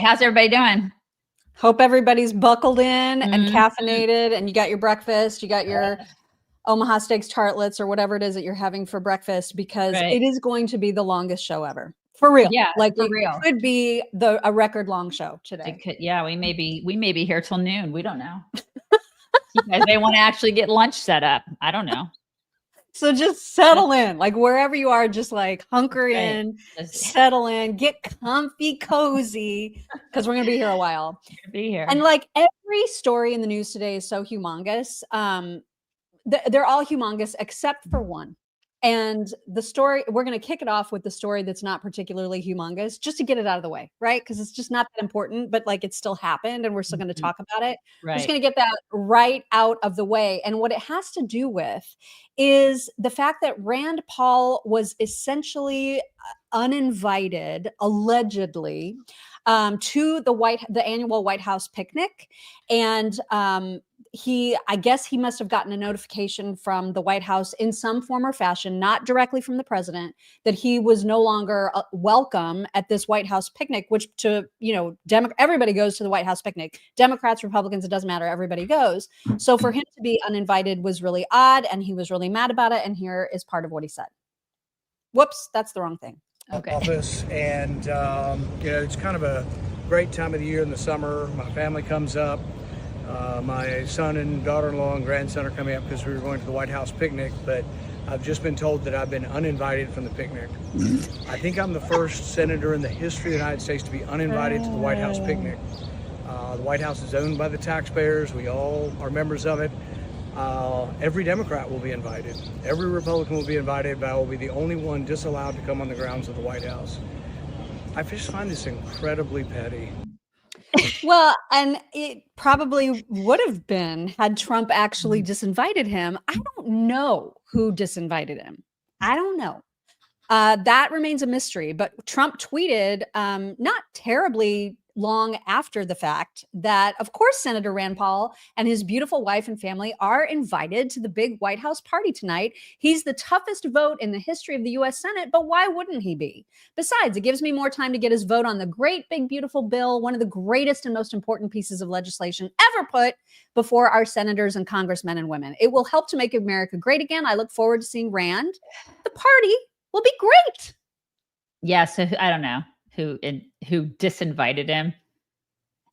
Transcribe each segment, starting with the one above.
How's everybody doing? Hope everybody's buckled in and caffeinated, and you got your breakfast, you got your Omaha Steaks tartlets or whatever it is that you're having for breakfast, because it is going to be the longest show ever. For real. Yeah, like for it real. Could be a record long show today. Yeah, we may be here till noon. We don't know. You guys may want to actually get lunch set up. I don't know. So just settle in, like wherever you are, just like hunker in, settle in, get comfy, cozy, because we're going to be here a while. Be here. And like every story in the news today is so humongous. They're all humongous except for one. And the story, we're going to kick it off with the story that's not particularly humongous, just to get it out of the way, right? Because it's just not that important, but like it still happened and we're still going to talk about it. Right. We're just going to get that right out of the way. And what it has to do with is the fact that Rand Paul was essentially uninvited, allegedly, to the annual White House picnic. And I guess he must have gotten a notification from the White House in some form or fashion, not directly from the president, that he was no longer welcome at this White House picnic, which everybody goes to the White House picnic. Democrats, Republicans, it doesn't matter. Everybody goes. So for him to be uninvited was really odd, and he was really mad about it. And here is part of what he said. Whoops, that's the wrong thing. Okay. Office, and it's kind of a great time of the year in the summer. My family comes up. My son and daughter-in-law and grandson are coming up because we were going to the White House picnic, but I've just been told that I've been uninvited from the picnic. I think I'm the first senator in the history of the United States to be uninvited to the White House picnic. The White House is owned by the taxpayers. We all are members of it. Every Democrat will be invited. Every Republican will be invited, but I will be the only one disallowed to come on the grounds of the White House. I just find this incredibly petty. Well, and it probably would have been had Trump actually disinvited him. I don't know who disinvited him. I don't know. That remains a mystery. But Trump tweeted not terribly long after the fact that, of course, Senator Rand Paul and his beautiful wife and family are invited to the big White House party tonight. He's the toughest vote in the history of the U.S. Senate, but why wouldn't he be? Besides, it gives me more time to get his vote on the great, big, beautiful bill, one of the greatest and most important pieces of legislation ever put before our senators and congressmen and women. It will help to make America great again. I look forward to seeing Rand. The party will be great. Yeah, so I don't know who disinvited him.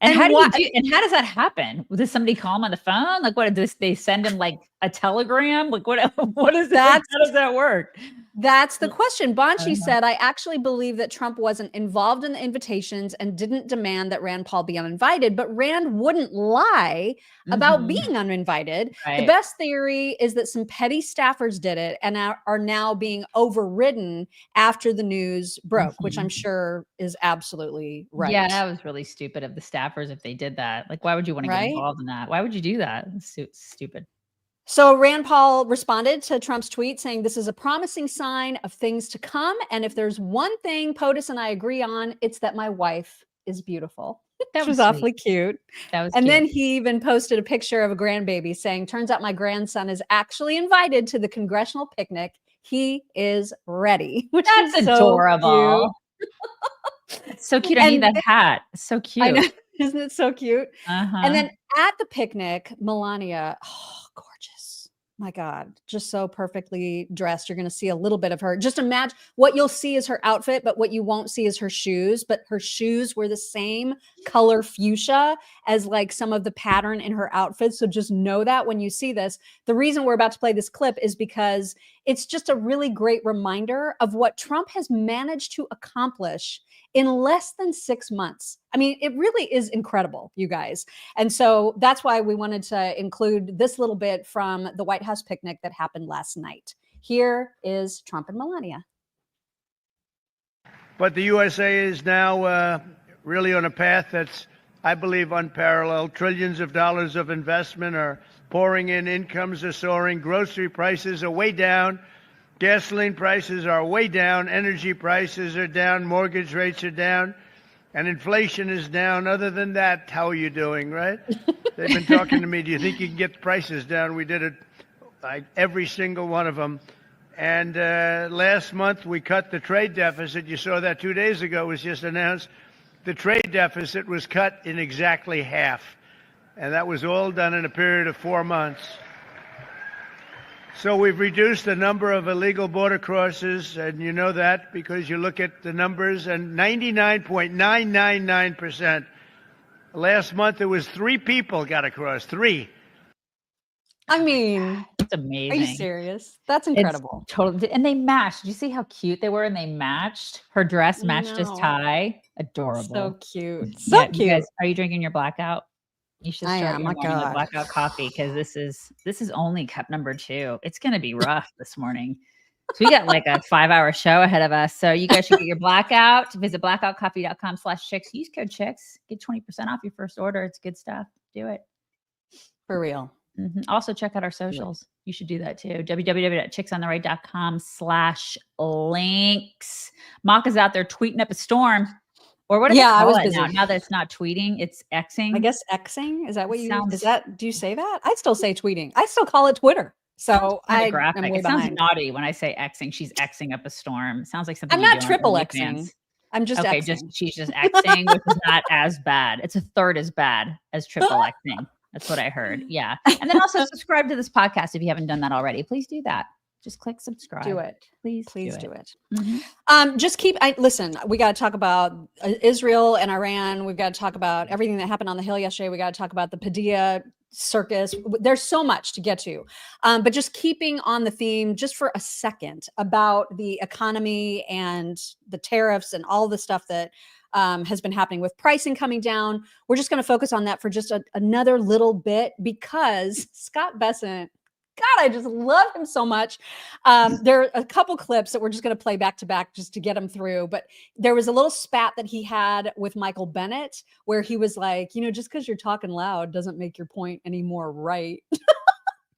And how does that happen? Does somebody call him on the phone? Like, what did they send him like a telegram? Like, what is that? How does that work? That's the question. Bonchi said, I actually believe that Trump wasn't involved in the invitations and didn't demand that Rand Paul be uninvited, but Rand wouldn't lie about being uninvited. Right. The best theory is that some petty staffers did it and are now being overridden after the news broke, which I'm sure is absolutely right. Yeah, that was really stupid of the staffers if they did that. Like, why would you want to get involved in that? Why would you do that? It's stupid. So Rand Paul responded to Trump's tweet saying, this is a promising sign of things to come. And if there's one thing POTUS and I agree on, it's that my wife is beautiful. That was awfully cute. And then he even posted a picture of a grandbaby saying, turns out my grandson is actually invited to the congressional picnic. He is ready. Which That's is adorable. So cute. So cute. I need that hat. It's so cute. I know. Isn't it so cute? And then at the picnic, Melania, gorgeous. My God, just so perfectly dressed. You're going to see a little bit of her. Just imagine what you'll see is her outfit, but what you won't see is her shoes. But her shoes were the same color fuchsia as like some of the pattern in her outfit. So just know that when you see this. The reason we're about to play this clip is because it's just a really great reminder of what Trump has managed to accomplish in less than 6 months. I mean, it really is incredible, you guys. And so that's why we wanted to include this little bit from the White House picnic that happened last night. Here is Trump and Melania. But the USA is now really on a path that's, I believe, unparalleled. Trillions of dollars of investment are pouring in. Incomes are soaring. Grocery prices are way down. Gasoline prices are way down. Energy prices are down. Mortgage rates are down. And inflation is down. Other than that, how are you doing, right? They've been talking to me. Do you think you can get the prices down? We did it, like every single one of them. And last month, we cut the trade deficit. You saw that 2 days ago. It was just announced. the trade deficit was cut in exactly half. And that was all done in a period of 4 months. So we've reduced the number of illegal border crosses, and you know that because you look at the numbers, and 99.999%. Last month, there was 3 people got across, 3. I mean, it's amazing. Are you serious? That's incredible. It's totally. And they matched. Did you see how cute they were? And they matched. Her dress matched his tie. Adorable. So cute. So cute. You guys, are you drinking your Blackout? You should start your morning with Blackout coffee because this is only cup number 2. It's gonna be rough this morning. So we got like a 5-hour show ahead of us. So you guys should get your Blackout. Visit blackoutcoffee.com/chicks. Use code chicks. Get 20% off your first order. It's good stuff. Do it. For real. Also check out our socials. You should do that too. www.chicksontheright.com/links. Mock is out there tweeting up a storm. Or what do they call it now? Now that it's not tweeting, it's Xing. I guess Xing. Is that what you use? Do you say that? I still say tweeting. I still call it Twitter. So graphic. It sounds naughty when I say Xing. She's Xing up a storm. It sounds like something. I'm not triple Xing. I'm just okay. Xing. She's just Xing, which is not as bad. It's a third as bad as triple Xing. That's what I heard. Yeah. And then also subscribe to this podcast if you haven't done that already. Please do that. Just click subscribe. Do it. Please do it. Just listen, we got to talk about Israel and Iran. We've got to talk about everything that happened on the Hill yesterday. We got to talk about the Padilla circus. There's so much to get to. But just keeping on the theme just for a second about the economy and the tariffs and all the stuff that has been happening with pricing coming down. We're just going to focus on that for just another little bit because Scott Bessent, God, I just love him so much. There are a couple clips that we're just going to play back to back just to get him through. But there was a little spat that he had with Michael Bennett where he was like, just because you're talking loud doesn't make your point any more right. Which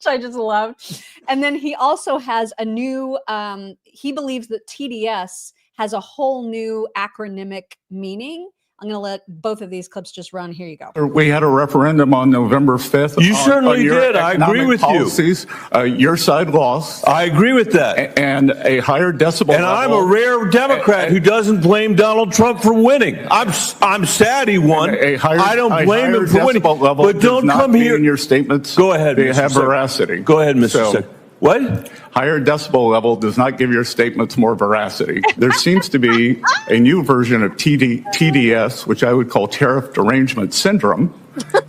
I just loved. And then he also has a new, he believes that TDS has a whole new acronymic meaning. I'm going to let both of these clips just run. Here you go. We had a referendum on November 5th. You certainly did. I agree with policies. Your side lost. I agree with that. And a higher decibel and level. I'm a rare Democrat who doesn't blame Donald Trump for winning. I'm sad he won. I don't blame him for winning. But don't come here. In your statements, go ahead. They have veracity. Go ahead, Mr. Secretary. What? Higher decibel level does not give your statements more veracity. There seems to be a new version of TDS, which I would call tariff derangement syndrome.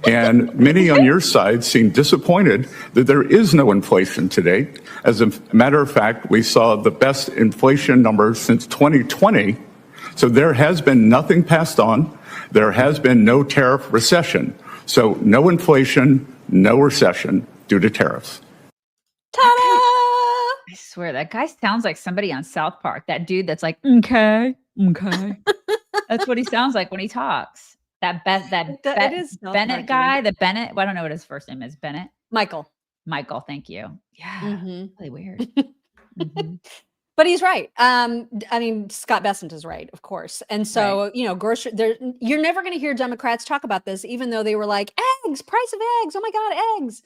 And many on your side seem disappointed that there is no inflation to date. As a matter of fact, we saw the best inflation numbers since 2020. So there has been nothing passed on. There has been no tariff recession. So no inflation, no recession due to tariffs. Ta-da! I swear that guy sounds like somebody on South Park. That dude that's like, okay. That's what he sounds like when he talks. Bennett guy, the Bennett. Well, I don't know what his first name is. Bennett. Michael, thank you. Yeah, really weird. But he's right. I mean, Scott Bessent is right, of course. And so, you're never going to hear Democrats talk about this, even though they were like, eggs, price of eggs. Oh my God, eggs.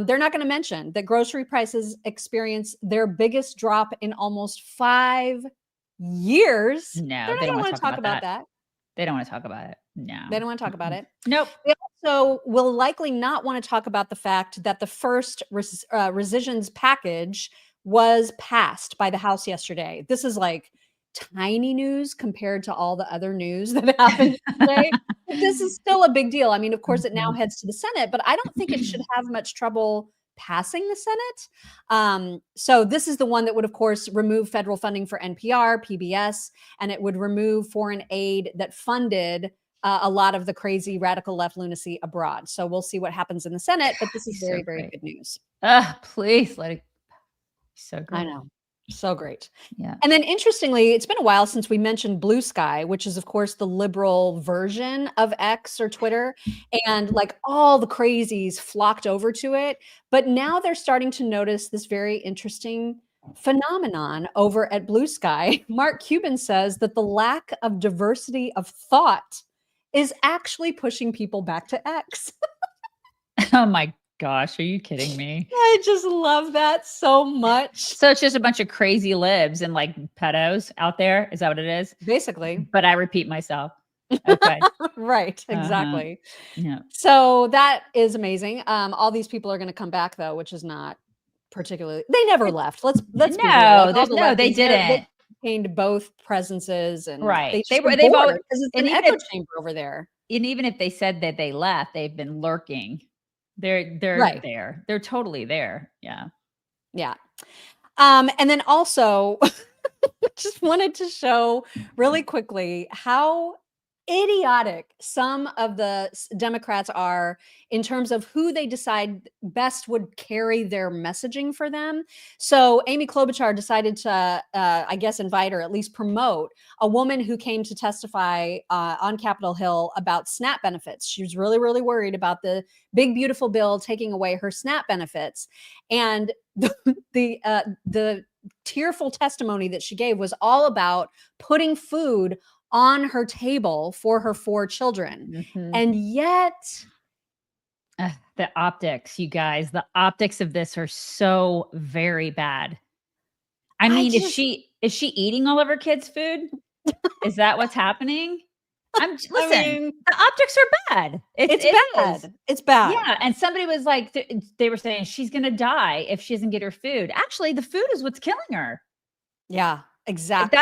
They're not going to mention that grocery prices experience their biggest drop in almost 5 years. No, they don't want to talk about that. They don't want to talk about it. No. They don't want to talk about it. Nope. They also will likely not want to talk about the fact that the first rescissions package was passed by the House yesterday. This is like tiny news compared to all the other news that happened today. This is still a big deal. I mean, of course, it now heads to the Senate, but I don't think it should have much trouble passing the Senate. So this is the one that would, of course, remove federal funding for NPR, PBS, and it would remove foreign aid that funded a lot of the crazy radical left lunacy abroad. So we'll see what happens in the Senate, but this is very, very good news. Please let it. So great. I know. So great. Yeah. And then interestingly, it's been a while since we mentioned Bluesky, which is of course the liberal version of X or Twitter. And like all the crazies flocked over to it. But now they're starting to notice this very interesting phenomenon over at Bluesky. Mark Cuban says that the lack of diversity of thought is actually pushing people back to X. Oh my gosh, are you kidding me? I just love that so much. So it's just a bunch of crazy libs and like pedos out there. Is that what it is? Basically. But I repeat myself. Okay. Right. Exactly. Yeah. So that is amazing. All these people are going to come back though, which is not particularly, they never left. Let's be real. Like, all the they lefties, didn't. they maintained both presences, and Right. they They just were, were they've bored always, because it's and an even echo if, chamber over there. and even if they said that they left, they've been lurking. They're Right. there. They're totally there. Yeah. Yeah. And then also just wanted to show really quickly how idiotic some of the Democrats are in terms of who they decide best would carry their messaging for them. So Amy Klobuchar decided to, I guess, invite or at least promote a woman who came to testify on Capitol Hill about SNAP benefits. She was really, really worried about the big, beautiful bill taking away her SNAP benefits. And the tearful testimony that she gave was all about putting food on her table for her 4 children. And yet the optics, you guys, the optics of this are so very bad. I mean, is she eating all of her kids' food? Is that what's happening? Listen, the optics are bad. It's bad. It's bad. Yeah. And somebody was like, they were saying she's going to die if she doesn't get her food. Actually, the food is what's killing her. Yeah, exactly.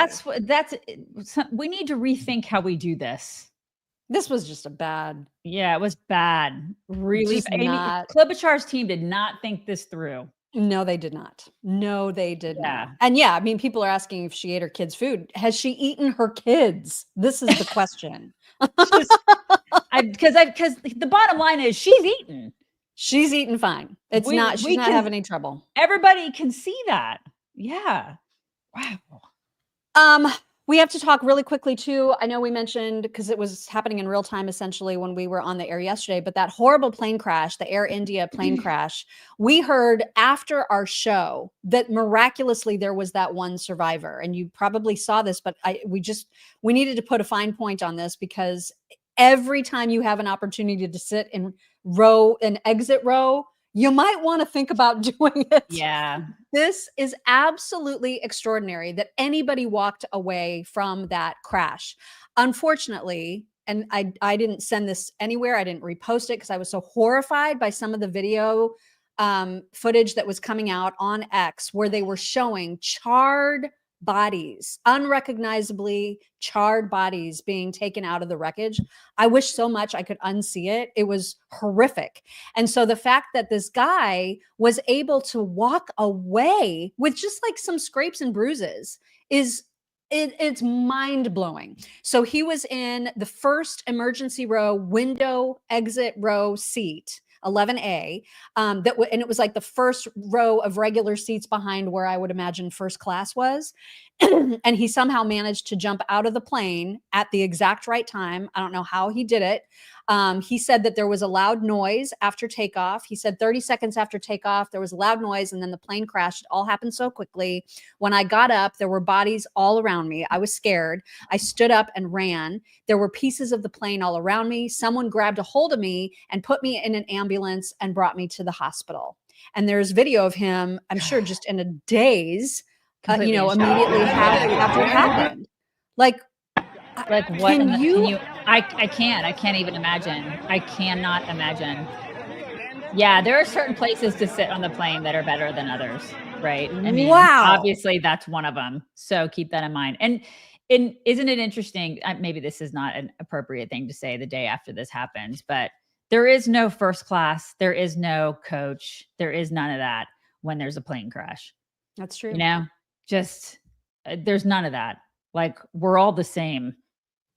We need to rethink how we do this. This was just a bad. Yeah, it was bad. Really. Klobuchar's team did not think this through. No, they did not. No, they did not. And yeah, I mean, people are asking if she ate her kids' food. Has she eaten her kids? This is the question. Because the bottom line is she's eaten. She's eaten fine. She's not having any trouble. Everybody can see that. Yeah. Wow. We have to talk really quickly too. I know we mentioned, because it was happening in real time essentially when we were on the air yesterday, but that horrible plane crash, the Air India plane crash, we heard after our show that miraculously there was that one survivor. And you probably saw this, but we needed to put a fine point on this, because every time you have an opportunity to sit in an exit row, you might want to think about doing it. Yeah. This is absolutely extraordinary that anybody walked away from that crash. Unfortunately, and I didn't send this anywhere. I didn't repost it because I was so horrified by some of the video footage that was coming out on X, where they were showing charred bodies, unrecognizably charred bodies being taken out of the wreckage. I wish so much I could unsee it. It was horrific. And so the fact that this guy was able to walk away with just like some scrapes and bruises it's mind-blowing. So he was in the first emergency row, window exit row seat, 11A, and it was like the first row of regular seats behind where I would imagine first class was. And he somehow managed to jump out of the plane at the exact right time. I don't know how he did it. He said that there was a loud noise after takeoff. He said 30 seconds after takeoff, there was a loud noise, and then the plane crashed. It all happened so quickly. When I got up, there were bodies all around me. I was scared. I stood up and ran. There were pieces of the plane all around me. Someone grabbed a hold of me and put me in an ambulance and brought me to the hospital. And there's video of him, I'm sure, just in a daze, immediately after it happened. Like what? I can't even imagine. I cannot imagine. Yeah, there are certain places to sit on the plane that are better than others, right? I mean, obviously that's one of them. So keep that in mind. And isn't it interesting? Maybe this is not an appropriate thing to say the day after this happens, but there is no first class. There is no coach. There is none of that when there's a plane crash. That's true. Just there's none of that. Like, we're all the same,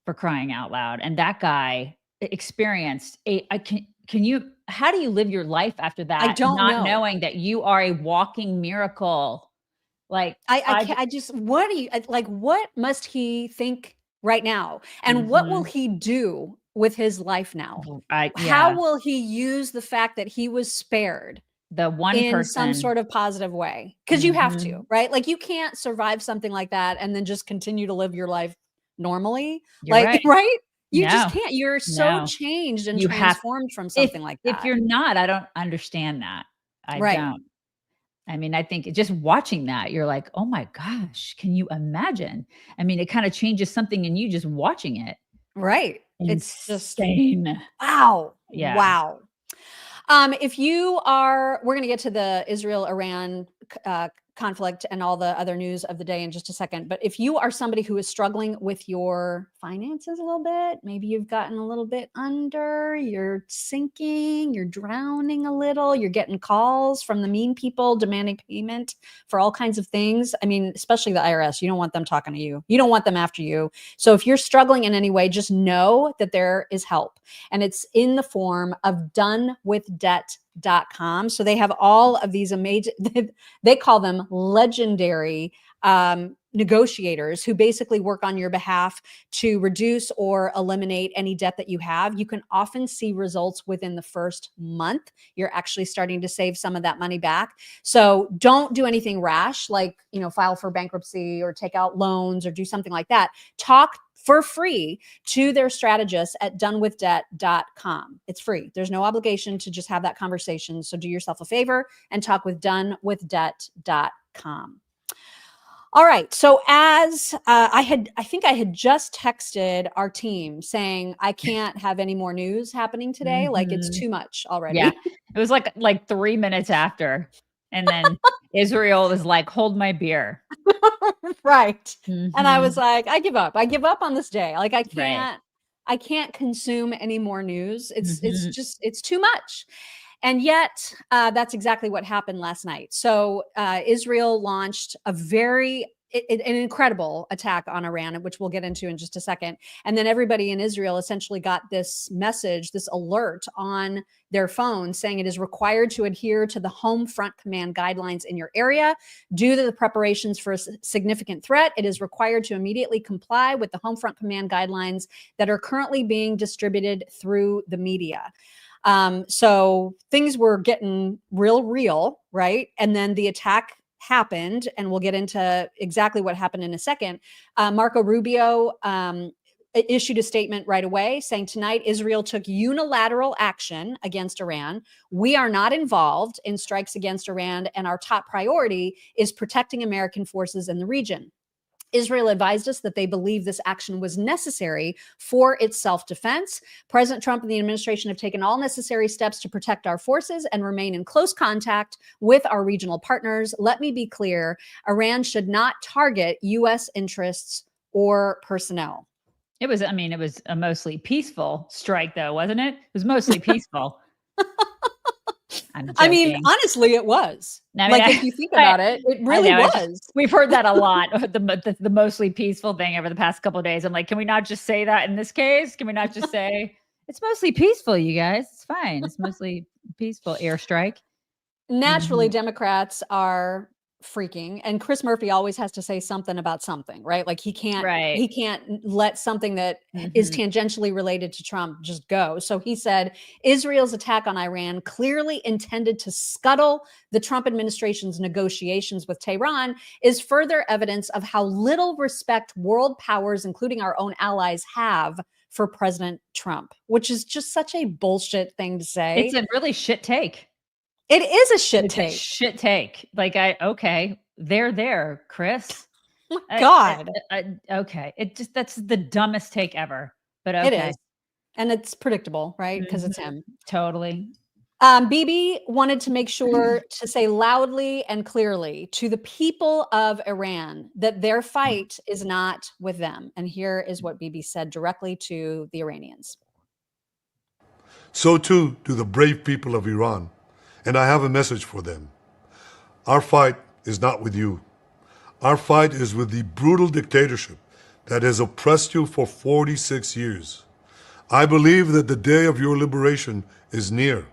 for crying out loud. And that guy experienced how do you live your life after that? I don't know. Knowing that you are a walking miracle. Like, what must he think right now? And what will he do with his life now? How will he use the fact that he was spared? The one in person, some sort of positive way, because you have to, right? Like, you can't survive something like that and then just continue to live your life normally. Right? You just can't. You're so changed and transformed from something like that. If you're not, I don't understand that. I don't. I mean, I think just watching that, you're like, oh my gosh, can you imagine? I mean, it kind of changes something in you just watching it. Right. It's just insane. wow. Yeah. Wow. If you are, we're going to get to the Israel-Iran conflict and all the other news of the day in just a second. But if you are somebody who is struggling with your finances a little bit, maybe you've gotten a little bit under, you're sinking, you're drowning a little, you're getting calls from the mean people demanding payment for all kinds of things. I mean, especially the IRS, you don't want them talking to you. You don't want them after you. So if you're struggling in any way, just know that there is help. And it's in the form of donewithdebt.com. So they have all of these amazing, they call them legendary negotiators who basically work on your behalf to reduce or eliminate any debt that you have. You can often see results within the first month. You're actually starting to save some of that money back. So don't do anything rash, like, file for bankruptcy or take out loans or do something like that. Talk for free to their strategists at donewithdebt.com. It's free. There's no obligation to just have that conversation. So do yourself a favor and talk with donewithdebt.com. All right. So as I think I had just texted our team saying, I can't have any more news happening today. Like it's too much already. Yeah. It was like 3 minutes after. And then Israel was like, hold my beer. Right. And I was like, I give up. I give up on this day. Like I can't consume any more news. It's too much. And yet that's exactly what happened last night. So Israel launched an incredible attack on Iran, which we'll get into in just a second. And then everybody in Israel essentially got this message, this alert on their phone saying it is required to adhere to the home front command guidelines in your area. Due to the preparations for a significant threat, it is required to immediately comply with the home front command guidelines that are currently being distributed through the media. So things were getting real, right? And then the attack happened, and we'll get into exactly what happened in a second. Marco Rubio issued a statement right away saying, tonight, Israel took unilateral action against Iran. We are not involved in strikes against Iran, and our top priority is protecting American forces in the region. Israel advised us that they believe this action was necessary for its self-defense. President Trump and the administration have taken all necessary steps to protect our forces and remain in close contact with our regional partners. Let me be clear, Iran should not target U.S. interests or personnel. It was a mostly peaceful strike, though, wasn't it? It was mostly peaceful. I mean, honestly, it was. If you think about it, it really was. We've heard that a lot. The mostly peaceful thing over the past couple of days. I'm like, can we not just say that in this case? Can we not just say it's mostly peaceful, you guys? It's fine. It's mostly peaceful airstrike. Naturally, Democrats are freaking, and Chris Murphy always has to say something about something, right? Like he can't let something that is tangentially related to Trump just go. So he said Israel's attack on Iran, clearly intended to scuttle the Trump administration's negotiations with Tehran, is further evidence of how little respect world powers, including our own allies, have for President Trump, which is just such a bullshit thing to say. It's a really shit take. It is a shit take. Shit take. Like they're there, Chris. Oh my God. Okay. That's the dumbest take ever. But okay. It is. And it's predictable, right? Because it's him. Totally. Bibi wanted to make sure to say loudly and clearly to the people of Iran that their fight is not with them. And here is what Bibi said directly to the Iranians. So too do the brave people of Iran. And I have a message for them. Our fight is not with you. Our fight is with the brutal dictatorship that has oppressed you for 46 years. I believe that the day of your liberation is near.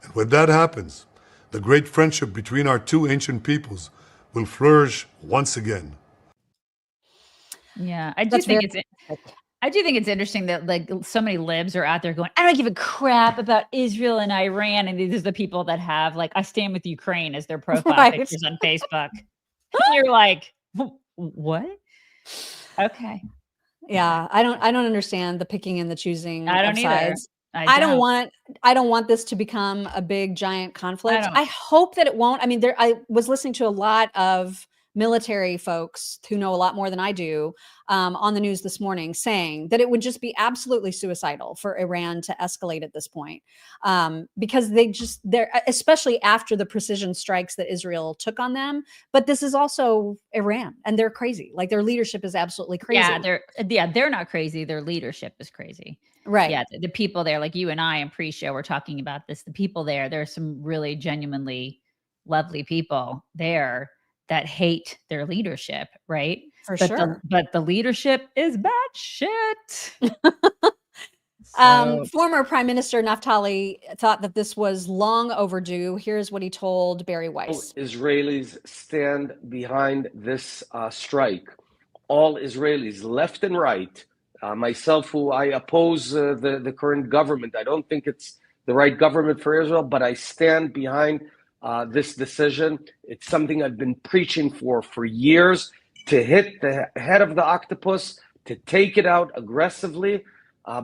And when that happens, the great friendship between our two ancient peoples will flourish once again. Yeah, I do think it's interesting that like so many libs are out there going, I don't give a crap about Israel and Iran. And these are the people that have like, I stand with Ukraine as their profile pictures on Facebook. And you're like, what? Okay. Yeah. I don't understand the picking and the choosing. I don't either. I don't want this to become a big giant conflict. I hope that it won't. I mean, I was listening to a lot of military folks who know a lot more than I do on the news this morning, saying that it would just be absolutely suicidal for Iran to escalate at this point, because they're especially after the precision strikes that Israel took on them. But this is also Iran, and they're crazy. Like, their leadership is absolutely crazy. They're not crazy. Their leadership is crazy. Right. Yeah. The people there, like you and I in pre-show, we're talking about this. The people there's some really genuinely lovely people there that hate their leadership, right? For sure. But the leadership is bad shit. Former Prime Minister Naftali thought that this was long overdue. Here's what he told Bari Weiss. Israelis stand behind this strike. All Israelis, left and right, myself, who I oppose the current government. I don't think it's the right government for Israel, but I stand behind this decision. It's something I've been preaching for years, to hit the head of the octopus, to take it out aggressively,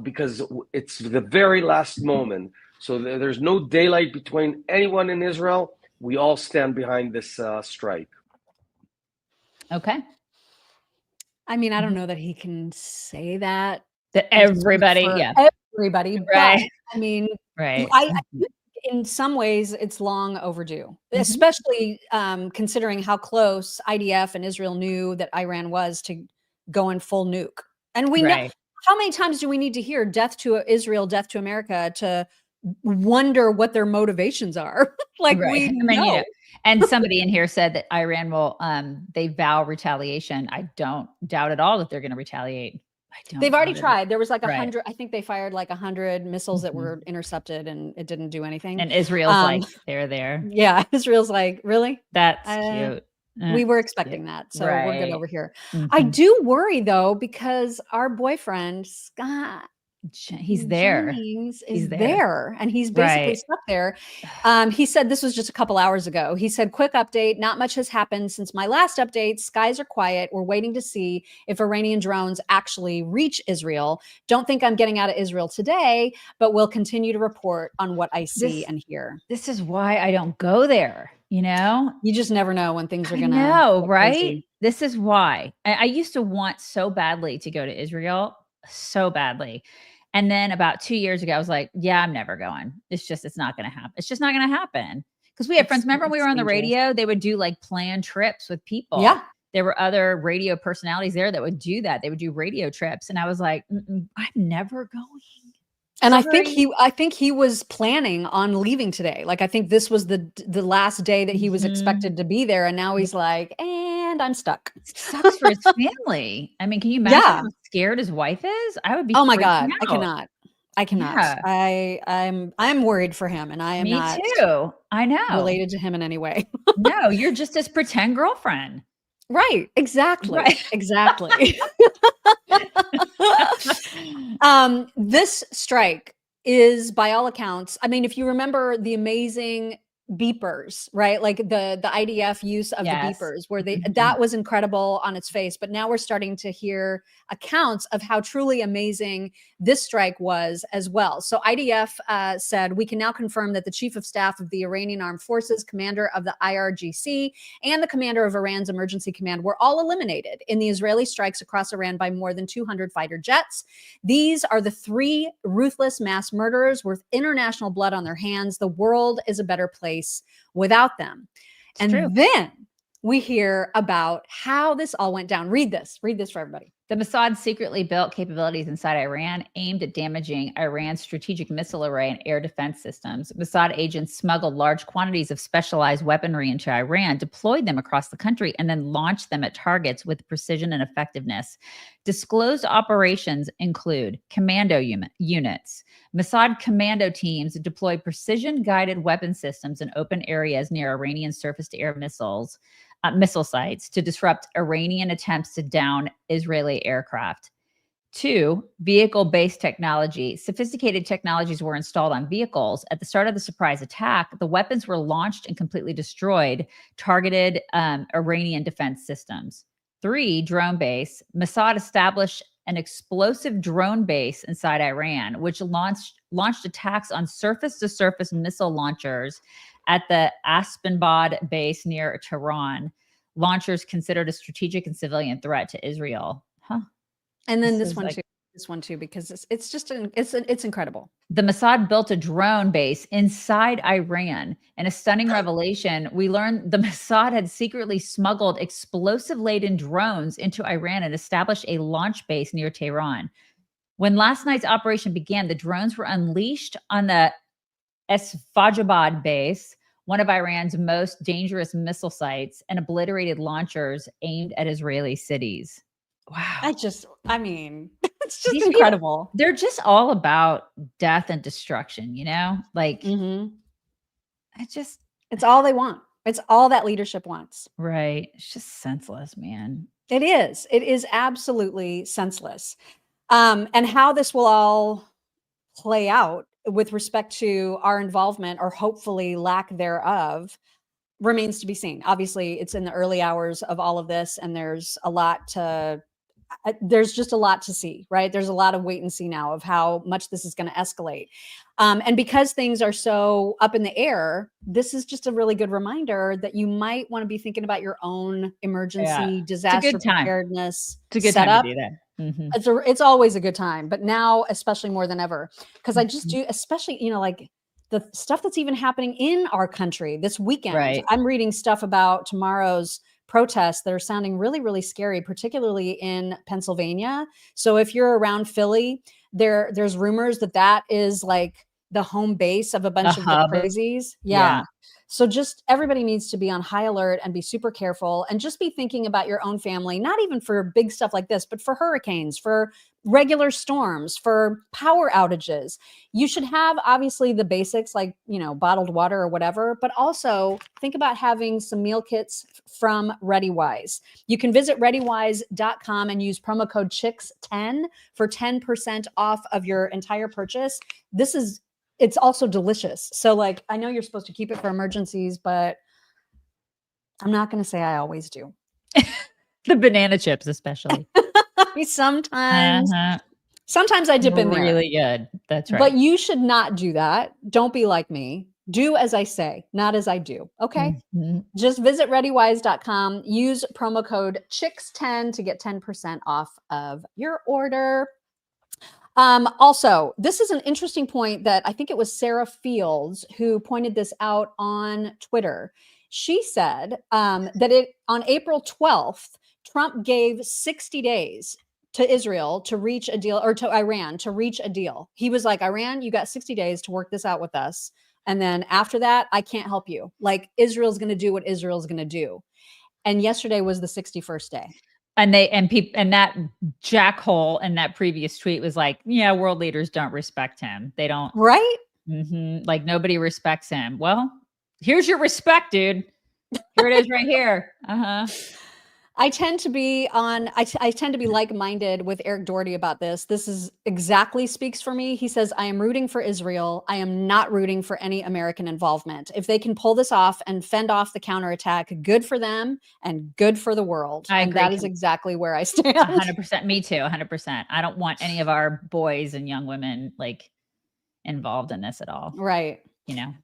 because it's the very last moment. So there's no daylight between anyone in Israel. We all stand behind this strike. Okay. I mean, I don't know that he can say that. That everybody, everybody, right? But, I mean, right. In some ways, it's long overdue, especially considering how close IDF and Israel knew that Iran was to going full nuke. And we know, how many times do we need to hear death to Israel, death to America, to wonder what their motivations are? We know. And somebody in here said that Iran will, they vow retaliation. I don't doubt at all that they're going to retaliate. They've already tried. There was like 100, I think they fired like 100 missiles that were intercepted, and it didn't do anything. And Israel's like, they're there. Yeah. Israel's like, really? That's cute. We were expecting that. So we're good over here. I do worry though, because our boyfriend, Scott, he's there. Jennings is there, and he's basically stuck there. He said this was just a couple hours ago. He said, quick update. Not much has happened since my last update. Skies are quiet. We're waiting to see if Iranian drones actually reach Israel. Don't think I'm getting out of Israel today, but we'll continue to report on what I see and hear. This is why I don't go there. You know, you just never know when things are going to know, right? Crazy. This is why I used to want so badly to go to Israel, so badly. And then about 2 years ago, I was like, yeah, I'm never going. It's not going to happen. It's just not going to happen. Because we had friends. Remember when we were on the radio, they would do like planned trips with people. Yeah. There were other radio personalities there that would do that. They would do radio trips. And I was like, I'm never going. And I think he was planning on leaving today. Like, I think this was the last day that he was expected to be there. And now he's like, and I'm stuck. It sucks for his family. I mean, can you imagine how scared his wife is? I would be. Oh my God. Out. I cannot. Yeah. I'm worried for him, and I am not. Me too. I know. Related to him in any way. No, you're just his pretend girlfriend. Right. Exactly. Right. Exactly. This strike is, by all accounts, I mean, if you remember the amazing beepers, right? Like the IDF use of the beepers, where that was incredible on its face. But now we're starting to hear accounts of how truly amazing this strike was as well. So IDF said, we can now confirm that the chief of staff of the Iranian Armed Forces, commander of the IRGC, and the commander of Iran's emergency command were all eliminated in the Israeli strikes across Iran by more than 200 fighter jets. These are the 3 ruthless mass murderers with international blood on their hands. The world is a better place without them. Then we hear about how this all went down. Read this for everybody. The Mossad secretly built capabilities inside Iran aimed at damaging Iran's strategic missile array and air defense systems. Mossad agents smuggled large quantities of specialized weaponry into Iran, deployed them across the country, and then launched them at targets with precision and effectiveness. Disclosed operations include commando units. Mossad commando teams deployed precision-guided weapon systems in open areas near Iranian surface-to-air missile sites to disrupt Iranian attempts to down Israeli aircraft. 2, vehicle-based technology. Sophisticated technologies were installed on vehicles. At the start of the surprise attack, the weapons were launched and completely destroyed targeted Iranian defense systems. 3, drone base. Mossad established an explosive drone base inside Iran, which launched attacks on surface-to-surface missile launchers at the Aspenbad base near Tehran. launchers considered a strategic and civilian threat to Israel. Huh. And then this one too, because it's just it's incredible. The Mossad built a drone base inside Iran. In a stunning revelation, we learned the Mossad had secretly smuggled explosive-laden drones into Iran and established a launch base near Tehran. When last night's operation began, the drones were unleashed on the Esfajabad base, one of Iran's most dangerous missile sites, and obliterated launchers aimed at Israeli cities. Wow. I mean, it's just incredible. They're just all about death and destruction, you know? Like, it's all they want. It's all that leadership wants. Right. It's just senseless, man. It is. It is absolutely senseless. And how this will all play out with respect to our involvement, or hopefully lack thereof, remains to be seen. Obviously, it's in the early hours of all of this, and there's just a lot to see, right? There's a lot of wait and see now of how much this is going to escalate. And because things are so up in the air, this is just a really good reminder that you might want to be thinking about your own emergency disaster preparedness setup. It's a good time to do that. It's always a good time, but now especially more than ever, because I just do, especially, like the stuff that's even happening in our country this weekend. Right. I'm reading stuff about tomorrow's protests that are sounding really, really scary, particularly in Pennsylvania. So if you're around Philly, there's rumors that is like the home base of a bunch of the crazies. Yeah. So just everybody needs to be on high alert and be super careful, and just be thinking about your own family, not even for big stuff like this, but for hurricanes, for regular storms, for power outages. You should have obviously the basics like, bottled water or whatever, but also think about having some meal kits from Readywise. You can visit readywise.com and use promo code CHICKS10 for 10% off of your entire purchase. It's also delicious. So I know you're supposed to keep it for emergencies, but I'm not going to say I always do. The banana chips, especially. Sometimes I dip in there. Really good. That's right. But you should not do that. Don't be like me. Do as I say, not as I do. Okay. Just visit readywise.com. Use promo code CHICKS10 to get 10% off of your order. Also, this is an interesting point that I think it was Sarah Fields who pointed this out on Twitter. She said that on April 12th, Trump gave 60 days to Israel to reach a deal, or to Iran to reach a deal. He was like, Iran, you got 60 days to work this out with us. And then after that, I can't help you. Israel's going to do what Israel's going to do. And yesterday was the 61st day. And that jackhole in that previous tweet was like, yeah, world leaders don't respect him. They don't. Right. Like nobody respects him. Well, here's your respect, dude. Here it is right here. I tend to be like-minded with Eric Doherty about this. This is exactly speaks for me. He says, I am rooting for Israel. I am not rooting for any American involvement. If they can pull this off and fend off the counterattack, good for them and good for the world. And that is exactly where I stand. 100%. Me too. 100%. I don't want any of our boys and young women involved in this at all. Right.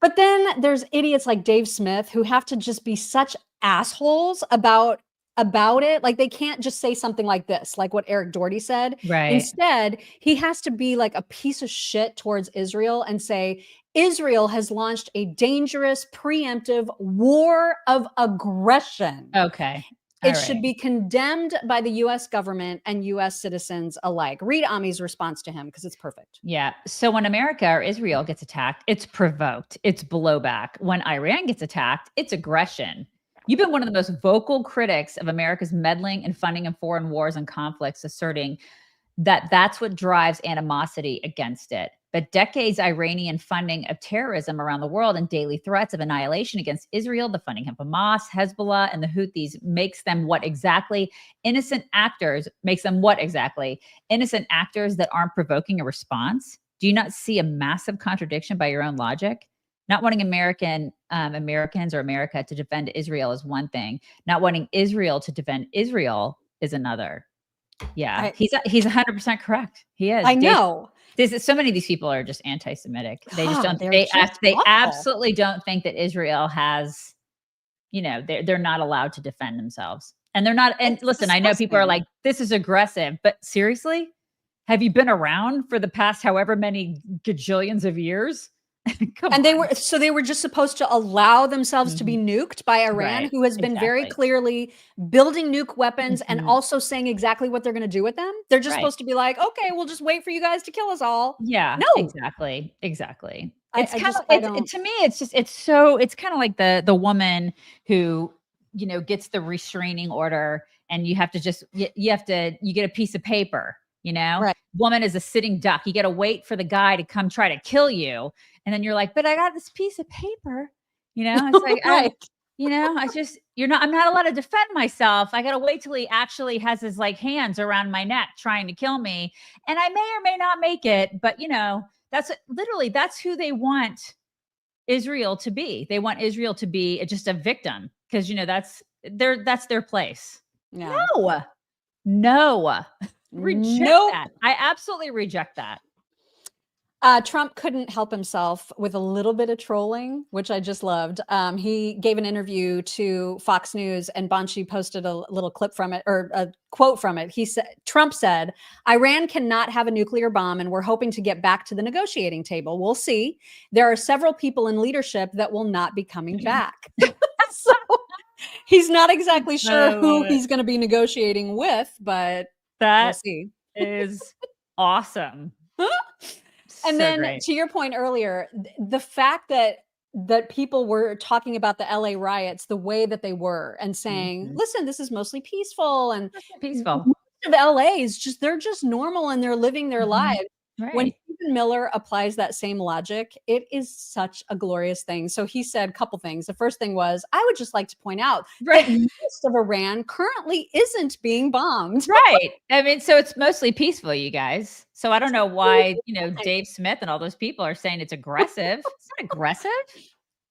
But then there's idiots like Dave Smith who have to just be such assholes about it. They can't just say something like this, like what Eric Doherty said. Right. Instead, he has to be like a piece of shit towards Israel and say, Israel has launched a dangerous preemptive war of aggression. Okay. It should be condemned by the U.S. government and U.S. citizens alike. Read Ami's response to him because it's perfect. Yeah. So when America or Israel gets attacked, it's provoked. It's blowback. When Iran gets attacked, it's aggression. You've been one of the most vocal critics of America's meddling and funding in foreign wars and conflicts, asserting that that's what drives animosity against it. But decades Iranian funding of terrorism around the world and daily threats of annihilation against Israel, the funding of Hamas, Hezbollah, and the Houthis makes them what exactly? Innocent actors that aren't provoking a response? Do you not see a massive contradiction by your own logic? Not wanting Americans or America to defend Israel is one thing. Not wanting Israel to defend Israel is another. Yeah, he's 100% correct. He is. I know. So many of these people are just anti-Semitic. They just don't. They absolutely don't think that Israel has they're not allowed to defend themselves. And they're not, and listen, I know people are like, this is aggressive, but seriously, have you been around for the past however many gajillions of years? And they were just supposed to allow themselves to be nuked by Iran, who has been very clearly building nuke weapons and also saying exactly what they're going to do with them. They're just supposed to be like, okay, we'll just wait for you guys to kill us all. Yeah, no, exactly. It's kind of, to me, it's kind of like the woman who, gets the restraining order, and you have to you get a piece of paper, woman is a sitting duck. You got to wait for the guy to come try to kill you. And then you're like, but I got this piece of paper, it's like, I'm not allowed to defend myself. I got to wait till he actually has his hands around my neck trying to kill me. And I may or may not make it, but that's who they want Israel to be. They want Israel to be just a victim because, that's their place. Yeah. No. Reject that. I absolutely reject that. Trump couldn't help himself with a little bit of trolling, which I just loved. He gave an interview to Fox News, and Banshee posted a little clip from it, or a quote from it. Trump said, Iran cannot have a nuclear bomb, and we're hoping to get back to the negotiating table. We'll see. There are several people in leadership that will not be coming back. So he's not exactly sure who he's going to be negotiating with, but we'll see. Is awesome. And then to your point earlier, the fact that people were talking about the LA riots the way that they were and saying, listen, this is mostly peaceful, and peaceful. Most of LA is they're just normal and they're living their lives. Right. When Stephen Miller applies that same logic, it is such a glorious thing. So he said a couple things. The first thing was, I would just like to point out that most of Iran currently isn't being bombed. Right. I mean, so it's mostly peaceful, you guys. So I don't know why, Dave Smith and all those people are saying it's aggressive. It's not aggressive.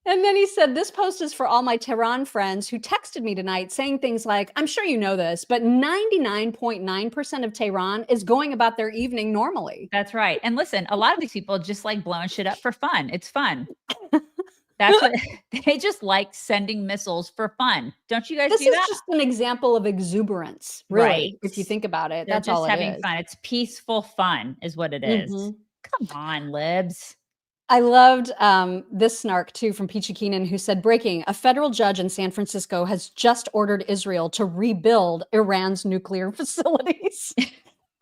And then he said, this post is for all my Tehran friends who texted me tonight saying things like, I'm sure you know this, but 99.9% of Tehran is going about their evening normally. That's right. And listen, a lot of these people just like blowing shit up for fun. It's fun. That's what they just like, sending missiles for fun. Don't you guys do that? This is just an example of exuberance, really, right? If you think about it. That's all it is. Having fun. It's peaceful fun is what it is. Come on, libs. I loved this snark too from Peachy Keenan, who said, breaking, a federal judge in San Francisco has just ordered Israel to rebuild Iran's nuclear facilities. And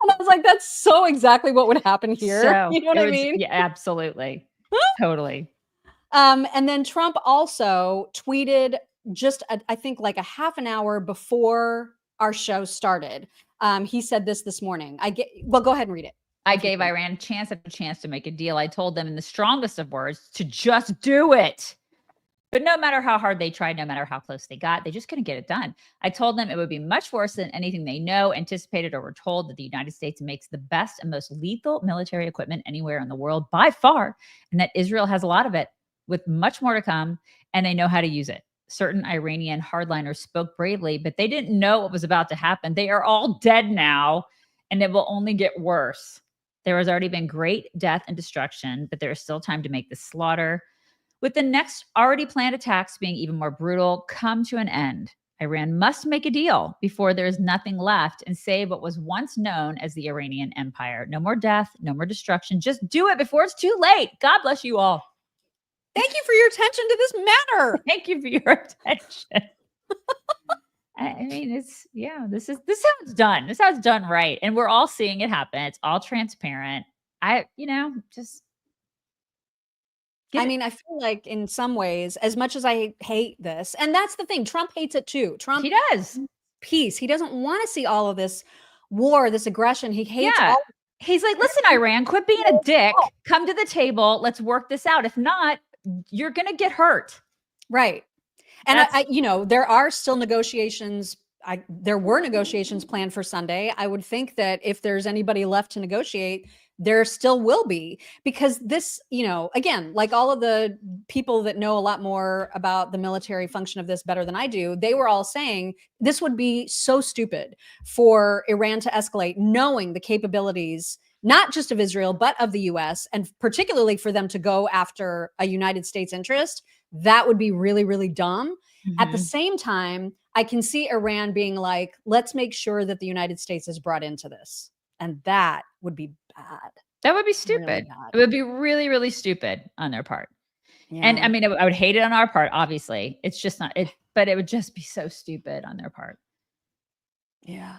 I was like, that's so exactly what would happen here. So, you know what I mean? Yeah, absolutely. Totally. And then Trump also tweeted just, I think like a half an hour before our show started. He said this morning. Well, go ahead and read it. I gave Iran a chance after chance to make a deal. I told them in the strongest of words to just do it. But no matter how hard they tried, no matter how close they got, they just couldn't get it done. I told them it would be much worse than anything they know, anticipated, or were told, that the United States makes the best and most lethal military equipment anywhere in the world by far, and that Israel has a lot of it, with much more to come, and they know how to use it. Certain Iranian hardliners spoke bravely, but they didn't know what was about to happen. They are all dead now, and it will only get worse. There has already been great death and destruction, but there is still time to make the slaughter, with the next already planned attacks being even more brutal, come to an end. Iran must make a deal before there is nothing left and save what was once known as the Iranian Empire. No more death, no more destruction. Just do it before it's too late. God bless you all. Thank you for your attention to this matter. Thank you for your attention. I mean, this is how it's done. This is how it's done right. And we're all seeing it happen. It's all transparent. I feel like in some ways, as much as I hate this, and that's the thing, Trump hates it too. Trump, he does. Peace. He doesn't want to see all of this war, this aggression. He hates all. He's like, listen, Iran, quit being a dick. Come to the table. Let's work this out. If not, you're going to get hurt. Right. And there are still negotiations. There were negotiations planned for Sunday. I would think that if there's anybody left to negotiate, there still will be, because this, again, like all of the people that know a lot more about the military function of this better than I do, they were all saying this would be so stupid for Iran to escalate, knowing the capabilities, not just of Israel, but of the US, and particularly for them to go after a United States interest. That would be really, really dumb. At the same time, I can see Iran being like, let's make sure that the United States is brought into this. And that would be bad. That would be stupid. Really it would be really, really stupid on their part. Yeah. And I mean, I would hate it on our part, obviously. It's just not it, but it would just be so stupid on their part. Yeah.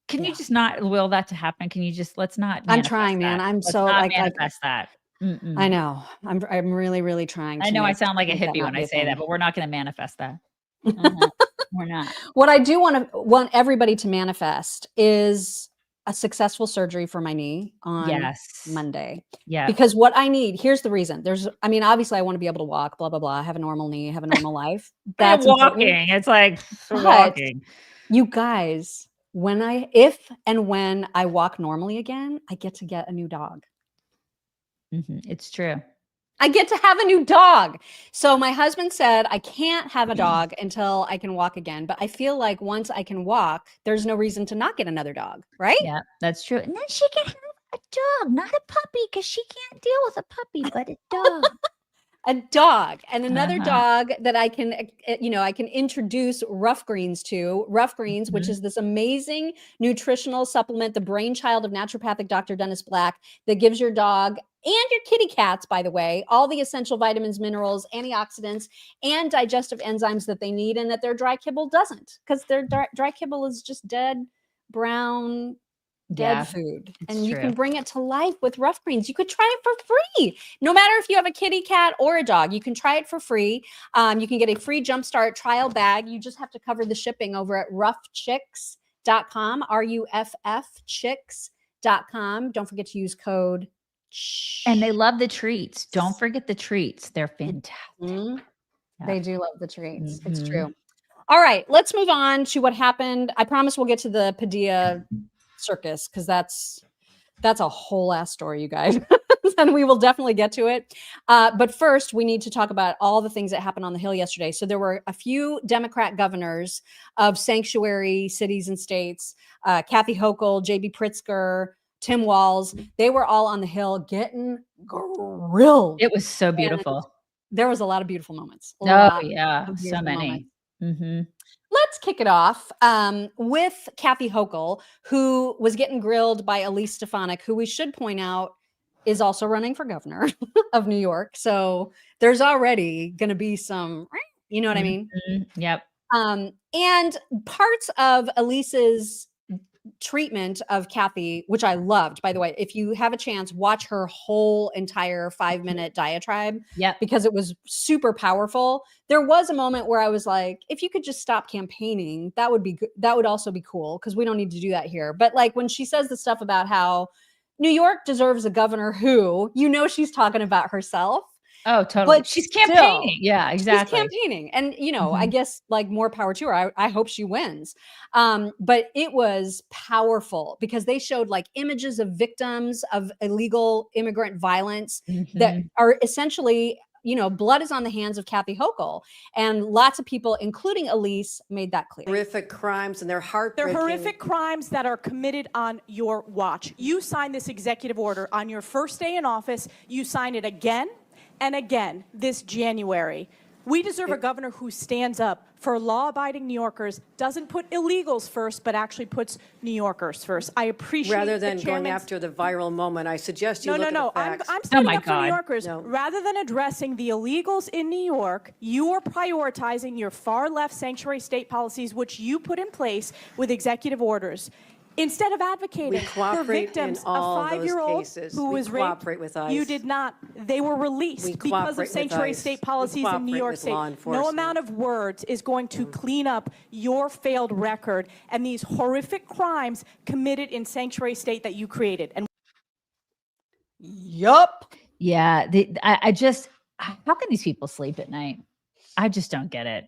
Can you just not will that to happen? Can you just let's not? I'm trying, man. I'm let's so not manifest that. I know. I'm really, really trying. I know I sound like a hippie when I say that, but we're not going to manifest that. We're not. What I do want everybody to manifest is a successful surgery for my knee on Monday. Yeah. Because what I need, here's the reason. Obviously I want to be able to walk, blah, blah, blah. I have a normal knee, have a normal life. That's walking. Important. It's like walking. You guys, if and when I walk normally again, I get to get a new dog. It's true. I get to have a new dog. So my husband said, I can't have a dog until I can walk again. But I feel like once I can walk, there's no reason to not get another dog, right? Yeah, that's true. And then she can have a dog, not a puppy, because she can't deal with a puppy, but a dog. A dog and another dog that I can introduce Ruff Greens to. Ruff Greens, which is this amazing nutritional supplement, the brainchild of naturopathic Dr. Dennis Black, that gives your dog and your kitty cats, by the way, all the essential vitamins, minerals, antioxidants, and digestive enzymes that they need, and that their dry kibble doesn't, because their dry kibble is just dead, brown, dead food. And you can bring it to life with Ruff Greens. You could try it for free. No matter if you have a kitty cat or a dog, you can try it for free. You can get a free Jumpstart trial bag. You just have to cover the shipping over at ruffchicks.com, RUFF chicks.com. Don't forget to use code. And they love the treats. Don't forget the treats. They're fantastic. They do love the treats. It's true. All right, let's move on to what happened. I promise we'll get to the Padilla circus, because that's a whole ass story, you guys. And we will definitely get to it. But first, we need to talk about all the things that happened on the Hill yesterday. So there were a few Democrat governors of sanctuary cities and states, Kathy Hochul, J.B. Pritzker, Tim Walz. They were all on the Hill getting grilled. It was so beautiful. And there was a lot of beautiful moments. Oh, yeah. So many. Let's kick it off with Kathy Hochul, who was getting grilled by Elise Stefanik, who we should point out is also running for governor of New York. So there's already going to be some, you know what I mean? Yep. And parts of Elise's treatment of Kathy, which I loved, by the way, if you have a chance, watch her whole entire 5-minute diatribe. Yeah, because it was super powerful. There was a moment where I was like, if you could just stop campaigning, that would be good. That would also be cool, because we don't need to do that here. But like when she says the stuff about how New York deserves a governor who, she's talking about herself. Oh, totally. But she's campaigning. Yeah, exactly. She's campaigning. And, I guess like more power to her. I hope she wins. But it was powerful because they showed like images of victims of illegal immigrant violence that are essentially, blood is on the hands of Kathy Hochul. And lots of people, including Elise, made that clear. Horrific crimes, and they're heartbreaking. They're horrific crimes that are committed on your watch. You signed this executive order on your first day in office. You signed it again and again this January. We deserve a governor who stands up for law-abiding New Yorkers, doesn't put illegals first, but actually puts New Yorkers first. I appreciate rather than going after the viral moment. I suggest you look at the facts. I'm standing up for New Yorkers. No. Rather than addressing the illegals in New York, you are prioritizing your far-left sanctuary state policies, which you put in place with executive orders. Instead of advocating for victims, a 5-year-old who was raped, you did not. They were released because of sanctuary state policies in New York State. No amount of words is going to clean up your failed record and these horrific crimes committed in sanctuary state that you created. And yup. Yeah. I just, how can these people sleep at night? I just don't get it.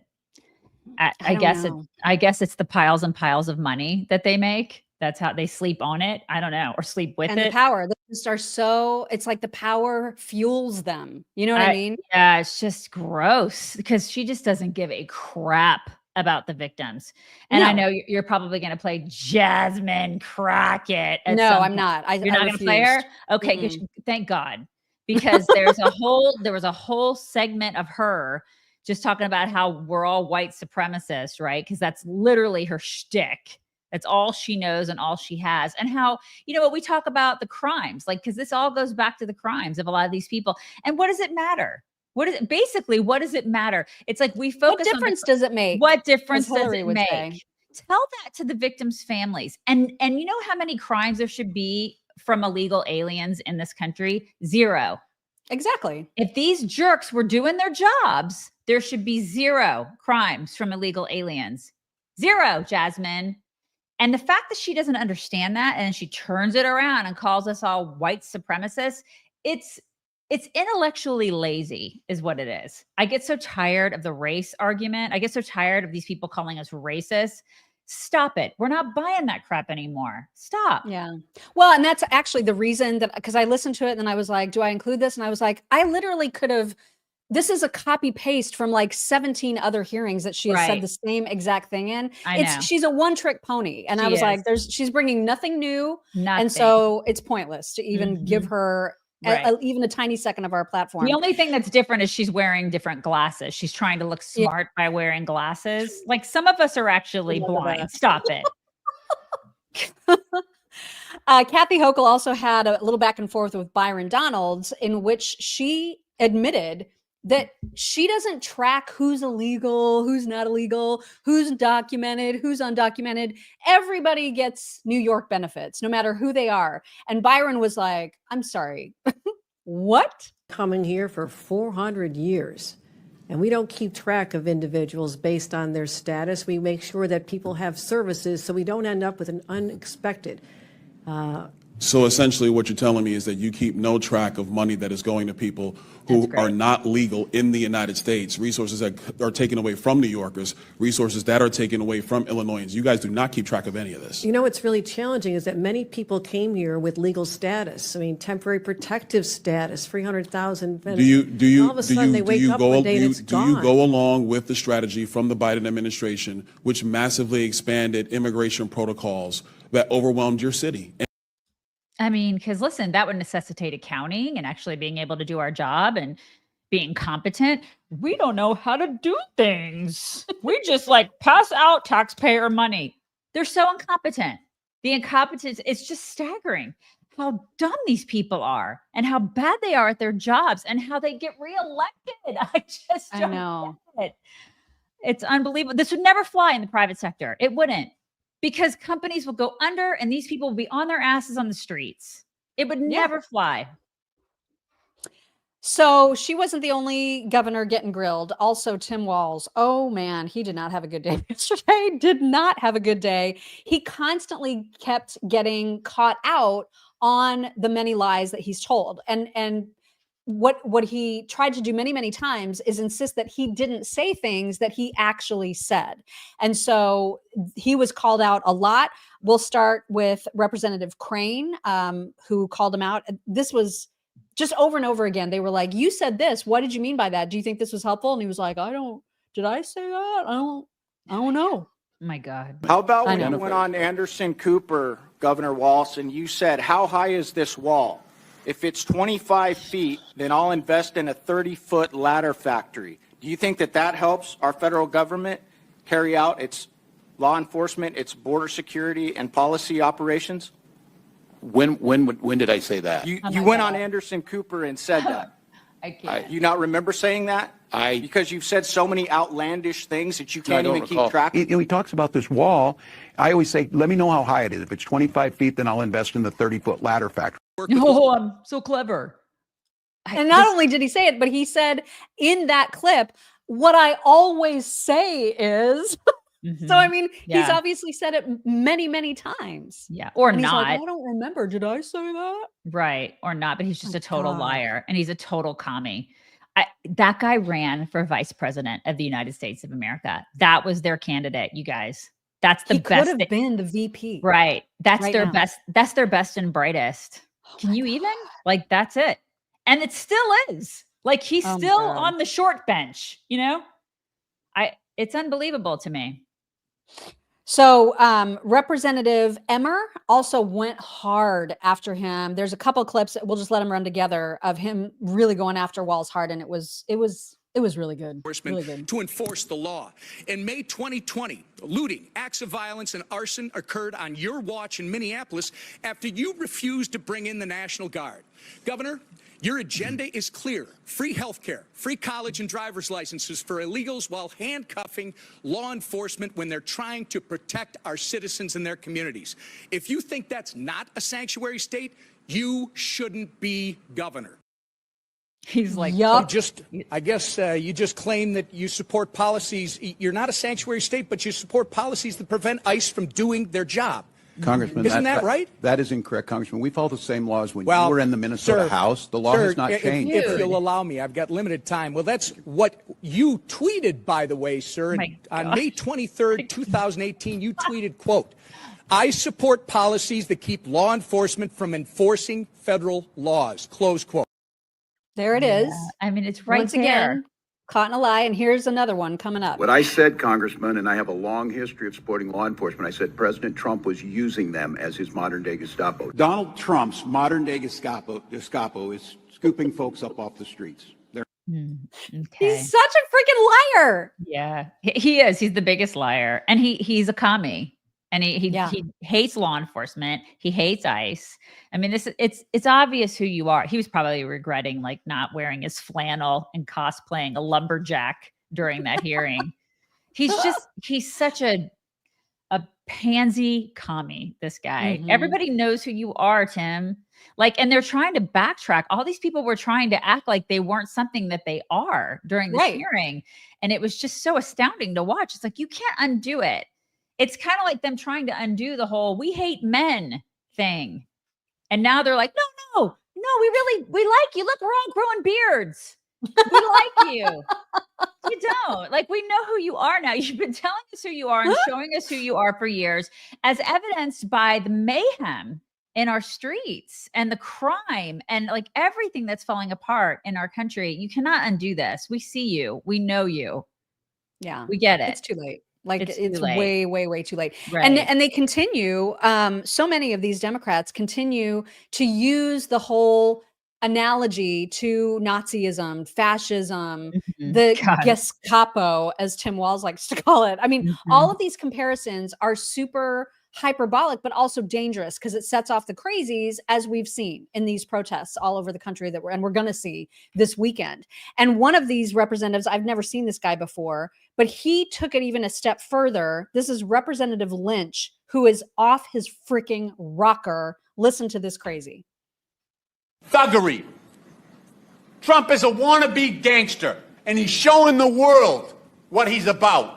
I guess it's the piles and piles of money that they make. That's how they sleep on it. I don't know, or sleep with it. And the power, they just are so, it's like the power fuels them. You know what I mean? Yeah, it's just gross because she just doesn't give a crap about the victims. And I know you're probably going to play Jasmine Crockett. No, I'm not. You're not going to play her? Okay, thank God. because there was a whole segment of her just talking about how we're all white supremacists, right? Because that's literally her shtick. That's all she knows and all she has. And how, we talk about the crimes, like, because this all goes back to the crimes of a lot of these people. And what does it matter? What does it matter? It's like we focus on what difference does it make? What difference does Hillary it would make? say. Tell that to the victims' families. And you know how many crimes there should be from illegal aliens in this country? 0. Exactly. If these jerks were doing their jobs, there should be 0 crimes from illegal aliens. 0, Jasmine. And the fact that she doesn't understand that and she turns it around and calls us all white supremacists, it's intellectually lazy is what it is. I get so tired of the race argument. I get so tired of these people calling us racist. Stop it. We're not buying that crap anymore. Stop. Yeah. Well, and that's actually the reason that, because I listened to it and then I was like, do I include this? And I was like, I literally could have, this is a copy paste from like 17 other hearings that she has said the same exact thing in. She's a one-trick pony. And I was like, she's bringing nothing new. And so it's pointless to even give her even a tiny second of our platform. The only thing that's different is she's wearing different glasses. She's trying to look smart by wearing glasses. Like some of us are actually blind. Stop it. Kathy Hochul also had a little back and forth with Byron Donalds in which she admitted that she doesn't track who's illegal, who's not illegal, who's documented, who's undocumented. Everybody gets New York benefits, no matter who they are. And Byron was like, I'm sorry, what? Coming here for 400 years. And we don't keep track of individuals based on their status. We make sure that people have services so we don't end up with an unexpected. So essentially what you're telling me is that you keep no track of money that is going to people who are not legal in the United States, resources that are taken away from New Yorkers, resources that are taken away from Illinoisans. You guys do not keep track of any of this. You know what's really challenging is that many people came here with legal status. I mean, temporary protective status, 300,000. All of a sudden they wake up one day and it's gone. Do you go along with the strategy from the Biden administration, which massively expanded immigration protocols that overwhelmed your city? I mean, because listen, that would necessitate accounting and actually being able to do our job and being competent. We don't know how to do things. We just like pass out taxpayer money. They're so incompetent. The incompetence, it's just staggering how dumb these people are and how bad they are at their jobs and how they get reelected. I don't know. Get it. It's unbelievable. This would never fly in the private sector. It wouldn't. Because companies will go under and these people will be on their asses on the streets. It would never fly. So she wasn't the only governor getting grilled. Also, Tim Walz. Oh, man, he did not have a good day yesterday. Did not have a good day. He constantly kept getting caught out on the many lies that he's told. And what he tried to do many, many times is insist that he didn't say things that he actually said. And so he was called out a lot. We'll start with Representative Crane, who called him out. This was just over and over again. They were like, you said this. What did you mean by that? Do you think this was helpful? And he was like, did I say that? I don't know. Oh my God. How about when you went on Anderson Cooper, Governor Walz, and you said, how high is this wall? If it's 25 feet, then I'll invest in a 30-foot ladder factory. Do you think that helps our federal government carry out its law enforcement, its border security, and policy operations? When did I say that? You went on Anderson Cooper and said that. I can't. You not remember saying that? Because you've said so many outlandish things that you can't even keep track of. He talks about this wall. I always say, let me know how high it is. If it's 25 feet, then I'll invest in the 30-foot ladder factory. Oh, I'm so clever. And not only did he say it, but he said in that clip, what I always say is, so I mean, he's obviously said it many, many times. Yeah. Or and not. He's like, I don't remember. Did I say that? Right. Or not, but he's just a total liar and he's a total commie. That guy ran for vice president of the United States of America. That was their candidate, you guys. That's the best. He could have been the VP. Right. That's their best. That's their best and brightest. Can you even? Like, that's it. And it still is. Like, he's still on the short bench, you know? It's unbelievable to me. So Representative Emmer also went hard after him. There's a couple clips that we'll just let them run together of him really going after Walz hard, and it was really good. Really good. To enforce the law. In May 2020, looting, acts of violence, and arson occurred on your watch in Minneapolis after you refused to bring in the National Guard. Governor, your agenda is clear. Free health care, free college and driver's licenses for illegals while handcuffing law enforcement when they're trying to protect our citizens and their communities. If you think that's not a sanctuary state, you shouldn't be governor. He's like, I guess you just claim that you support policies. You're not a sanctuary state, but you support policies that prevent ICE from doing their job. Congressman, isn't that right? That is incorrect, Congressman. We follow the same laws when you were in the Minnesota House. The law has not changed. If you'll allow me, I've got limited time. Well, that's what you tweeted, by the way, sir. On May 23rd, 2018, you tweeted, quote, "I support policies that keep law enforcement from enforcing federal laws," close quote. There it is. I mean, it's right Once there. Again, caught in a lie. And here's another one coming up. What I said, Congressman, and I have a long history of supporting law enforcement, I said President Trump was using them as his modern-day Gestapo. Donald Trump's modern-day Gestapo is scooping folks up off the streets. He's such a freaking liar. Yeah, he is. He's the biggest liar. And he's a commie. And he hates law enforcement. He hates ICE. I mean, it's obvious who you are. He was probably regretting like not wearing his flannel and cosplaying a lumberjack during that hearing. He's such a pansy commie, this guy. Mm-hmm. Everybody knows who you are, Tim. Like, and they're trying to backtrack. All these people were trying to act like they weren't something that they are during this hearing. And it was just so astounding to watch. It's like, you can't undo it. It's kind of like them trying to undo the whole "we hate men" thing. And now they're like, no, we like you. Look, we're all growing beards. We like you. You don't. Like, we know who you are now. You've been telling us who you are and showing us who you are for years, as evidenced by the mayhem in our streets and the crime and like everything that's falling apart in our country. You cannot undo this. We see you. We know you. Yeah. We get it. It's too late. Like it's way, way, way too late. Right. And they continue, so many of these Democrats continue to use the whole analogy to Nazism, fascism, the Gestapo, as Tim Walz likes to call it. I mean, all of these comparisons are super hyperbolic, but also dangerous because it sets off the crazies, as we've seen in these protests all over the country that we're going to see this weekend. And one of these representatives, I've never seen this guy before, but he took it even a step further. This is Representative Lynch, who is off his freaking rocker. Listen to this crazy. Thuggery. Trump is a wannabe gangster, and he's showing the world what he's about.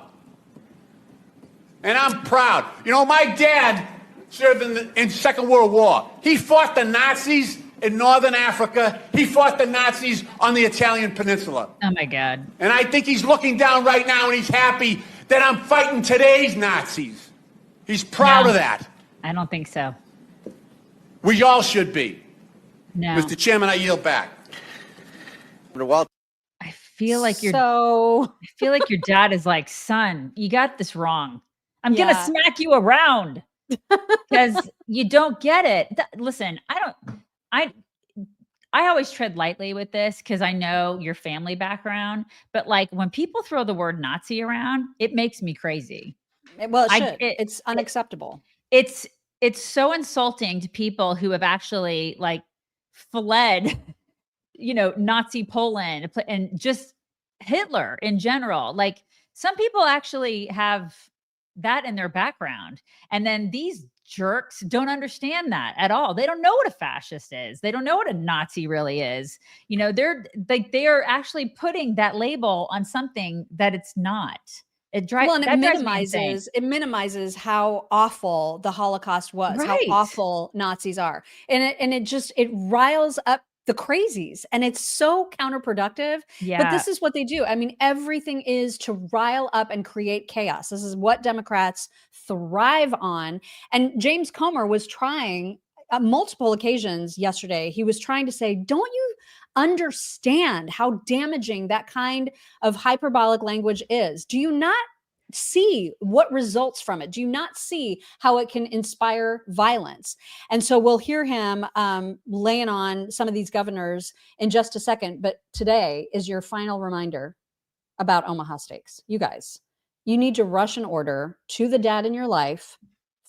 And I'm proud. You know, my dad served in Second World War. He fought the Nazis in Northern Africa. He fought the Nazis on the Italian peninsula. Oh, my God. And I think he's looking down right now, and he's happy that I'm fighting today's Nazis. He's proud of that. I don't think so. We all should be. No. Mr. Chairman, I yield back. I feel like your dad is like, son, you got this wrong. I'm going to smack you around because you don't get it. Listen, I always tread lightly with this because I know your family background, but like when people throw the word Nazi around, it makes me crazy. Well, it's unacceptable. It's so insulting to people who have actually like fled, Nazi Poland and just Hitler in general. Like some people actually have that in their background. And then these jerks don't understand that at all. They don't know what a fascist is. They don't know what a Nazi really is. They are actually putting that label on something that it's not. It minimizes how awful the Holocaust was, how awful Nazis are. And it riles up the crazies, and it's so counterproductive. But this is what they do. I mean, everything is to rile up and create chaos. This is what Democrats thrive on. And James Comer was trying on multiple occasions yesterday. He was trying to say, don't you understand how damaging that kind of hyperbolic language is? Do you not see what results from it? Do you not see how it can inspire violence? And so we'll hear him laying on some of these governors in just a second. But today is your final reminder about Omaha Steaks. You guys, you need to rush an order to the dad in your life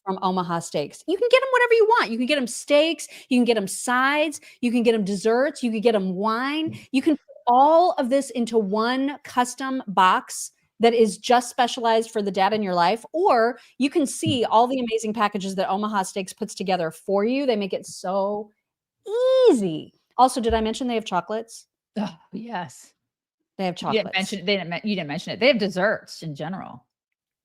from Omaha Steaks. You can get them whatever you want. You can get them steaks, you can get them sides, you can get them desserts, you can get them wine. You can put all of this into one custom box that is just specialized for the dad in your life, or you can see all the amazing packages that Omaha Steaks puts together for you. They make it so easy. Also, did I mention they have chocolates? Oh, yes. They have chocolates. You didn't mention it. They have desserts in general.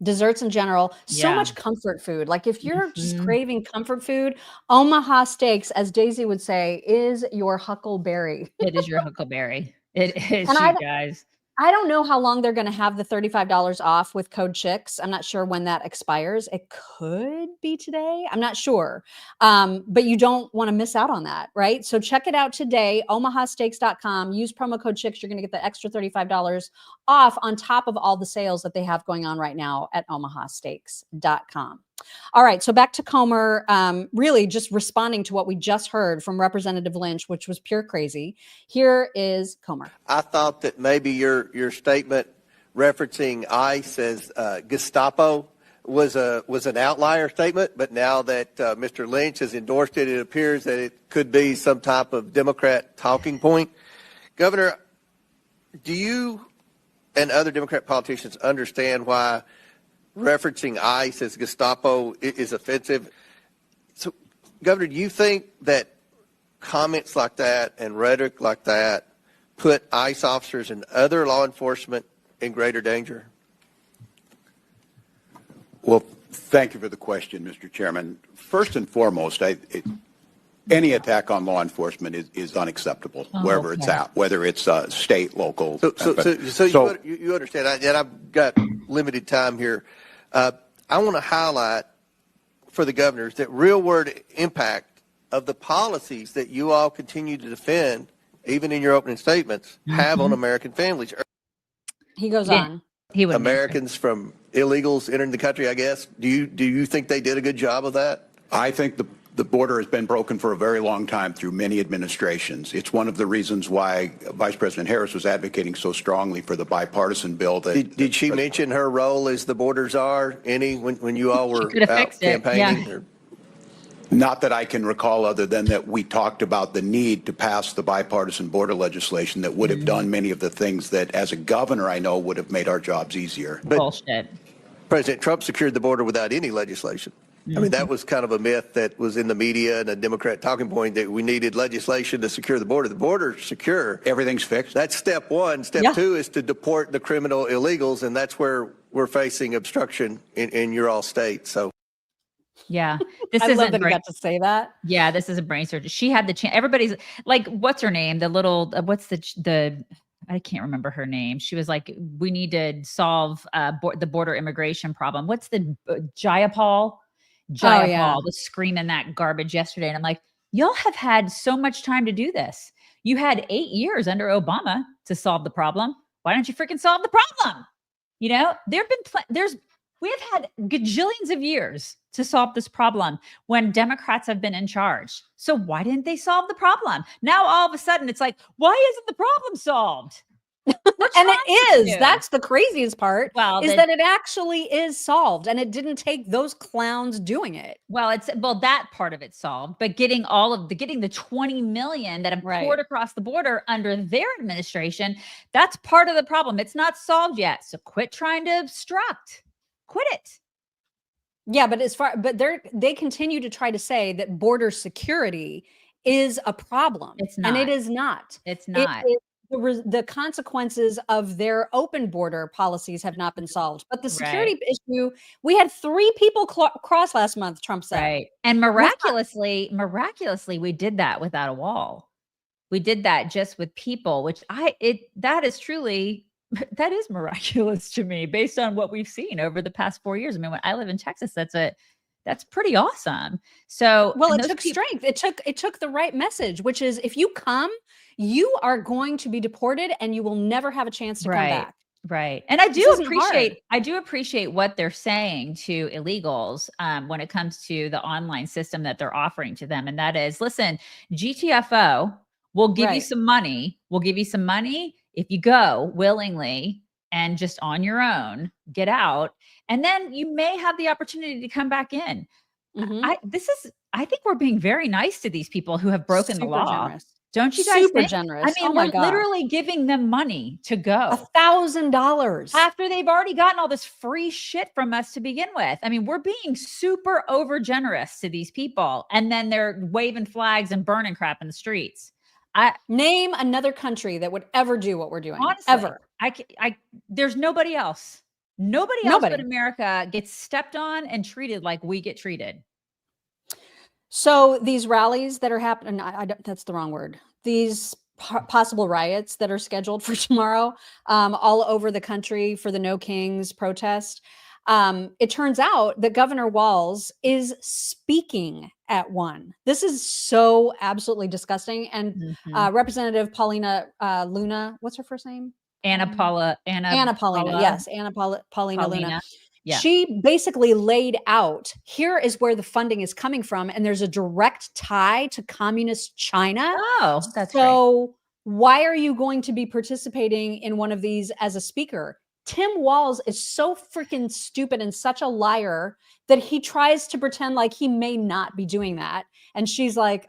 Desserts in general, so Yeah. much comfort food. Like if you're just craving comfort food, Omaha Steaks, as Daisy would say, is your huckleberry. It is your huckleberry. It is, And you guys. I don't know how long they're going to have the $35 off with code CHICKS. I'm not sure when that expires. It could be today. I'm not sure. But you don't want to miss out on that, right? So check it out today, omahasteaks.com. Use promo code CHICKS. You're going to get the extra $35 off on top of all the sales that they have going on right now at omahasteaks.com. All right, so back to Comer, really just responding to what we just heard from Representative Lynch, which was pure crazy. Here is Comer. I thought that maybe your statement referencing ICE as Gestapo was an outlier statement, but now that Mr. Lynch has endorsed it, it appears that it could be some type of Democrat talking point. Governor, do you and other Democrat politicians understand why referencing ICE as Gestapo is offensive? So, Governor, do you think that comments like that and rhetoric like that put ICE officers and other law enforcement in greater danger? Well, thank you for the question, Mr. Chairman. First and foremost, any attack on law enforcement is unacceptable, wherever it's at, whether it's state, local. So you understand, and I've got limited time here. I want to highlight for the governors that real-world impact of the policies that you all continue to defend, even in your opening statements, have on American families. He goes on. Americans from illegals entering the country, I guess. Do you think they did a good job of that? I think the border has been broken for a very long time through many administrations. It's one of the reasons why Vice President Harris was advocating so strongly for the bipartisan bill. Did she mention her role as the borders are when you all were out campaigning? Yeah. Not that I can recall, other than that we talked about the need to pass the bipartisan border legislation that would have done many of the things that, as a governor, I know would have made our jobs easier. Bullshit. President Trump secured the border without any legislation. I mean, that was kind of a myth that was in the media and a Democrat talking point that we needed legislation to secure the border. The border's secure. Everything's fixed. That's step one. Step two is to deport the criminal illegals, and that's where we're facing obstruction in your all state. So, yeah, I love that he got to say that. Yeah, this is a brain surgery. She had the chance. Everybody's like, what's her name? The little, what's the I can't remember her name. She was like, we need to solve the border immigration problem. What's the Jayapal? Jayapal was screaming that garbage yesterday. And I'm like, y'all have had so much time to do this. You had 8 years under Obama to solve the problem. Why don't you freaking solve the problem? You know, we have had gajillions of years to solve this problem when Democrats have been in charge. So why didn't they solve the problem? Now, all of a sudden it's like, why isn't the problem solved? And it is. That's the craziest part. Well, is that it actually is solved, and it didn't take those clowns doing it. Well, that part of it solved, but getting the 20 million that have poured across the border under their administration, that's part of the problem. It's not solved yet. So quit trying to obstruct. Quit it. Yeah, but they continue to try to say that border security is a problem. It's not. And it is not. It's not. The consequences of their open border policies have not been solved. But the security issue, we had 3 people cross last month, Trump said. Right. And miraculously, we did that without a wall. We did that just with people, which that is miraculous to me based on what we've seen over the past 4 years. I mean, when I live in Texas, that's pretty awesome. So, well, it took strength. It took the right message, which is if you come, you are going to be deported and you will never have a chance to come back. Right. And I do appreciate what they're saying to illegals when it comes to the online system that they're offering to them. And that is, listen, GTFO will give you some money. We'll give you some money if you go willingly and just on your own, get out. And then you may have the opportunity to come back in. I think we're being very nice to these people who have broken the law. Generous. Don't you guys Super think? generous. I mean, we're literally giving them money to go. $1,000 after they've already gotten all this free shit from us to begin with. I mean, we're being super over generous to these people, and then they're waving flags and burning crap in the streets. Name another country that would ever do what we're doing. Honestly, ever. There's nobody else. Nobody else but America gets stepped on and treated like we get treated. So these rallies that are happening, that's the wrong word. These possible riots that are scheduled for tomorrow, all over the country for the No Kings protest. It turns out that Governor Walz is speaking at one. This is so absolutely disgusting. And Representative Paulina Luna, what's her first name? Anna Paulina. Yes, Paulina Luna. Yeah. She basically laid out, here is where the funding is coming from, and there's a direct tie to communist China. Oh, that's so why are you going to be participating in one of these as a speaker? Tim Walz is so freaking stupid and such a liar that he tries to pretend like he may not be doing that. And she's like,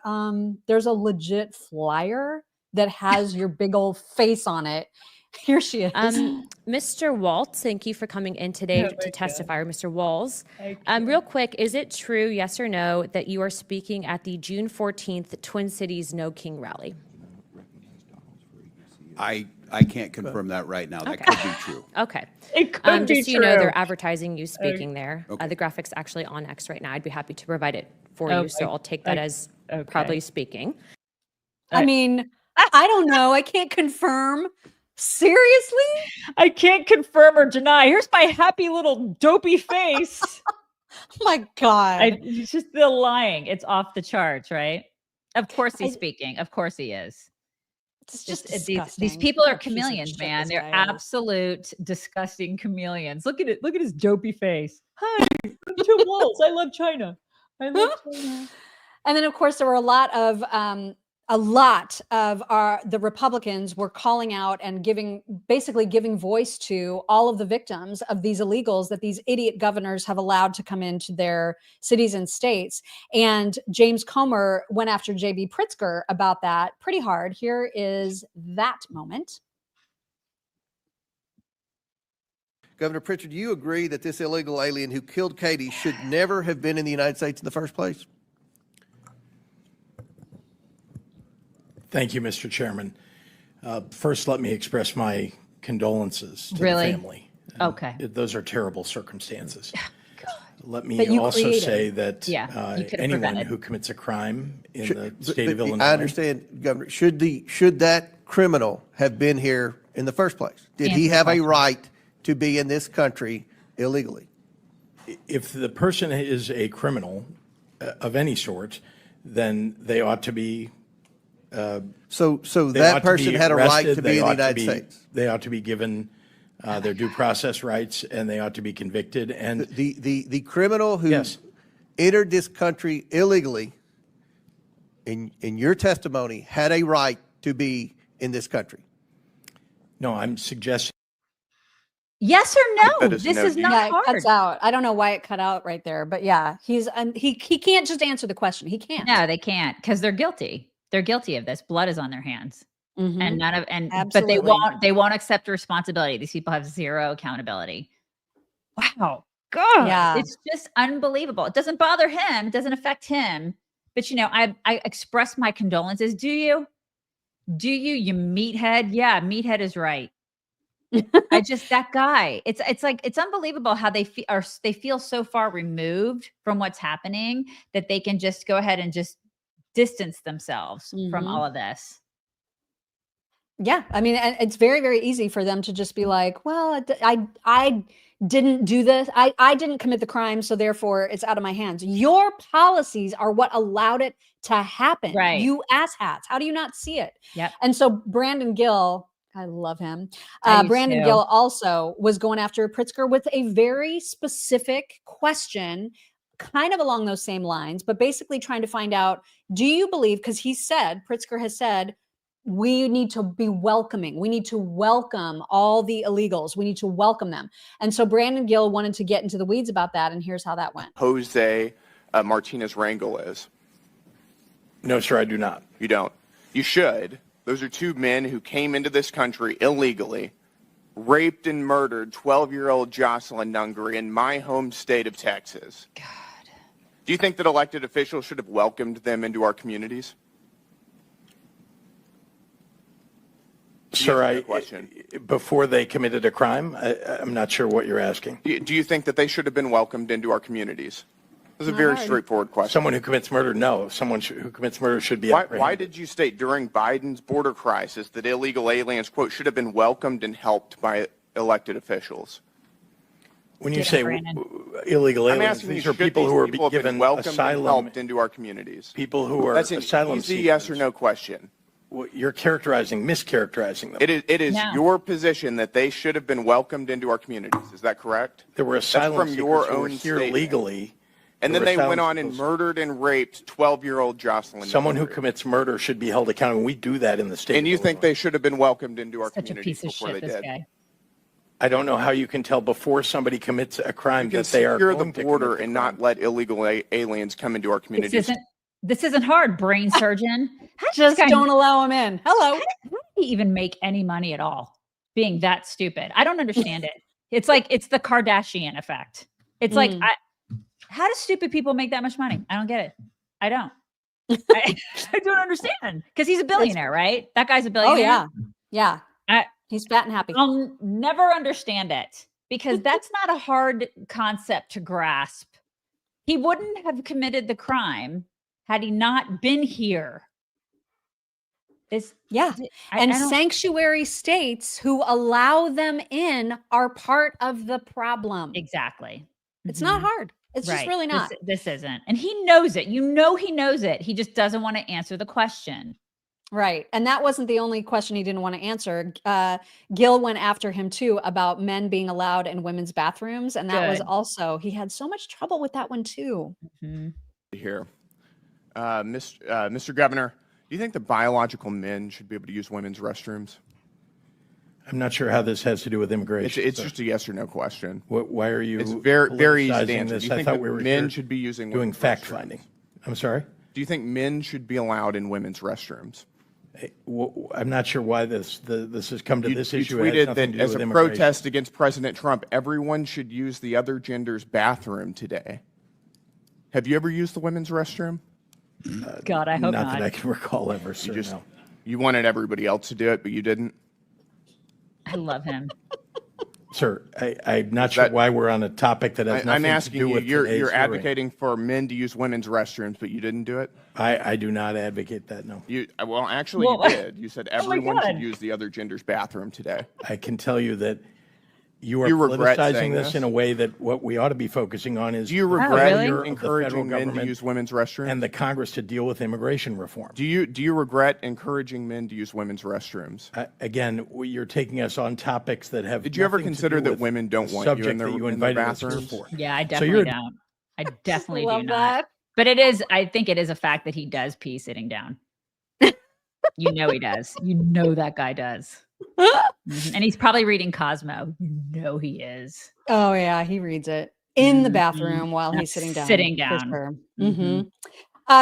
there's a legit flyer that has your big old face on it. Here she is. Mr. Walz, thank you for coming in today to testify. Mr. Walz, real quick, is it true, yes or no, that you are speaking at the June 14th Twin Cities No King rally? I can't confirm that right now. That could be true. Okay. It could be just so true. you know, they're advertising you speaking there. The graphic's actually on X right now. I'd be happy to provide it for you, so I'll take that as probably speaking. I mean, I don't know. I can't confirm. Seriously? I can't confirm or deny. Here's my happy little dopey face. Oh my God. It's just the lying. It's off the charts, right? Of course he's speaking. Of course he is. It's just these people are chameleons, man. They're absolute disgusting chameleons. Look at it. Look at his dopey face. Hi, I'm Tim Walz. I love China. I love China. And then, of course, there were a lot of the Republicans were calling out and basically giving voice to all of the victims of these illegals that these idiot governors have allowed to come into their cities and states. And James Comer went after J.B. Pritzker about that pretty hard. Here is that moment. Governor Pritzker, do you agree that this illegal alien who killed Katie should never have been in the United States in the first place? Thank you, Mr. Chairman. First, let me express my condolences to the family. Okay. Those are terrible circumstances. Let me But you also created. say that Yeah, you could have anyone prevented. who commits a crime in the state of Illinois. I understand, Governor. Should that criminal have been here in the first place? Did he have a right to be in this country illegally? If the person is a criminal of any sort, then they ought to be. So that person had a right to be in the United States. They ought to be given their due process rights, and they ought to be convicted. And the criminal who entered this country illegally, in your testimony, had a right to be in this country. No, I'm suggesting. Yes or no? This is not It hard. cuts out. I don't know why it cut out right there, but yeah, he can't just answer the question. He can't. No, they can't because they're guilty. They're guilty of this. Blood is on their hands. Mhm. And but Absolutely. they won't accept responsibility. These people have zero accountability. Wow. God. Yeah. It's just unbelievable. It doesn't bother him. It doesn't affect him. But I express my condolences. Do you? You meathead? Yeah, meathead is right. That guy. It's unbelievable how they feel so far removed from what's happening that they can just go ahead and just distance themselves from all of this. Yeah, I mean, and it's very, very easy for them to just be like, well, I didn't do this. I didn't commit the crime, so therefore it's out of my hands. Your policies are what allowed it to happen. Right. You asshats. How do you not see it? Yep. And so Brandon Gill, I love him. I do Brandon too. Gill also was going after Pritzker with a very specific question, kind of along those same lines, but basically trying to find out, do you believe, because Pritzker has said, we need to be welcoming. We need to welcome all the illegals. We need to welcome them. And so Brandon Gill wanted to get into the weeds about that, and here's how that went. Jose Martinez Rangel is? No, sir, I do not. You don't? You should. Those are two men who came into this country illegally, raped and murdered 12-year-old Jocelyn Nungary in my home state of Texas. God. Do you think that elected officials should have welcomed them into our communities? Sir, before they committed a crime, I'm not sure what you're asking. Do you think that they should have been welcomed into our communities? This is a very straightforward question. Someone who commits murder, no. Someone who commits murder should be Why did you state during Biden's border crisis that illegal aliens, quote, should have been welcomed and helped by elected officials? When you say illegal aliens, these are people who are given welcomed asylum. and helped into our communities. People who are That's an asylum easy seekers. yes or no question. Well, you're mischaracterizing them. It is your position that they should have been welcomed into our communities. Is that correct? There were asylum That's from seekers your who were own here statement. legally. And then they went on and murdered and raped 12-year-old Jocelyn. Someone who commits murder should be held accountable. We do that in the state. And you think they should have been welcomed into our Such a communities piece of before shit, they this did? guy. I don't know how you can tell before somebody commits a crime You can that they are secure going the to border commit the and crime. not let illegal aliens come into our communities. This isn't hard, brain surgeon. Just don't allow him in. Hello. How did he even make any money at all being that stupid? I don't understand it. It's like, it's the Kardashian effect. It's like, how do stupid people make that much money? I don't get it. I don't. I don't understand. Because he's a billionaire, right? That guy's a billionaire. Oh, yeah. Yeah. He's fat and happy. I'll never understand it because that's not a hard concept to grasp. He wouldn't have committed the crime had he not been here. And sanctuary states who allow them in are part of the problem. Exactly. It's not hard. It's just really not. This isn't. And he knows it. You know he knows it. He just doesn't want to answer the question. Right. And that wasn't the only question he didn't want to answer. Gill went after him too about men being allowed in women's bathrooms. And that was also, he had so much trouble with that one too. Here. Mr. Governor, do you think that biological men should be able to use women's restrooms? I'm not sure how this has to do with immigration. It's just a yes or no question. Why are you? It's very easy to politicizing answer. this? Do you I think thought that we were men here should be using doing women's fact restrooms? finding. I'm sorry. Do you think men should be allowed in women's restrooms? I'm not sure why this has come to this issue. You It has tweeted nothing that to do as with a immigration. protest against President Trump, everyone should use the other gender's bathroom today. Have you ever used the women's restroom? God, I hope Not not. that I can recall ever, sir. No. You wanted everybody else to do it, but you didn't? I love him. Sir, I'm not sure why we're on a topic that has I'm nothing asking to do you, with you're today's hearing. advocating for men to use women's restrooms, but you didn't do it? I do not advocate that, no. Well, actually, you did. You said everyone should use the other gender's bathroom today. I can tell you that you are You regret saying politicizing this this? in a way that what we ought to be focusing on is Do you regret failure of the encouraging federal men to government use women's restrooms? and the Congress to deal with immigration reform. Do you regret encouraging men to use women's restrooms? Again, you're taking us on topics that have. Did you ever nothing to consider do that with women don't the want you subject in their, that you in their invited us here bathrooms? for? Yeah, I So definitely you're- don't. I definitely Love do not. that. But I think it is a fact that he does pee sitting down. You know he does. You know that guy does. Mhm. And he's probably reading Cosmo. You know he is. Oh yeah, he reads it in the bathroom while he's sitting down. Sitting for down. sure. Mhm.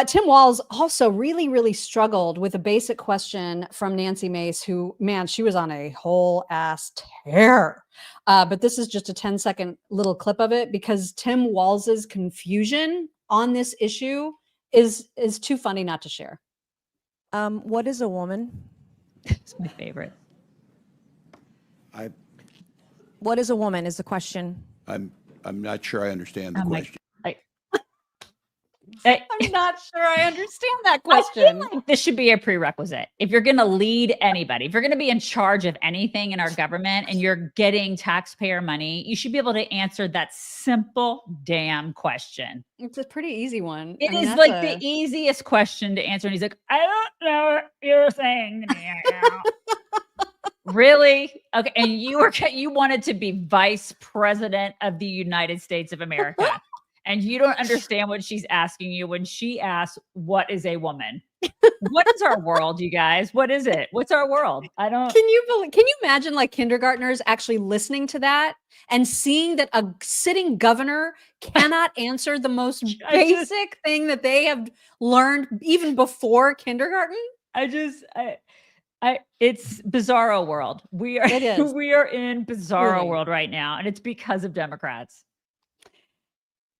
Tim Walz also really struggled with a basic question from Nancy Mace, who, man, she was on a whole ass tear. But this is just a 10-second little clip of it because Tim Walz's confusion on this issue is too funny not to share. What is a woman? It's my favorite. What is a woman is the question. I'm not sure I understand the Oh my- question. I'm not sure I understand that I question. feel like this should be a prerequisite. If you're going to lead anybody, if you're going to be in charge of anything in our government and you're getting taxpayer money, you should be able to answer that simple damn question. It's a pretty easy one. It I mean, is that's like the easiest question to answer. And he's like, I don't know what you're saying to me right now. Really? Okay. And you wanted to be vice president of the United States of America. And you don't understand what she's asking you when she asks, what is a woman? What is our world, you guys? What is it? What's our world? I don't. Can you imagine like kindergartners actually listening to that and seeing that a sitting governor cannot answer the most basic thing that they have learned even before kindergarten? It's bizarro world. We are It is. we are in bizarro Really. world right now, and it's because of Democrats.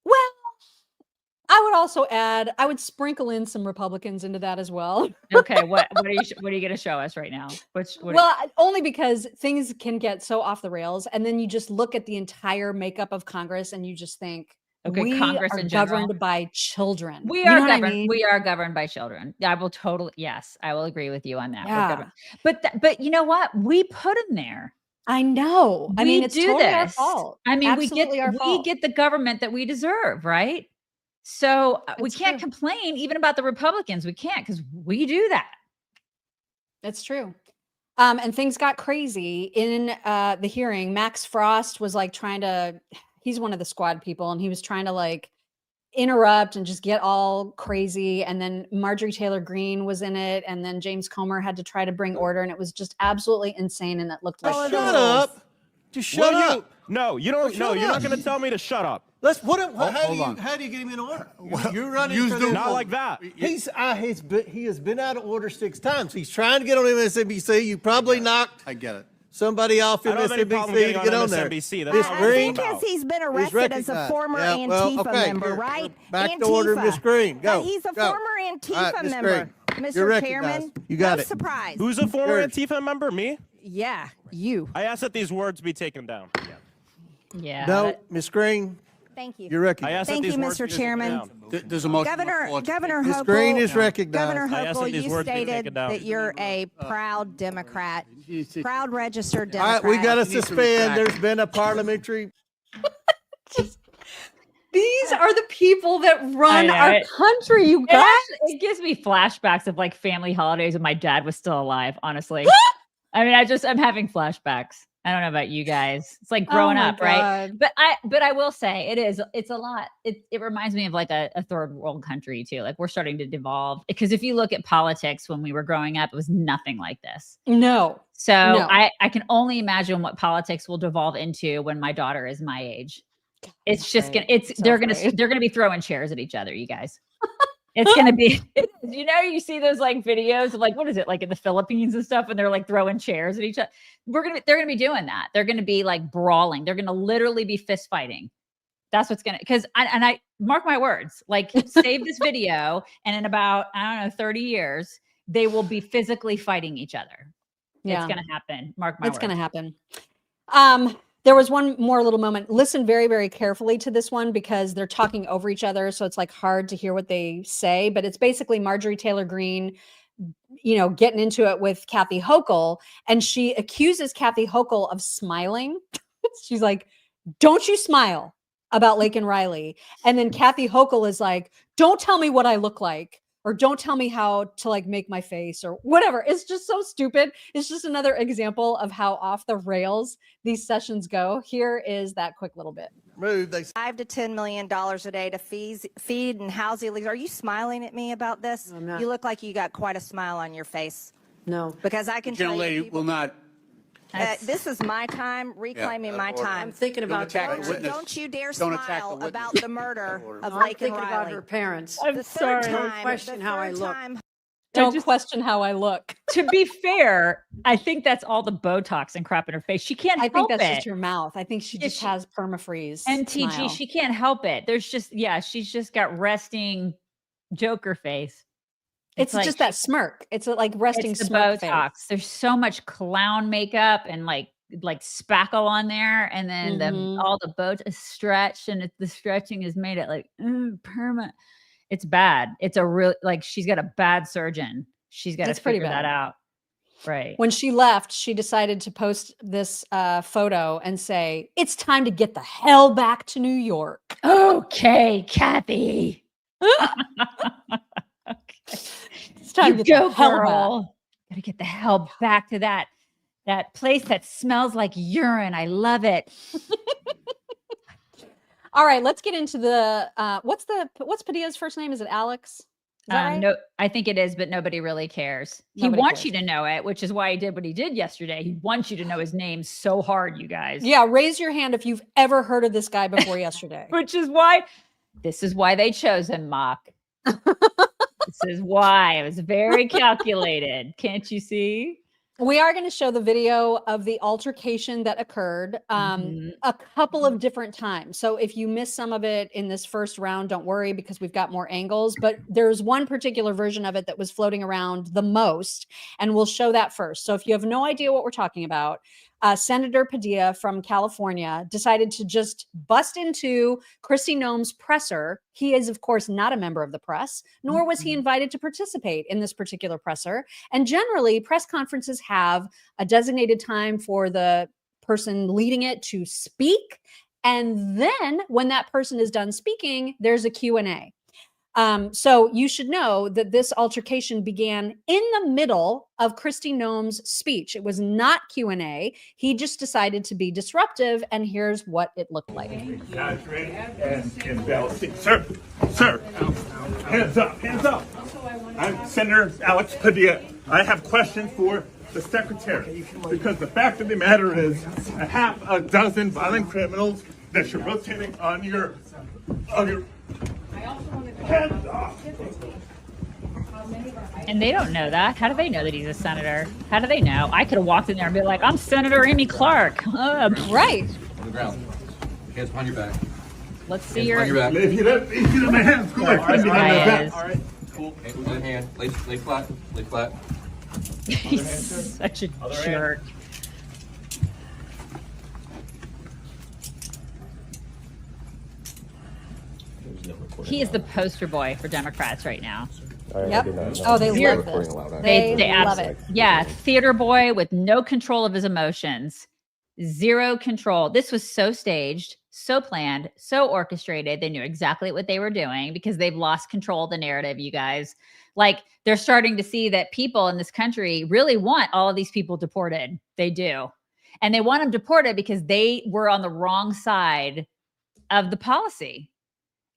Well, I would also add, I would sprinkle in some Republicans into that as well. Okay, what are you going to show us right now? Only because things can get so off the rails, and then you just look at the entire makeup of Congress, and you just think, Okay, we Congress are in general. governed by children. We You are know what I governed. mean? We are governed by children. I will totally. Yes, I will agree with you on that. We're Yeah. governed. But you know what? We put them there. I know. I mean, it's do totally this. our fault. I mean, Absolutely our we fault. get the government that we deserve, right? So we can't complain even about the Republicans. We can't because we do that. It's true. And things got crazy in the hearing. Max Frost was like he's one of the squad people, and he was trying to like interrupt and just get all crazy. And then Marjorie Taylor Greene was in it. And then James Comer had to try to bring order. And it was just absolutely insane. And it looked like Shut up. Just shut Will you- up. No, you don't. Shut No, you're up. not going to tell me to shut up. Let's Hold on. how do you get him in order? You're running for Not like that. He has been out of order 6 times. He's trying to get on MSNBC. You probably knocked. I get it. Somebody off I don't have any problem MSNBC getting to on get on there. MSNBC. That's Miss not what Green, it's about. He's been is arrested as a recognized. former Yeah, well, Antifa okay, member, here. right? Back to order, Miss Green. Go. He's a go. former All Antifa right, Miss member. Green, Mr. you're Chairman, recognized. You got no it. surprise. Who's a former Yours. Antifa member? Me? Yeah, you. I asked that these words be taken down. Yeah. No, Miss Green, Thank you. you're recognized. I asked Thank that these you, words Mr. be taken Chairman. down. There's a motion. Governor Miss Hochul, Green is recognized. Governor I asked that Hochul, these you words be stated taken down. that you're a proud Democrat, proud registered All right, Democrat. we got to You need to suspend. retract. There's been a parliamentary. These are the people that run know, our country, you It guys. it gives me flashbacks of like family holidays when my dad was still alive, honestly. I mean, I'm having flashbacks. I don't know about you guys. It's like growing Oh my up, right? God. But I will say it's a lot. It reminds me of like a third world country too. Like we're starting to devolve because if you look at politics when we were growing up, it was nothing like this. No. So No. I can only imagine what politics will devolve into when my daughter is my age. It's just afraid. gonna So they're afraid. gonna be throwing chairs at each other, you guys. It's gonna be, you know, you see those like videos of like, what is it, like in the Philippines and stuff, and they're like throwing chairs at each other. They're gonna be doing that. They're gonna be like brawling. They're gonna literally be fist fighting. That's what's gonna, because I mark my words, like save this video, and in about, I don't know, 30 years, they will be physically fighting each other. Yeah. It's gonna happen. Mark my It's words. going to happen. There was one more little moment. Listen very, very carefully to this one because they're talking over each other. So it's like hard to hear what they say, but it's basically Marjorie Taylor Greene, getting into it with Kathy Hochul. And she accuses Kathy Hochul of smiling. She's like, don't you smile about Laken Riley. And then Kathy Hochul is like, don't tell me what I look like. Or don't tell me how to like make my face or whatever. It's just so stupid. It's just another example of how off the rails these sessions go. Here is that quick little bit. Move. They $5 to $10 million a day to feed and house illegals. Are you smiling at me about this? I'm not. You look like you got quite a smile on your face. No. Because I can tell you, Gentlelady people, will not. this is my time, reclaiming my time. I'm thinking about attack the witness. Don't you dare Don't attack the smile witness. about the murder of I'm Laken thinking Riley. about her parents. I'm The sorry. third Don't time, question the how I third look. time. Don't question how I look. To be fair, I think that's all the Botox and crap in her face. She can't I help think that's it. just her mouth. I think she just has permafreeze. NTG, smile. she can't help it. There's just, she's just got resting Joker face. It's like just that smirk. It's like resting it's the smirk Botox. face. There's so much clown makeup and like spackle on there, and then all the Botox is stretched, and the stretching has made it like permanent. It's bad. It's a real, like, she's got a bad surgeon. She's got to It's pretty figure that bad. out. Right. When she left, she decided to post this photo and say, "It's time to get the hell back to New York." Okay, Kathy. It's time You to get go, the hell back. girl. Gotta get the hell back to that That place that smells like urine. I love it. All right, let's get into the what's Padilla's first name? Is it Alex? Is that right? No, I think it is, but nobody really cares. He wants you to know it, which is why he did what he did yesterday. He wants you to know his name so hard, you guys. Yeah, raise your hand if you've ever heard of this guy before yesterday. Which is why they chose him, Mock. This is why it was very calculated. Can't you see? We are going to show the video of the altercation that occurred a couple of different times. So if you missed some of it in this first round, don't worry, because we've got more angles. But there's one particular version of it that was floating around the most, and we'll show that first. So if you have no idea what we're talking about, Senator Padilla from California decided to just bust into Kristi Noem's presser. He is, of course, not a member of the press, nor was he invited to participate in this particular presser. And generally, press conferences have a designated time for the person leading it to speak. And then when that person is done speaking, there's a Q&A. So you should know that this altercation began in the middle of Kristi Noem's speech. It was not Q&A. He just decided to be disruptive, and here's what it looked like. Guys, ready? And bell. Sir, hands up. I'm Senator Alex Padilla. I have questions for the secretary, because the fact of the matter is a half a dozen violent criminals that you're rotating on your hands off. And they don't know that. How do they know that he's a senator? How do they know? I could have walked in there and be like, I'm Senator Amy Clark. Right. On the ground. Hands behind your back. Let's see your... If you don't my hands, go ahead. All right. Cool. Other hand. Lay flat. Lay flat. He's such a jerk. He is the poster boy for Democrats right now. Yep. Oh, they love this. They love it. Yeah, theater boy with no control of his emotions. Zero control. This was so staged, so planned, so orchestrated. They knew exactly what they were doing because they've lost control of the narrative, you guys. Like, they're starting to see that people in this country really want all of these people deported. They do. And they want them deported because they were on the wrong side of the policy.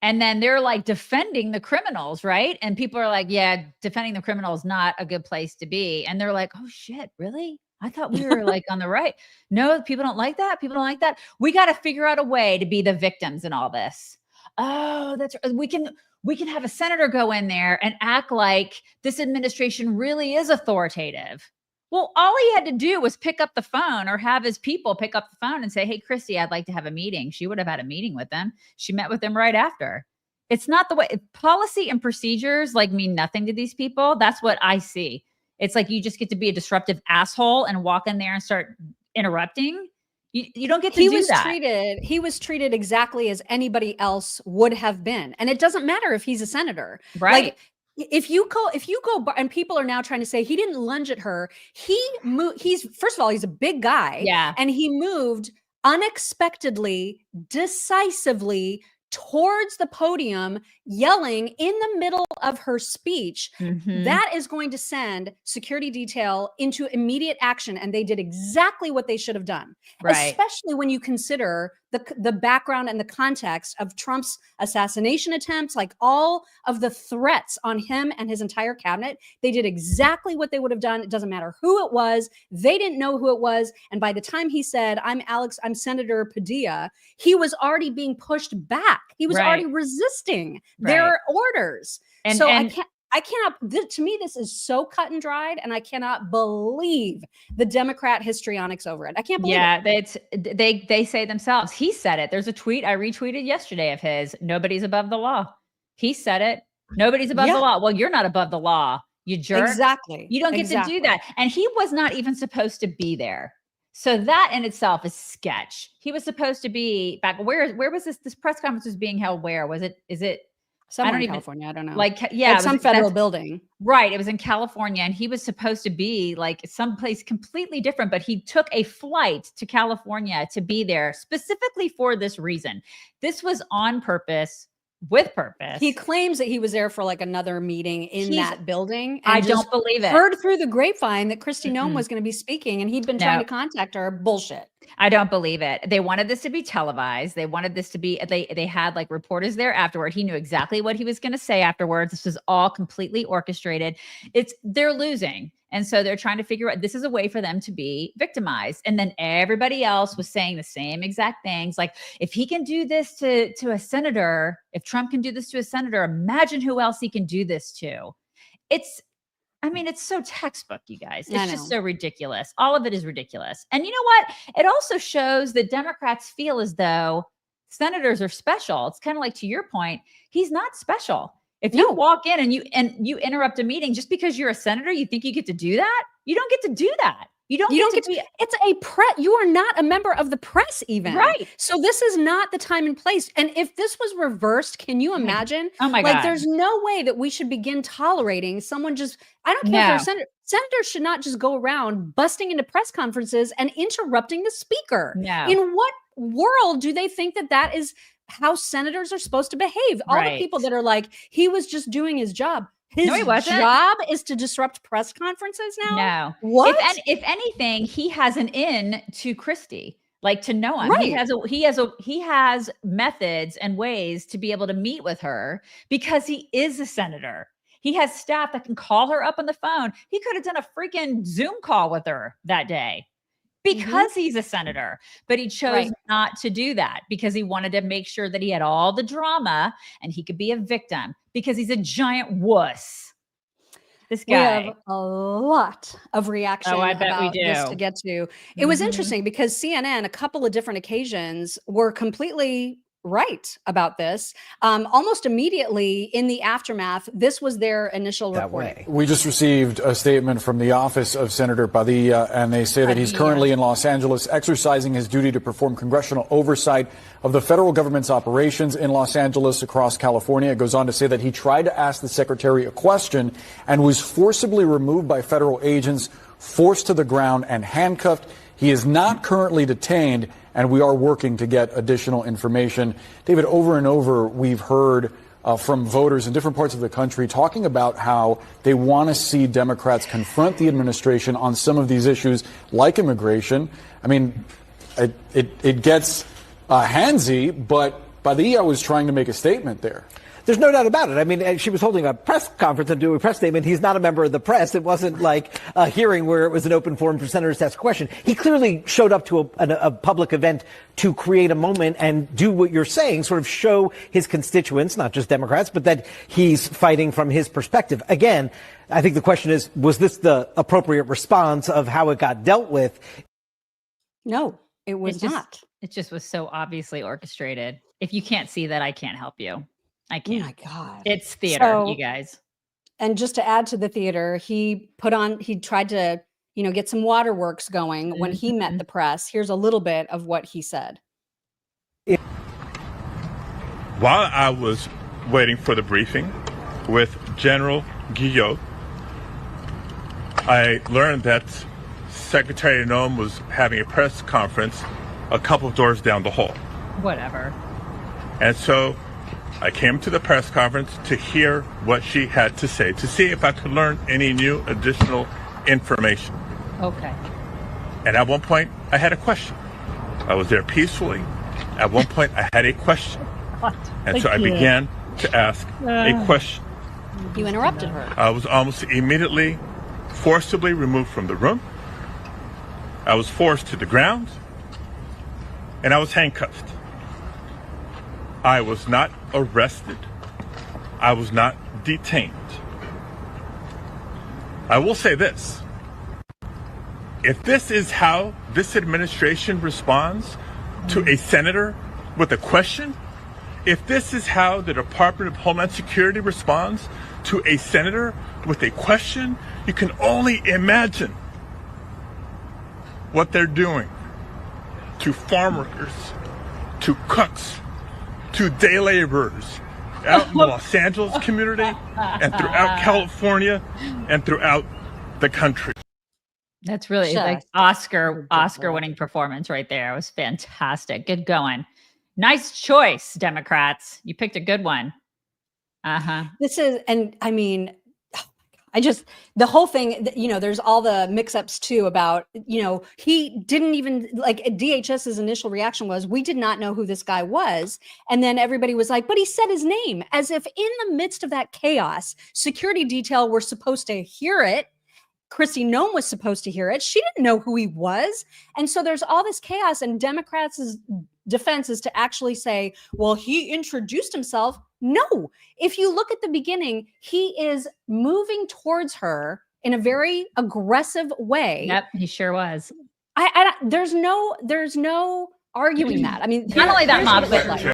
And then they're like defending the criminals, right? And people are like, yeah, defending the criminal is not a good place to be. And they're like, oh shit, really? I thought we were like on the right. No, people don't like that. People don't like that. We got to figure out a way to be the victims in all this. Oh, that's we can have a senator go in there and act like this administration really is authoritative. Well, all he had to do was pick up the phone or have his people pick up the phone and say, hey, Kristi, I'd like to have a meeting. She would have had a meeting with them. She met with them right after. It's not the way policy and procedures like mean nothing to these people. That's what I see. It's like you just get to be a disruptive asshole and walk in there and start interrupting. You don't get to do that. He was treated exactly as anybody else would have been. And it doesn't matter if he's a senator. Right. Like, if you go and people are now trying to say he didn't lunge at her. He's first of all, he's a big guy. Yeah. And he moved unexpectedly, decisively towards the podium, yelling in the middle of her speech. That is going to send security detail into immediate action. And they did exactly what they should have done, especially when you consider the background and the context of Trump's assassination attempts, like all of the threats on him and his entire cabinet. They did exactly what they would have done. It doesn't matter who it was. They didn't know who it was. And by the time he said, I'm Senator Padilla, he was already being pushed back. He was already resisting their orders. And so I cannot, to me, this is so cut and dried, and I cannot believe the Democrat histrionics over it. I can't believe it. They say themselves. He said it. There's a tweet I retweeted yesterday of his. Nobody's above the law. He said it. Nobody's above the law. Well, you're not above the law, you jerk. Exactly. You don't get to do that. And he was not even supposed to be there. So that in itself is sketch. He was supposed to be back. Where was this press conference was being held? Where was it? Is it somewhere in California? I don't know. Like, yeah, some federal building. Right. It was in California, and he was supposed to be like someplace completely different, but he took a flight to California to be there specifically for this reason. This was on purpose. with purpose. He claims that he was there for like another meeting in that building. And I don't believe it. Heard through the grapevine that Kristi Noem was going to be speaking, and he'd been trying to contact her. Bullshit. I don't believe it. They wanted this to be televised. They wanted this to be, they had like reporters there afterward. He knew exactly what he was going to say afterwards. This was all completely orchestrated. They're losing. And so they're trying to figure out, this is a way for them to be victimized. And then everybody else was saying the same exact things. Like, if he can do this to a senator, if Trump can do this to a senator, imagine who else he can do this to. It's so textbook, you guys. It's just so ridiculous. All of it is ridiculous. And you know what? It also shows that Democrats feel as though senators are special. It's kind of like, to your point, he's not special. If you walk in and you interrupt a meeting just because you're a senator, you think you get to do that? You don't get to do that. You don't get to be. It's a press. You are not a member of the press, even. Right. So this is not the time and place. And if this was reversed, can you imagine? Oh my God. Like, there's no way that we should begin tolerating someone just. I don't care if they're a senator. Senators should not just go around busting into press conferences and interrupting the speaker. No. In what world do they think that is how senators are supposed to behave? All the people that are like, he was just doing his job. His job is to disrupt press conferences now? No. What? If anything, he has an in to Kristi, like to Noem. Right. He has methods and ways to be able to meet with her because he is a senator. He has staff that can call her up on the phone. He could have done a freaking Zoom call with her that day because he's a senator, but he chose not to do that because he wanted to make sure that he had all the drama and he could be a victim because he's a giant wuss. This guy. We have a lot of reaction about this to get to. It was interesting because CNN, a couple of different occasions, were completely right about this. Almost immediately in the aftermath, this was their initial reporting. We just received a statement from the office of Senator Padilla, and they say that he's currently in Los Angeles exercising his duty to perform congressional oversight of the federal government's operations in Los Angeles across California. It goes on to say that he tried to ask the secretary a question and was forcibly removed by federal agents, forced to the ground and handcuffed. He is not currently detained, and we are working to get additional information. David, over and over, we've heard from voters in different parts of the country talking about how they want to see Democrats confront the administration on some of these issues like immigration. I mean, it gets handsy, but Padilla was trying to make a statement there. There's no doubt about it. I mean, she was holding a press conference and doing a press statement. He's not a member of the press. It wasn't like a hearing where it was an open forum for senators to ask a question. He clearly showed up to a public event to create a moment and do what you're saying, sort of show his constituents, not just Democrats, but that he's fighting from his perspective. Again, I think the question is, was this the appropriate response of how it got dealt with? No, it was not. It just was so obviously orchestrated. If you can't see that, I can't help you. I can't. Oh my God. It's theater, you guys. And just to add to the theater, he tried to, get some waterworks going when he met the press. Here's a little bit of what he said. While I was waiting for the briefing with General Gill, I learned that Secretary Noem was having a press conference a couple of doors down the hall. Whatever. And so I came to the press conference to hear what she had to say, to see if I could learn any new additional information. Okay. And at one point, I had a question. I was there peacefully. At one point, I had a question. What? And so I began to ask a question. You interrupted her. I was almost immediately forcibly removed from the room. I was forced to the ground. And I was handcuffed. I was not arrested. I was not detained. I will say this. If this is how this administration responds to a senator with a question, if this is how the Department of Homeland Security responds to a senator with a question, you can only imagine what they're doing to farm workers, to cooks, to day laborers out in the Los Angeles community and throughout California and throughout the country. That's really like Oscar winning performance right there. It was fantastic. Good going. Nice choice, Democrats. You picked a good one. This is, and I mean, the whole thing, there's all the mix-ups too about, he didn't even, like, DHS's initial reaction was, we did not know who this guy was. And then everybody was like, but he said his name, as if in the midst of that chaos, security detail were supposed to hear it. Kristi Noem was supposed to hear it. She didn't know who he was. And so there's all this chaos, and Democrats' defense is to actually say, well, he introduced himself. No, if you look at the beginning, he is moving towards her in a very aggressive way. Yep, he sure was. There's no arguing that. I mean, not only that, Mom, but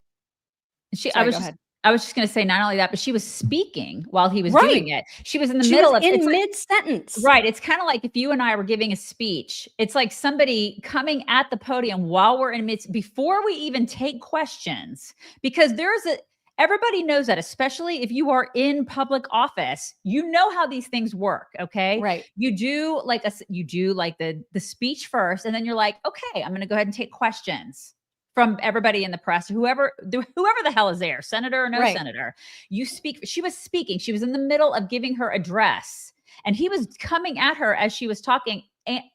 I was just going to say, not only that, but she was speaking while he was doing it. She was in the middle of mid-sentence. Right. It's kind of like if you and I were giving a speech, it's like somebody coming at the podium while we're in midst, before we even take questions, because everybody knows that, especially if you are in public office, you know how these things work. Okay. Right. You do like the speech first, and then you're like, okay, I'm going to go ahead and take questions from everybody in the press, whoever the hell is there, senator or no senator. You speak. She was speaking. She was in the middle of giving her address, and he was coming at her as she was talking,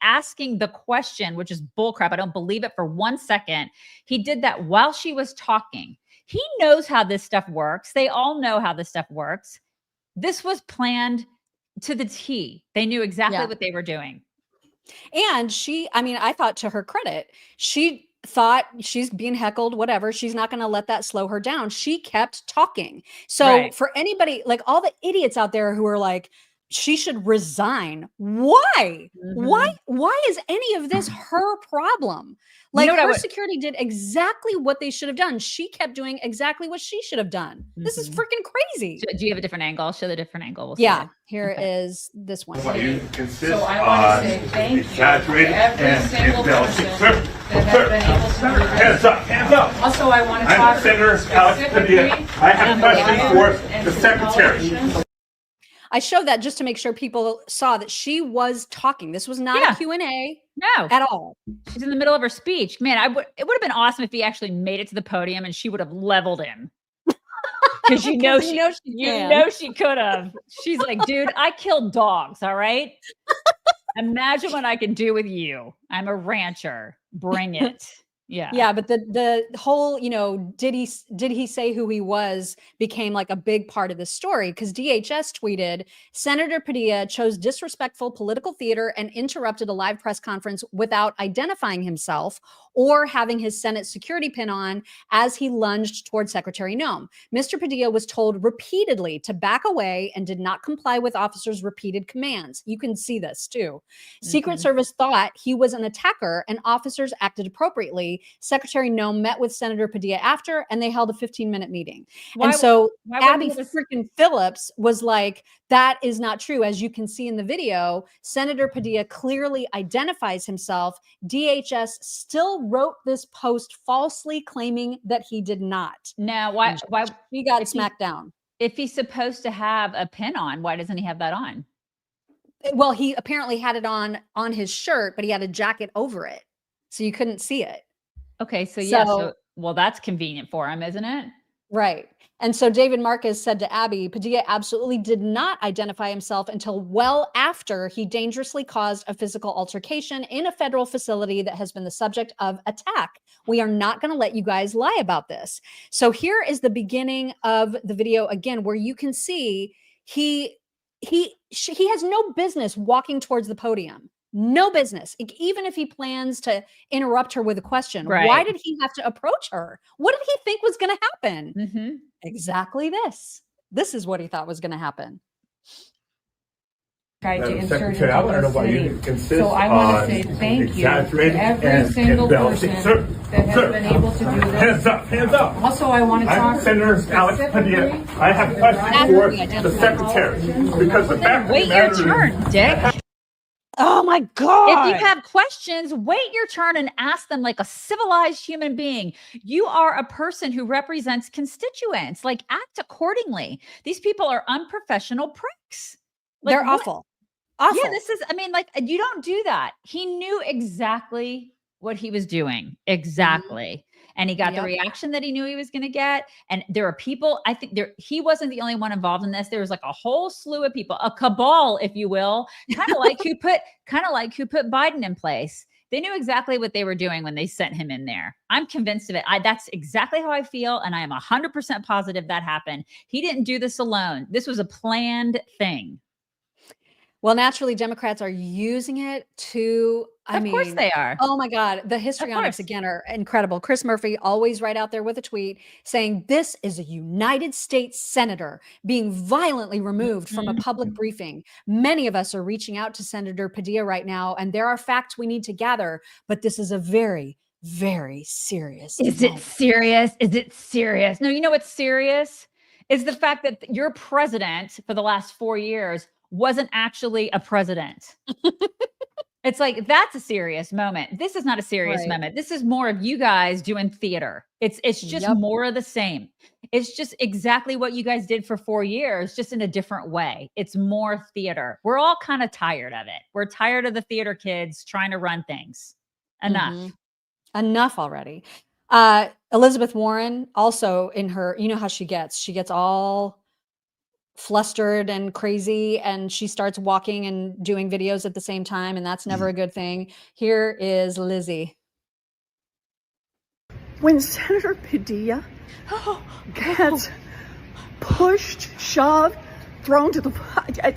asking the question, which is bullcrap. I don't believe it for 1 second. He did that while she was talking. He knows how this stuff works. They all know how this stuff works. This was planned to the T. They knew exactly what they were doing. And I thought, to her credit, she thought she's being heckled, whatever. She's not going to let that slow her down. She kept talking. So for anybody, like all the idiots out there who are like, she should resign. Why? Why is any of this her problem? Like, her security did exactly what they should have done. She kept doing exactly what she should have done. This is freaking crazy. Do you have a different angle? Show the different angle. We'll here is this one. You consist on exaggerated and embellishing. Sir, hands up, hands up. Also, I want to I'm Senator Alex Padilla. I have questions for the secretary. I showed that just to make sure people saw that she was talking. This was not a Q&A. No, at all. She's in the middle of her speech. Man, it would have been awesome if he actually made it to the podium and she would have leveled him. Because you know she could have. She's like, dude, I killed dogs. All right. Imagine what I can do with you. I'm a rancher. Bring it. Yeah, but the whole, did he say who he was became like a big part of the story, because DHS tweeted, Senator Padilla chose disrespectful political theater and interrupted a live press conference without identifying himself or having his Senate security pin on as he lunged toward Secretary Noem. Mr. Padilla was told repeatedly to back away and did not comply with officers' repeated commands. You can see this too. Secret Service thought he was an attacker and officers acted appropriately. Secretary Noem met with Senator Padilla after, and they held a 15-minute meeting. Why Abby freaking Phillips was like, that is not true. As you can see in the video, Senator Padilla clearly identifies himself. DHS still wrote this post falsely claiming that he did not. Now, why he got smacked down? If he's supposed to have a pin on, why doesn't he have that on? Well, he apparently had it on his shirt, but he had a jacket over it, so you couldn't see it. Okay, so well, that's convenient for him, isn't it? Right. And so David Marcus said to Abby, Padilla absolutely did not identify himself until well after he dangerously caused a physical altercation in a federal facility that has been the subject of attack. We are not going to let you guys lie about this. So here is the beginning of the video again, where you can see he has no business walking towards the podium. No business. Even if he plans to interrupt her with a question, why did he have to approach her? What did he think was going to happen? Exactly this. This is what he thought was going to happen. Tried to insert into the city. So I want to say thank you to every single person that has been able to do this. Hands up, hands up. Also, I want to talk I'm Senator Alex Padilla. I have questions for the secretary. Because the fact wait your turn, Dick. Oh my God. If you have questions, wait your turn and ask them like a civilized human being. You are a person who represents constituents. Like, act accordingly. These people are unprofessional pricks. Like, they're awful. Awful. Yeah, you don't do that. He knew exactly what he was doing. Exactly. And he got the reaction that he knew he was going to get. And there are people, I think he wasn't the only one involved in this. There was like a whole slew of people, a cabal, if you will, kind of like who put Biden in place. They knew exactly what they were doing when they sent him in there. I'm convinced of it. That's exactly how I feel. And I am 100% positive that happened. He didn't do this alone. This was a planned thing. Well, naturally, Democrats are using it to, Of course they are. Oh my God. The histrionics again are incredible. Chris Murphy always right out there with a tweet saying this is a United States senator being violently removed from a public briefing. Many of us are reaching out to Senator Padilla right now, and there are facts we need to gather, but this is a very, very serious. Is it serious? Is it serious? No, you know what's serious is the fact that your president for the last 4 years wasn't actually a president. It's like, that's a serious moment. This is not a serious moment. This is more of you guys doing theater. It's just more of the same. It's just exactly what you guys did for 4 years, just in a different way. It's more theater. We're all kind of tired of it. We're tired of the theater kids trying to run things. Enough. Enough already. Elizabeth Warren also in her, you know how she gets all flustered and crazy, and she starts walking and doing videos at the same time, and that's never a good thing. Here is Lizzie. When Senator Padilla gets pushed, shoved, thrown to the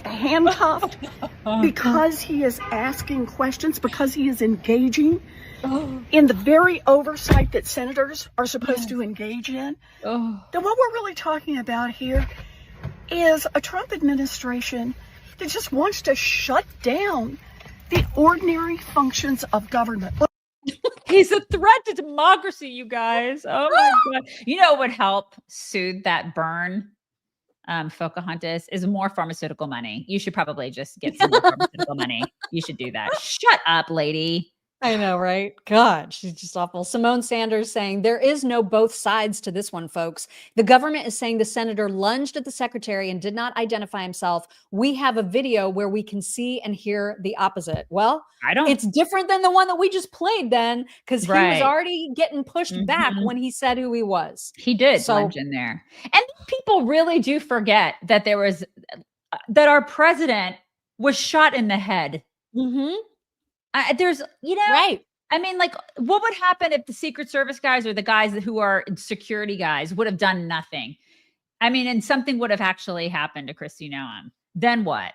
handcuffed because he is asking questions, because he is engaging in the very oversight that senators are supposed to engage in, then what we're really talking about here is a Trump administration that just wants to shut down the ordinary functions of government. He's a threat to democracy, you guys. Oh my God. You know what would help soothe that burn, Pocahontas, is more pharmaceutical money. You should probably just get some more pharmaceutical money. You should do that. Shut up, lady. I know, right? God, she's just awful. Simone Sanders saying there is no both sides to this one, folks. The government is saying the senator lunged at the secretary and did not identify himself. We have a video where we can see and hear the opposite. Well, it's different than the one that we just played then, because he was already getting pushed back when he said who he was. He did lunge in there. And people really do forget that that our president was shot in the head. There's, I mean, like, what would happen if the Secret Service guys or the guys who are security guys would have done nothing? I mean, and something would have actually happened to Kristi Noem. Then what?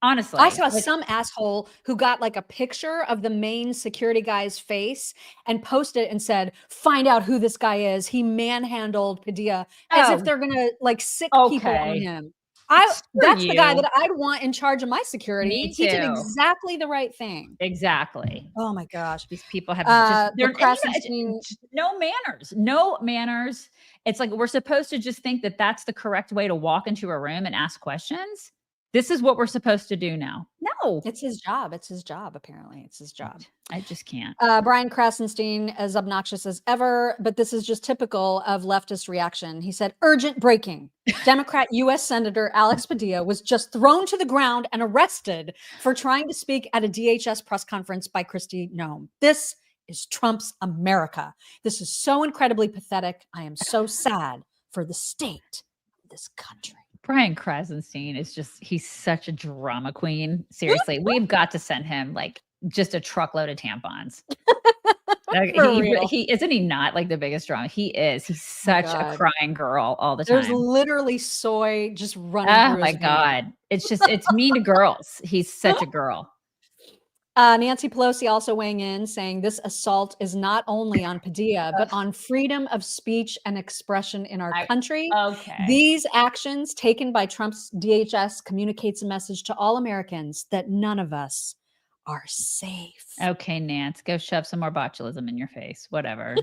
Honestly. I saw some asshole who got like a picture of the main security guy's face and posted it and said, find out who this guy is. He manhandled Padilla, as if they're going to like sick people on him. That's the guy that I'd want in charge of my security. He did exactly the right thing. Exactly. Oh my gosh. These people have no manners. No manners. It's like we're supposed to just think that that's the correct way to walk into a room and ask questions. This is what we're supposed to do now. No. It's his job. It's his job, apparently. It's his job. I just can't. Brian Krasenstein, as obnoxious as ever, but this is just typical of leftist reaction. He said, urgent breaking. Democrat U.S. Senator Alex Padilla was just thrown to the ground and arrested for trying to speak at a DHS press conference by Kristi Noem. This is Trump's America. This is so incredibly pathetic. I am so sad for the state of this country. Brian Krasenstein is he's such a drama queen. Seriously, we've got to send him like just a truckload of tampons. He isn't he not like the biggest drama? He is. He's such a crying girl all the time. There's literally soy just running Oh through my his God. It's mean to girls. He's such a girl. Nancy Pelosi also weighing in, saying this assault is not only on Padilla, but on freedom of speech and expression in our country. These actions taken by Trump's DHS communicates a message to all Americans that none of us are safe. Okay, Nance, go shove some more botulism in your face. Whatever.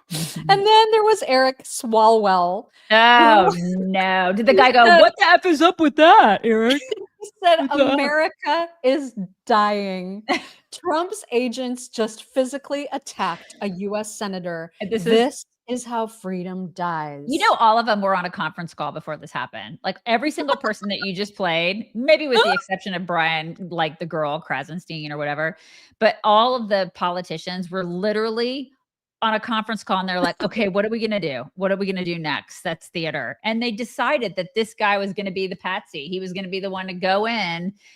And then there was Eric Swalwell. Oh, no. Did the guy go, what the F is up with that, Eric? He said America is dying. Trump's agents just physically attacked a U.S. senator. This is how freedom dies. You know, all of them were on a conference call before this happened. Like every single person that you just played, maybe with the exception of Brian, like the girl Krasenstein or whatever, but all of the politicians were literally on a conference call and they're like, okay, what are we going to do? What are we going to do next? That's theater. And they decided that this guy was going to be the patsy. He was going to be the one to go in.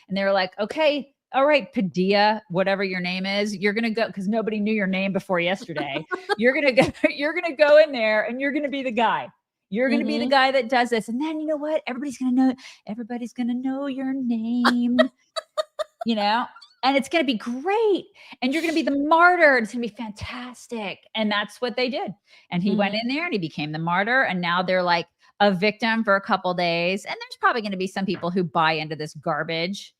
And they were like, okay, all right, Padilla, whatever your name is, you're going to go, because nobody knew your name before yesterday. You're going to go in there and you're going to be the guy. You're going to be the guy that does this. And then you know what? Everybody's going to know your name, you know? And it's going to be great. And you're going to be the martyr. It's going to be fantastic. And that's what they did. And he went in there and he became the martyr. And now they're like a victim for a couple days. And there's probably going to be some people who buy into this garbage.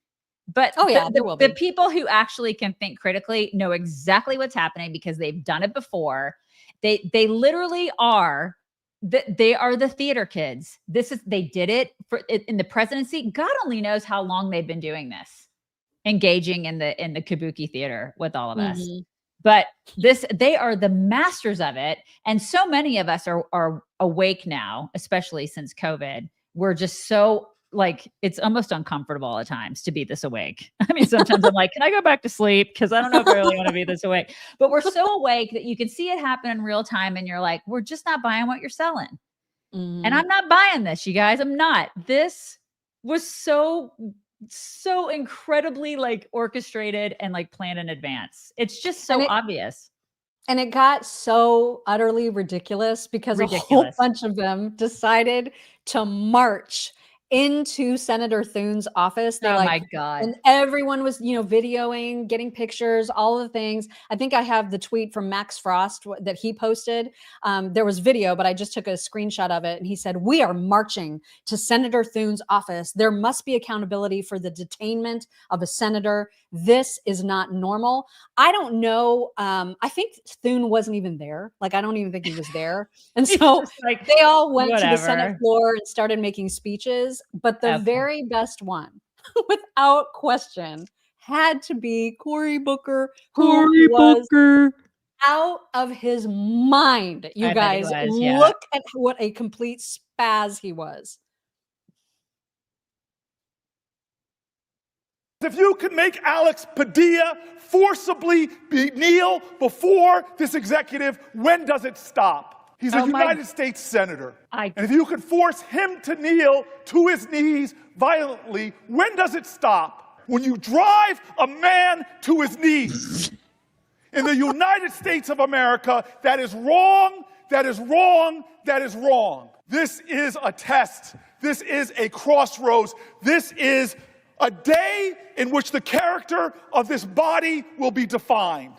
But the people who actually can think critically know exactly what's happening because they've done it before. They literally are. They are the theater kids. They did it in the presidency. God only knows how long they've been doing this. Engaging in the kabuki theater with all of us. But they are the masters of it. And so many of us are awake now, especially since COVID. We're just so like, it's almost uncomfortable at times to be this awake. I mean, sometimes I'm like, can I go back to sleep? Because I don't know if I really want to be this awake. But we're so awake that you can see it happen in real time. And you're like, we're just not buying what you're selling. And I'm not buying this, you guys. I'm not. This was so incredibly like orchestrated and like planned in advance. It's just so obvious. And it got so utterly ridiculous because a whole bunch of them decided to march into Senator Thune's office. My God. And everyone was, videoing, getting pictures, all of the things. I think I have the tweet from Max Frost that he posted. There was video, but I just took a screenshot of it. And he said, "We are marching to Senator Thune's office. There must be accountability for the detainment of a senator. This is not normal." I don't know. I think Thune wasn't even there. Like, I don't even think he was there. And so like, they all went to the Senate floor and started making speeches. But the very best one, without question, had to be Cory Booker, who was out of his mind. You guys, look at what a complete spaz he was. If you could make Alex Padilla forcibly kneel before this executive, when does it stop? He's a United States senator. And if you could force him to kneel to his knees violently, when does it stop? When you drive a man to his knees. In the United States of America, that is wrong, that is wrong, that is wrong. This is a test. This is a crossroads. This is a day in which the character of this body will be defined.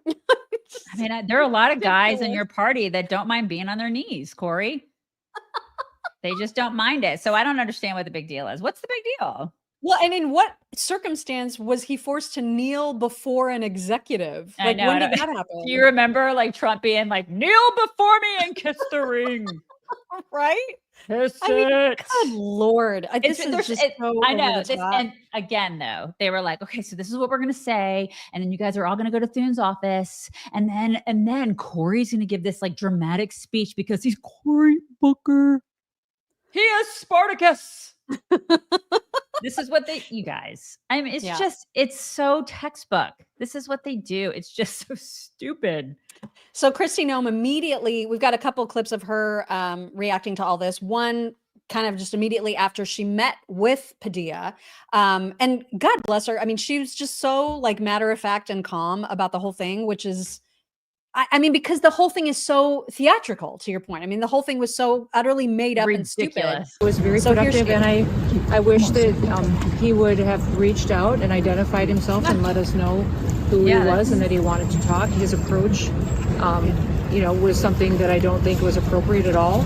I mean, there are a lot of guys in your party that don't mind being on their knees, Cory. They just don't mind it. So I don't understand what the big deal is. What's the big deal? Well, and in what circumstance was he forced to kneel before an executive? Like, when did that happen? Do you remember like Trump being like, kneel before me and kiss the ring? Right? Kiss I mean, it. good Lord. This is just so I know. over the top. And again, though, they were like, okay, so this is what we're going to say. And then you guys are all going to go to Thune's office. And then Cory's going to give this like dramatic speech because he's Cory Booker. He is Spartacus. This is what you guys, I mean, it's so textbook. This is what they do. It's just so stupid. So Kristi Noem immediately, we've got a couple of clips of her reacting to all this. One kind of just immediately after she met with Padilla. And God bless her. I mean, she was just so like matter of fact and calm about the whole thing, which is, I mean, because the whole thing is so theatrical, to your point. I mean, the whole thing was so utterly made up and stupid. It was very productive, and I wish that he would have reached out and identified himself and let us know who he was and that he wanted to talk. His approach, was something that I don't think was appropriate at all.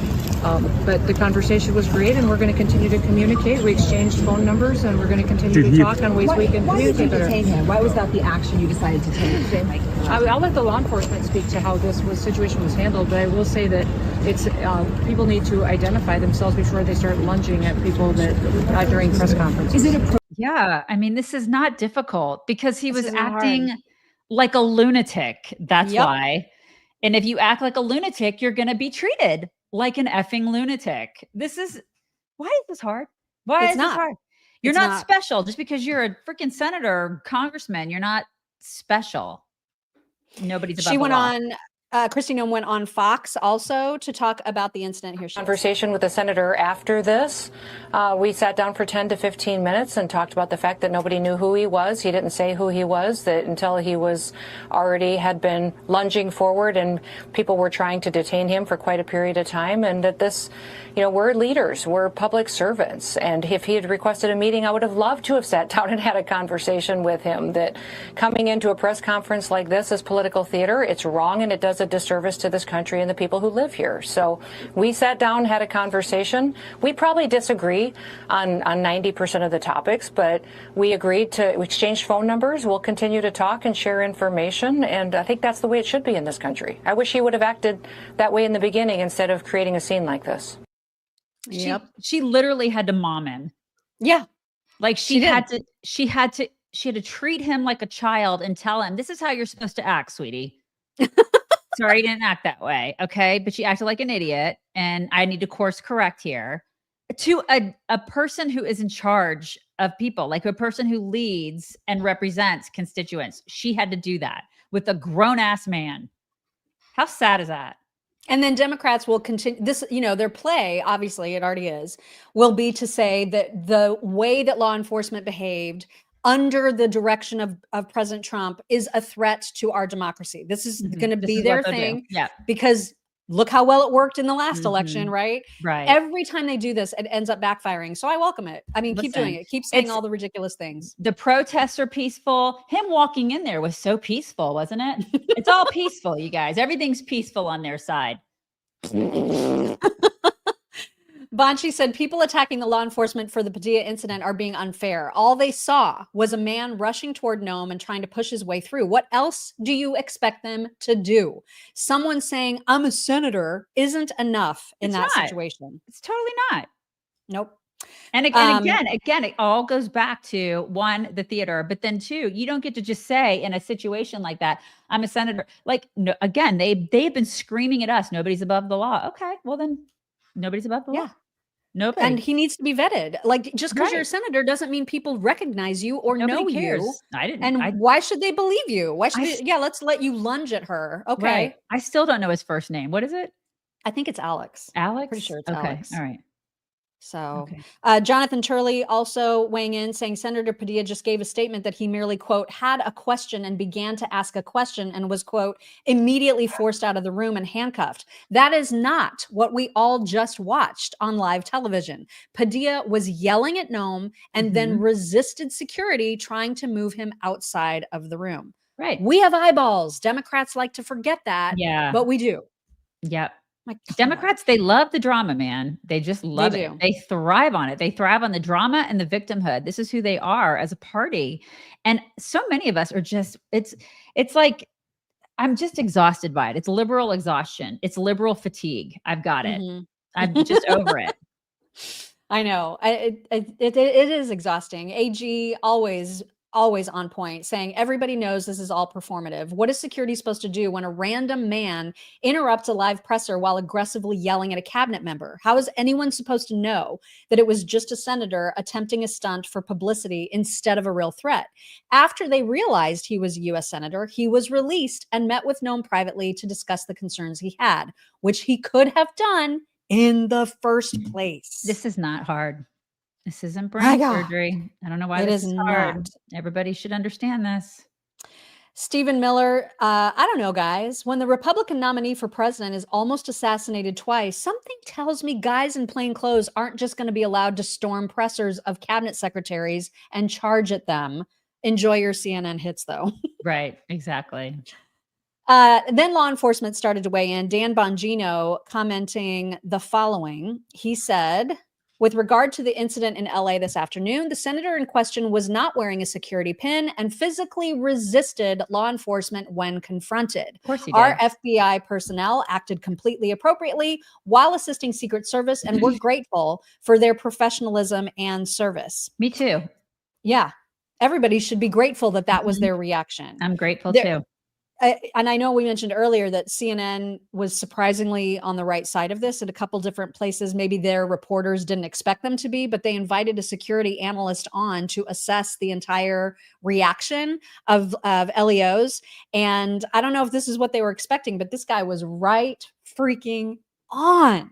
But the conversation was great, and we're going to continue to communicate. We exchanged phone numbers, and we're going to continue to talk on ways we can communicate better. Why did you detain him? Why was that the action you decided to take? I'll let the law enforcement speak to how this situation was handled, but I will say that it's people need to identify themselves before they start lunging at people that during press conferences. Is it Yeah. I mean, this is not difficult because he was acting like a lunatic. That's why. And if you act like a lunatic, you're going to be treated like an effing lunatic. Why is this hard? Why is this hard? You're not special just because you're a freaking senator or congressman. You're not special. Nobody's above She the went law. on, Kristi Noem went on Fox also to talk about the incident. Here she Conversation with the senator after this. We sat down for 10 to 15 minutes and talked about the fact that nobody knew who he was. He didn't say who he was, that until he was already had been lunging forward and people were trying to detain him for quite a period of time. And that this, we're leaders, we're public servants. And if he had requested a meeting, I would have loved to have sat down and had a conversation with him. That coming into a press conference like this is political theater. It's wrong and it does a disservice to this country and the people who live here. So we sat down, had a conversation. We probably disagree on 90% of the topics, but we agreed to exchange phone numbers. We'll continue to talk and share information. And I think that's the way it should be in this country. I wish he would have acted that way in the beginning instead of creating a scene like this. She literally had to mom him. Yeah. Like she had to treat him like a child and tell him, this is how you're supposed to act, sweetie. Sorry, you didn't act that way. Okay. But she acted like an idiot. And I need to course correct here to a person who is in charge of people, like a person who leads and represents constituents. She had to do that with a grown ass man. How sad is that? And then Democrats will continue this, their play, obviously it already is, will be to say that the way that law enforcement behaved under the direction of President Trump is a threat to our democracy. This is going to be their thing. Yeah. Because look how well it worked in the last election, right? Right. Every time they do this, it ends up backfiring. So I welcome it. I mean, keep doing it. Keep saying all the ridiculous things. The protests are peaceful. Him walking in there was so peaceful, wasn't it? It's all peaceful, you guys. Everything's peaceful on their side. Banshee said people attacking the law enforcement for the Padilla incident are being unfair. All they saw was a man rushing toward Noem and trying to push his way through. What else do you expect them to do? Someone saying, I'm a senator isn't enough in that situation. It's totally not. Nope. And again, it all goes back to one, the theater, but then two, you don't get to just say in a situation like that, I'm a senator. Like, no, again, they've been screaming at us. Nobody's above the law. Okay. Well, then nobody's above the law. Nobody. And he needs to be vetted. Like, just because you're a senator doesn't mean people recognize you or know cares. you. I didn't. And why should they believe you? Why should let's let you lunge at her. Okay. Right. I still don't know his first name. What is it? I think it's Alex. Alex? Pretty sure it's okay. Alex. All right. So Jonathan Turley also weighing in, saying Senator Padilla just gave a statement that he merely, quote, had a question and began to ask a question and was, quote, immediately forced out of the room and handcuffed. That is not what we all just watched on live television. Padilla was yelling at Noem and then resisted security trying to move him outside of the room. Right. We have eyeballs. Democrats like to forget that. Yeah. But we do. Yep. Like, Democrats, they love the drama, man. They just love it. They thrive on it. They thrive on the drama and the victimhood. This is who they are as a party. And so many of us are just, it's like, I'm just exhausted by it. It's liberal exhaustion. It's liberal fatigue. I've got it. I'm just over it. I know. It is exhausting. AG always on point, saying everybody knows this is all performative. What is security supposed to do when a random man interrupts a live presser while aggressively yelling at a cabinet member? How is anyone supposed to know that it was just a senator attempting a stunt for publicity instead of a real threat? After they realized he was a U.S. senator, he was released and met with Noem privately to discuss the concerns he had, which he could have done in the first place. This is not hard. This isn't brain surgery. I don't know why this is hard. Everybody should understand this. Stephen Miller, I don't know, guys. When the Republican nominee for president is almost assassinated twice, something tells me guys in plain clothes aren't just going to be allowed to storm pressers of cabinet secretaries and charge at them. Enjoy your CNN hits, though. Right, exactly. Then law enforcement started to weigh in. Dan Bongino commenting the following. He said, with regard to the incident in LA this afternoon, the senator in question was not wearing a security pin and physically resisted law enforcement when confronted. Of course he did. Our FBI personnel acted completely appropriately while assisting Secret Service, and we're grateful for their professionalism and service. Me too. Yeah. Everybody should be grateful that that was their reaction. I'm grateful too. And I know we mentioned earlier that CNN was surprisingly on the right side of this at a couple different places. Maybe their reporters didn't expect them to be, but they invited a security analyst on to assess the entire reaction of LEOs. And I don't know if this is what they were expecting, but this guy was right freaking on.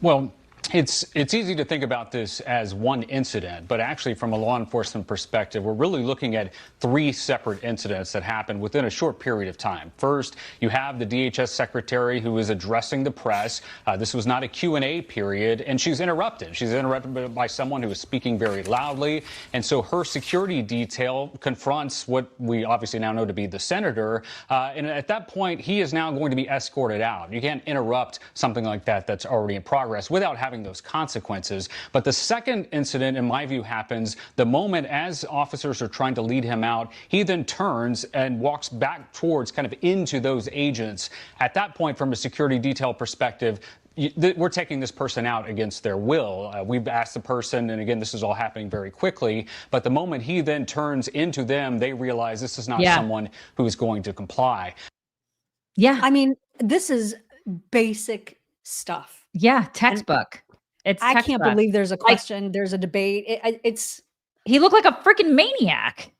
Well, it's easy to think about this as one incident, but actually from a law enforcement perspective, we're really looking at 3 separate incidents that happened within a short period of time. First, you have the DHS secretary who is addressing the press. This was not a Q&A period, and she's interrupted. She's interrupted by someone who is speaking very loudly, and so her security detail confronts what we obviously now know to be the senator, and at that point, he is now going to be escorted out. You can't interrupt something like that that's already in progress without having those consequences. But the second incident, in my view, happens the moment as officers are trying to lead him out, he then turns and walks back towards kind of into those agents. At that point, from a security detail perspective, we're taking this person out against their will. We've asked the person, and again, this is all happening very quickly, but the moment he then turns into them, they realize this is not someone who is going to comply. Yeah. I mean, this is basic stuff. Yeah, textbook. I can't believe there's a question, there's a debate. He looked like a freaking maniac.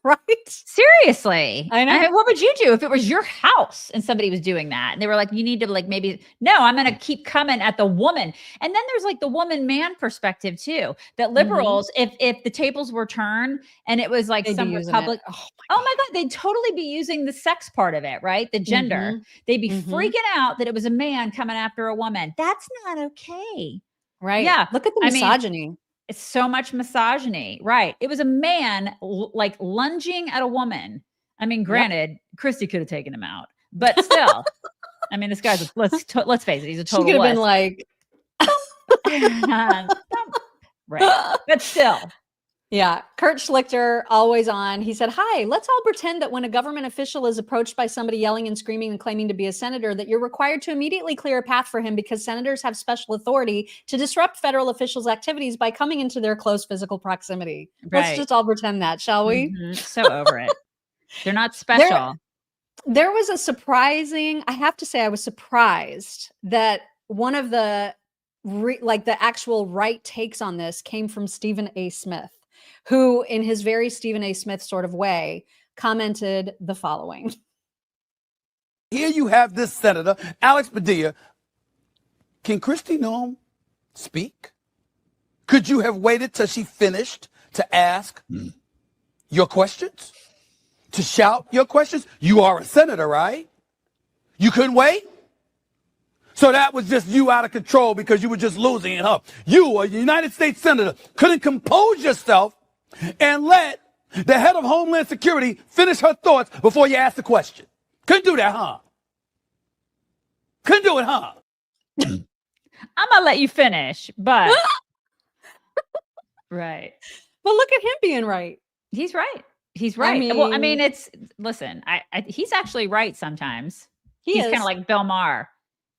Right? Seriously. I know. I mean, what would you do if it was your house and somebody was doing that? And they were like, you need to maybe, no, I'm going to keep coming at the woman. And then there's like the woman-man perspective too, that liberals, if the tables were turned and it was like some Republic, oh my God, they'd totally be using the sex part of it, right? The gender. They'd be freaking out that it was a man coming after a woman. That's not okay. Right. Yeah. Look at the misogyny. It's so much misogyny, right? It was a man like lunging at a woman. I mean, granted, Kristi could have taken him out, but still, I mean, this guy's let's face it, he's a total. She could have been like, right, but still. Yeah. Kurt Schlichter, always on. He said, hi, let's all pretend that when a government official is approached by somebody yelling and screaming and claiming to be a senator, that you're required to immediately clear a path for him because senators have special authority to disrupt federal officials' activities by coming into their close physical proximity. Right. Let's just all pretend that, shall we? So over it. They're not special. There was a surprising, I have to say, I was surprised that one of the the actual right takes on this came from Stephen A. Smith, who in his very Stephen A. Smith sort of way commented the following. Here you have this senator, Alex Padilla. Can Kristi Noem speak? Could you have waited till she finished to ask your questions? To shout your questions? You are a senator, right? You couldn't wait? So that was just you out of control because you were just losing it, huh? You, a United States senator, couldn't compose yourself and let the head of Homeland Security finish her thoughts before you asked the question. Couldn't do that, huh? Couldn't do it, huh? I'm gonna let you finish, but right. But look at him being right. He's right. He's right. Well, I mean, listen, he's actually right sometimes. He's kind of like Bill Maher.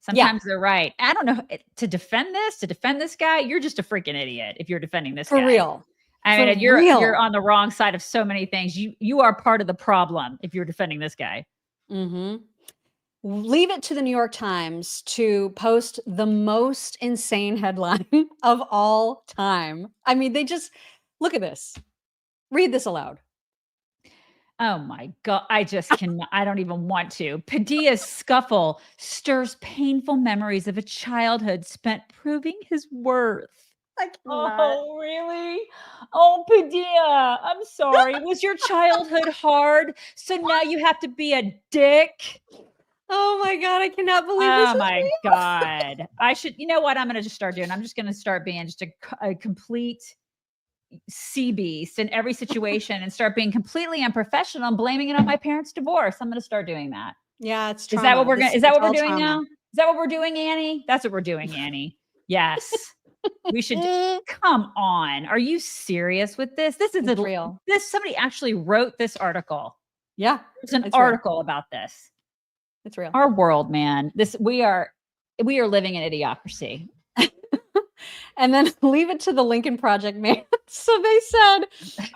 Sometimes they're right. I don't know, to defend this guy, you're just a freaking idiot if you're defending this guy. For real. I mean, you're on the wrong side of so many things. You are part of the problem if you're defending this guy. Leave it to the New York Times to post the most insane headline of all time. I mean, they just look at this. Read this aloud. Oh my God. I just cannot. I don't even want to. Padilla's scuffle stirs painful memories of a childhood spent proving his worth. Oh, really? Oh, Padilla, I'm sorry. Was your childhood hard? So now you have to be a dick? Oh my God, I cannot believe this. Oh my God. I should, you know what I'm going to just start doing? I'm just going to start being just a complete sea beast in every situation and start being completely unprofessional and blaming it on my parents' divorce. I'm going to start doing that. Yeah, it's trauma. Is that what we're going? Is that what we're doing trauma. now? Is that what we're doing, Annie? That's what we're doing, Annie. Yes. We should. Come on. Are you serious with this? This is real. Somebody actually wrote this article. Yeah. There's an article about this. It's real. Our world, man. We are living in idiocracy. And then leave it to the Lincoln Project, man. So they said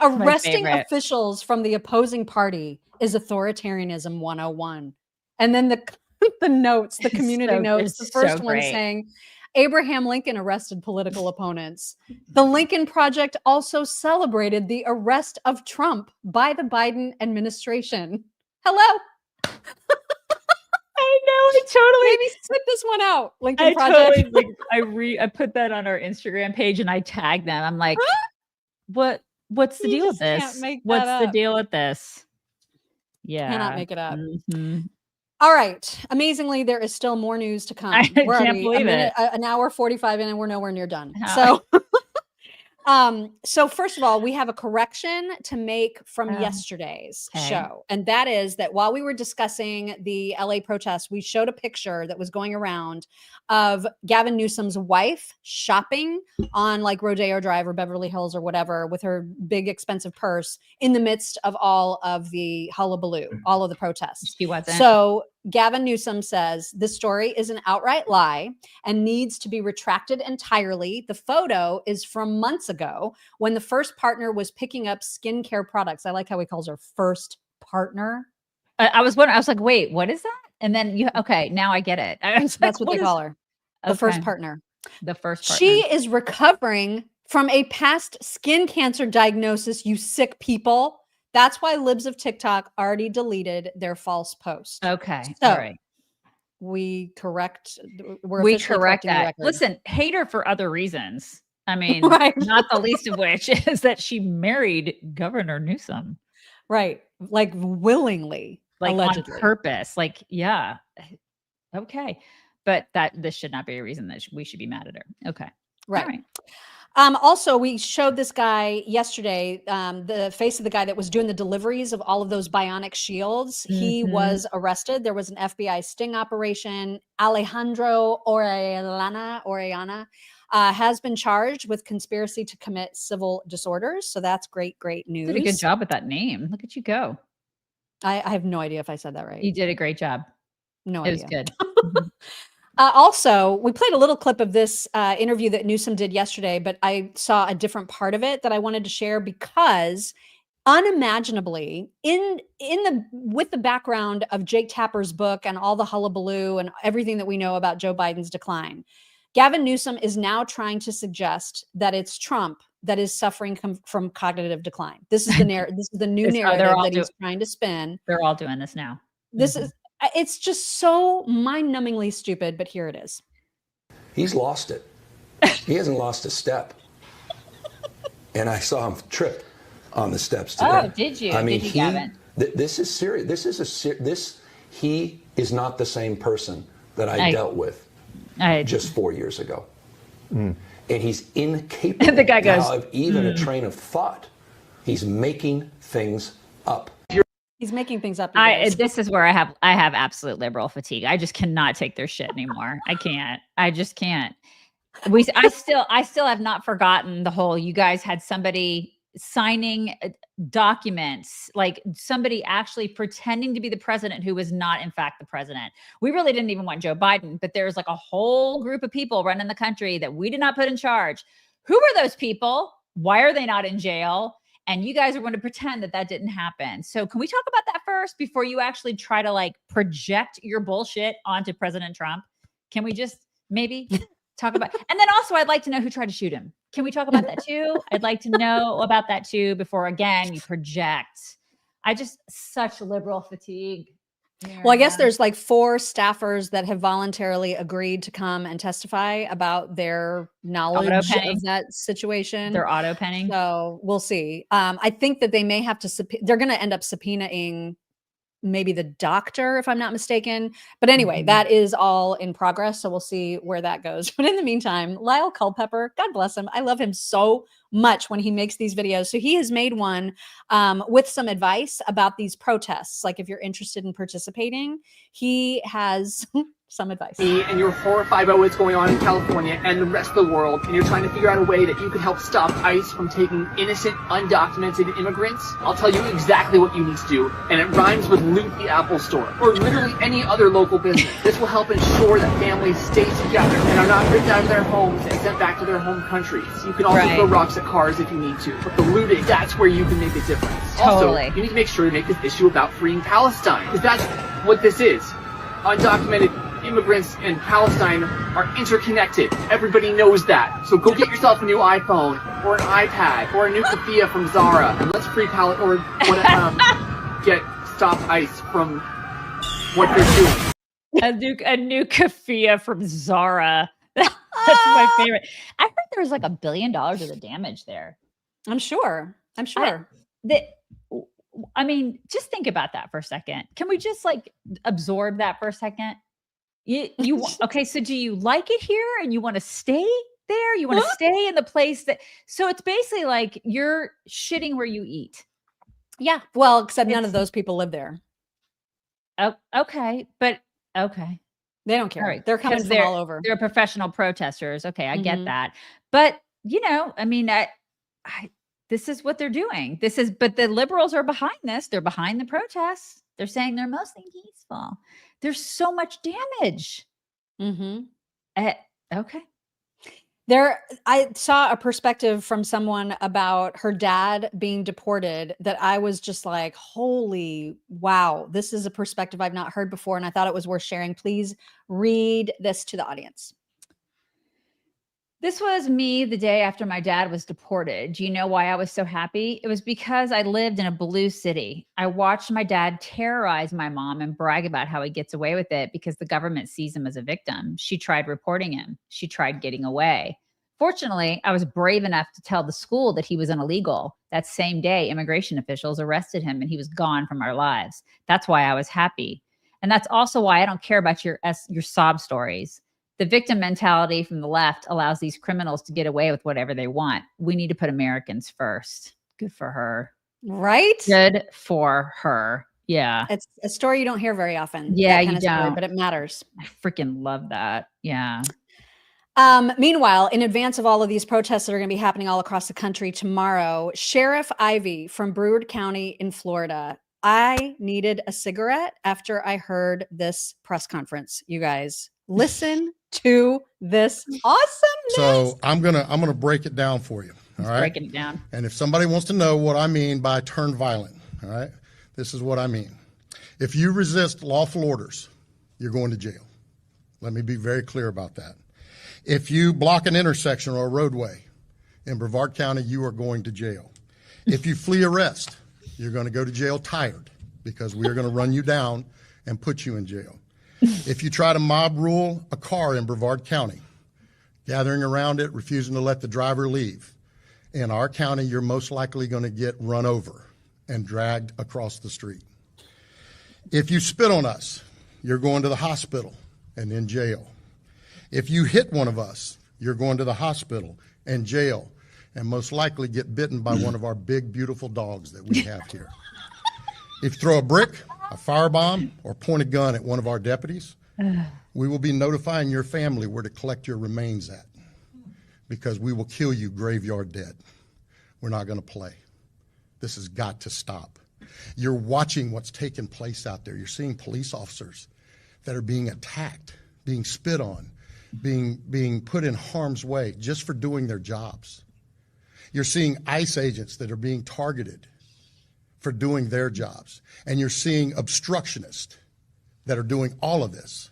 arresting officials from the opposing party is authoritarianism 101. And then the notes, the community notes, the first one saying Abraham Lincoln arrested political opponents. The Lincoln Project also celebrated the arrest of Trump by the Biden administration. Hello. I know. I totally maybe sit this one out. Lincoln Project. Totally, I put that on our Instagram page and I tagged them. I'm like, what's the deal with this? What's the deal with this? Yeah. Cannot make it up. Mm-hmm. All right. Amazingly, there is still more news to come. We're can't believe it. An hour 45 in and we're nowhere near done. So so first of all, we have a correction to make from yesterday's show. And that is that while we were discussing the LA protests, we showed a picture that was going around of Gavin Newsom's wife shopping on like Rodeo Drive or Beverly Hills or whatever with her big expensive purse in the midst of all of the hullabaloo, all of the protests. She wasn't. So Gavin Newsom says this story is an outright lie and needs to be retracted entirely. The photo is from months ago when the first partner was picking up skincare products. I like how he calls her first partner. I was wondering, I was like, wait, what is that? And then now I get it. That's what they call her. The first partner. The first partner. She is recovering from a past skin cancer diagnosis, you sick people. That's why libs of TikTok already deleted their false post. Okay. So all right. We correct that. Listen, hate her for other reasons. I mean, not the least of which is that she married Governor Newsom. Right. Like willingly. Like allegedly. on purpose. Like, yeah. Okay. But this should not be a reason that we should be mad at her. Okay. Right. All right. Also, we showed this guy yesterday, the face of the guy that was doing the deliveries of all of those bionic shields. Mm-hmm. He was arrested. There was an FBI sting operation. Alejandro Orellana has been charged with conspiracy to commit civil disorders. So that's great news. You did a good job with that name. Look at you go. I have no idea if I said that right. You did a great job. No idea. It was good. Mm-hmm. Also, we played a little clip of this interview that Newsom did yesterday, but I saw a different part of it that I wanted to share because unimaginably with the background of Jake Tapper's book and all the hullabaloo and everything that we know about Joe Biden's decline, Gavin Newsom is now trying to suggest that it's Trump that is suffering from cognitive decline. This is the this is the new narrative that he's trying to spin. They're all doing this now. This is. It's just so mind-numbingly stupid, but here it is. He's lost it. He hasn't lost a step. And I saw him trip on the steps today. Oh, did you? I mean, did you, Gavin? This is serious. He is not the same person that I dealt with just 4 years ago. Mm. And he's incapable the guy goes, now of even a train of thought. He's making things up. He's making things up. This is where I have absolute liberal fatigue. I just cannot take their shit anymore. I can't. I just can't. I still have not forgotten the whole. You guys had somebody signing documents, like somebody actually pretending to be the president who was not in fact the president. We really didn't even want Joe Biden, but there's like a whole group of people running the country that we did not put in charge. Who were those people? Why are they not in jail? And you guys are going to pretend that didn't happen. So can we talk about that first before you actually try to like project your bullshit onto President Trump? Can we just maybe talk about, and then also I'd like to know who tried to shoot him. Can we talk about that too? I'd like to know about that too before again, you project. Such liberal fatigue. Well, I guess there's like 4 staffers that have voluntarily agreed to come and testify about their knowledge of that situation. They're auto penning. So we'll see. I think that they may have to, they're going to end up subpoenaing maybe the doctor, if I'm not mistaken. But anyway, that is all in progress. So we'll see where that goes. But in the meantime, Lyle Culpepper, God bless him. I love him so much when he makes these videos. So he has made one with some advice about these protests. Like if you're interested in participating, he has some advice. And you're horrified about what's going on in California and the rest of the world, and you're trying to figure out a way that you can help stop ICE from taking innocent, undocumented immigrants, I'll tell you exactly what you need to do, and it rhymes with loot the Apple Store, or literally any other local business. This will help ensure that families stay together and are not ripped out of their homes and sent back to their home countries. You can also throw rocks at cars if you need to, but the looting, that's where you can make a difference. Totally. Also, you need to make sure to make this issue about freeing Palestine, because that's what this is. Undocumented immigrants and Palestine are interconnected. Everybody knows that. So go get yourself a new iPhone or an iPad or a new kafia from Zara, and let's free stop ICE from what they're doing. A new kafia from Zara. That's my favorite. I heard there was like $1 billion worth of damage there. I'm sure. I mean, just think about that for a second. Can we just like absorb that for a second? Okay, so do you like it here and you want to stay there? You want to stay in the place that, so it's basically like you're shitting where you eat. Yeah. Well, except none of those people live there. Oh, okay. But okay. They don't care. Right. They're coming from all over. They're professional protesters. Okay. I get that. But I mean, this is what they're doing. But the liberals are behind this. They're behind the protests. They're saying they're mostly peaceful. There's so much damage. Okay. I saw a perspective from someone about her dad being deported that I was just like, holy wow, this is a perspective I've not heard before. And I thought it was worth sharing. Please read this to the audience. This was me the day after my dad was deported. Do you know why I was so happy? It was because I lived in a blue city. I watched my dad terrorize my mom and brag about how he gets away with it because the government sees him as a victim. She tried reporting him. She tried getting away. Fortunately, I was brave enough to tell the school that he was an illegal. That same day, immigration officials arrested him and he was gone from our lives. That's why I was happy. And that's also why I don't care about your sob stories. The victim mentality from the left allows these criminals to get away with whatever they want. We need to put Americans first. Good for her. Right? Good for her. Yeah. It's a story you don't hear very often. Yeah, you don't. Story, but it matters. I freaking love that. Yeah. Meanwhile, in advance of all of these protests that are going to be happening all across the country tomorrow, Sheriff Ivey from Broward County in Florida. I needed a cigarette after I heard this press conference, you guys. Listen to this awesomeness. So I'm gonna break it down for you. All right. Breaking it down. And if somebody wants to know what I mean by turn violent, all right, this is what I mean. If you resist lawful orders, you're going to jail. Let me be very clear about that. If you block an intersection or a roadway in Brevard County, you are going to jail. If you flee arrest, you're going to go to jail tired because we are going to run you down and put you in jail. If you try to mob rule a car in Brevard County, gathering around it, refusing to let the driver leave, in our county, you're most likely going to get run over and dragged across the street. If you spit on us, you're going to the hospital and in jail. If you hit one of us, you're going to the hospital and jail and most likely get bitten by one of our big, beautiful dogs that we have here. If you throw a brick, a firebomb, or point a gun at one of our deputies, we will be notifying your family where to collect your remains at because we will kill you graveyard dead. We're not going to play. This has got to stop. You're watching what's taking place out there. You're seeing police officers that are being attacked, being spit on, being put in harm's way just for doing their jobs. You're seeing ICE agents that are being targeted for doing their jobs. And you're seeing obstructionists that are doing all of this,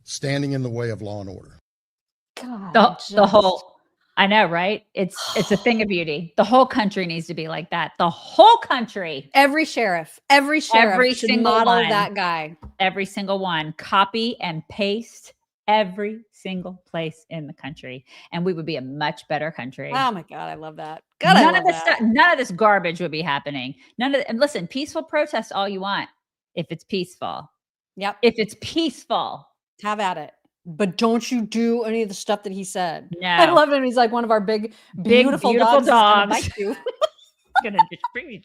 standing in the way of law and order. God, the whole, I know, right? It's a thing of beauty. The whole country needs to be like that. The whole country. Every sheriff should model that guy. Every single one. Copy and paste every single place in the country, and we would be a much better country. Oh my God, I love that. None of this garbage would be happening. And listen, peaceful protest all you want if it's peaceful. Yep. If it's peaceful. Have at it. but don't you do any of the stuff that he said. No. I love him. He's like one of our big, beautiful dogs. Gonna bite you. Gonna just bring you.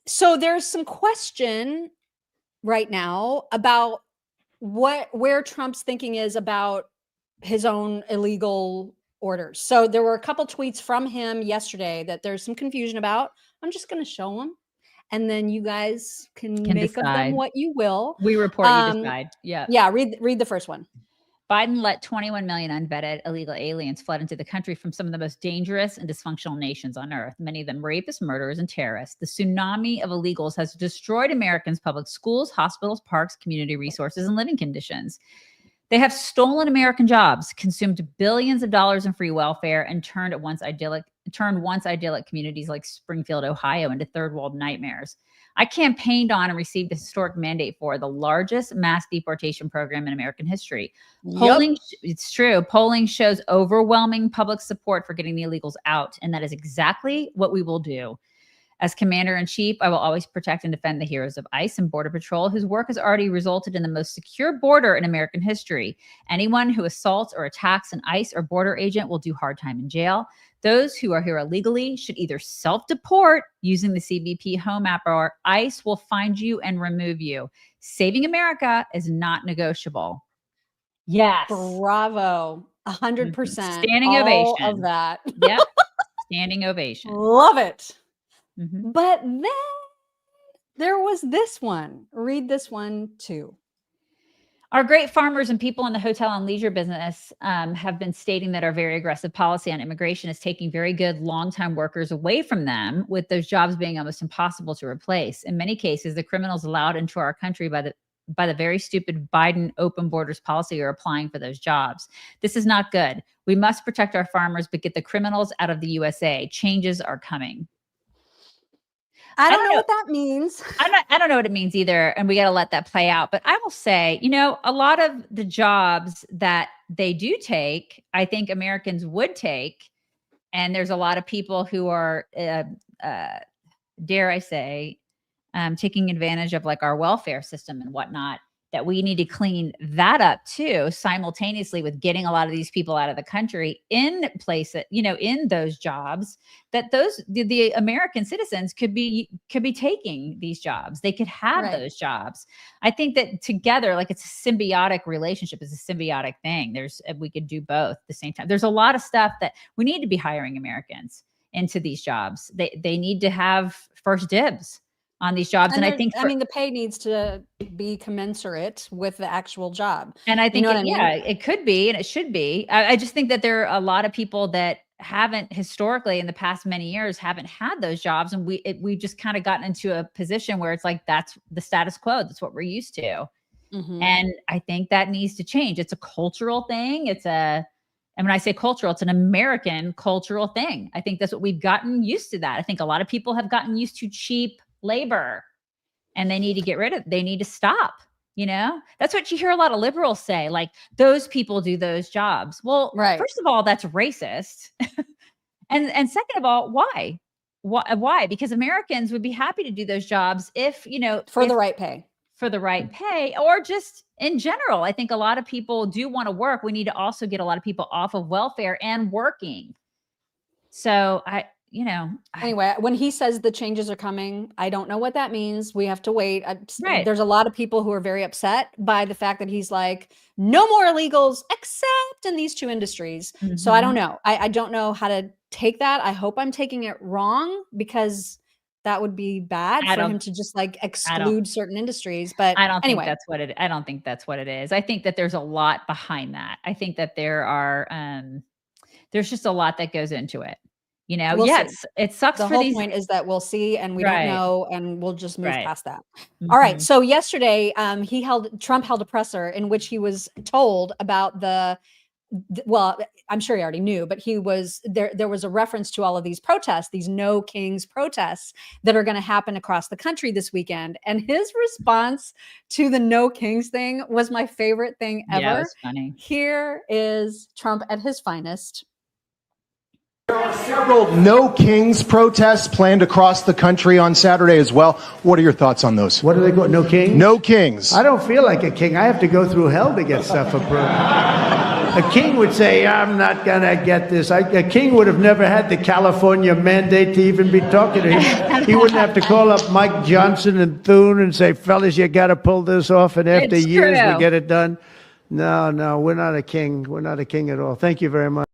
So there's some question right now about where Trump's thinking is about his own illegal orders. So there were a couple tweets from him yesterday that there's some confusion about. I'm just going to show them, and then you guys can make decide. of them what you will. We report, you decide. Yeah. Read the first one. Biden let 21 million unvetted illegal aliens flood into the country from some of the most dangerous and dysfunctional nations on earth, many of them rapists, murderers, and terrorists. The tsunami of illegals has destroyed Americans' public schools, hospitals, parks, community resources, and living conditions. They have stolen American jobs, consumed billions of dollars in free welfare, and turned once idyllic communities like Springfield, Ohio, into third world nightmares. I campaigned on and received a historic mandate for the largest mass deportation program in American history. It's true. Polling shows overwhelming public support for getting the illegals out, and that is exactly what we will do. As commander-in-chief, I will always protect and defend the heroes of ICE and Border Patrol, whose work has already resulted in the most secure border in American history. Anyone who assaults or attacks an ICE or border agent will do hard time in jail. Those who are here illegally should either self-deport using the CBP Home app, or ICE will find you and remove you. Saving America is not negotiable. Yes. Bravo. 100%. Standing all ovation. of that. Yep. Standing ovation. Love it. Mm-hmm. But then there was this one. Read this one too. Our great farmers and people in the hotel and leisure business have been stating that our very aggressive policy on immigration is taking very good long-time workers away from them, with those jobs being almost impossible to replace. In many cases, the criminals allowed into our country by the very stupid Biden open borders policy are applying for those jobs. This is not good. We must protect our farmers, but get the criminals out of the USA. Changes are coming. I don't know what that means. I don't know what it means either. And we got to let that play out. But I will say, a lot of the jobs that they do take, I think Americans would take. And there's a lot of people who are, dare I say, taking advantage of like our welfare system and whatnot, that we need to clean that up too, simultaneously with getting a lot of these people out of the country in place that, in those jobs, that the American citizens could be taking these jobs. They could have those jobs. I think that together, like it's a symbiotic relationship, it's a symbiotic thing. We could do both at the same time. There's a lot of stuff that we need to be hiring Americans into these jobs. They need to have first dibs on these jobs. And I think, the pay needs to be commensurate with the actual job. And I think, it could be, and it should be. I just think that there are a lot of people that haven't historically in the past many years haven't had those jobs. And we've just kind of gotten into a position where it's like, that's the status quo. That's what we're used to. Mm-hmm. And I think that needs to change. It's a cultural thing. And when I say cultural, it's an American cultural thing. I think that's what we've gotten used to that. I think a lot of people have gotten used to cheap labor, and they need to get rid of, they need to stop. That's what you hear a lot of liberals say, like those people do those jobs. Well, first of all, that's racist. and second of all, why? Because Americans would be happy to do those jobs if, for the right pay, or just in general. I think a lot of people do want to work. We need to also get a lot of people off of welfare and working. So anyway, when he says the changes are coming, I don't know what that means. We have to wait. There's a lot of people who are very upset by the fact that he's like, no more illegals except in these two industries. Mm-hmm. So I don't know. I don't know how to take that. I hope I'm taking it wrong, because that would be bad for him to just like exclude certain industries. But I don't think that's what it is. I don't think that's what it is. I think that there's a lot behind that. I think that there's just a lot that goes into it. It sucks. The for whole these. point is that we'll see, and we don't know, and we'll just move past that. Mm-hmm. All right. So yesterday, Trump held a presser in which he was told about well, I'm sure he already knew, but there was a reference to all of these protests, these No Kings protests that are going to happen across the country this weekend. And his response to the No Kings thing was my favorite thing ever. Yeah, it was funny. Here is Trump at his finest. There are several No Kings protests planned across the country on Saturday as well. What are your thoughts on those? What do they call No Kings? No Kings. I don't feel like a king. I have to go through hell to get stuff approved. A king would say, I'm not going to get this. A king would have never had the California mandate to even be talking to him. He wouldn't have to call up Mike Johnson and Thune and say, fellas, you got to pull this off. And after years, we get it done. No, we're not a king. We're not a king at all. Thank you very much.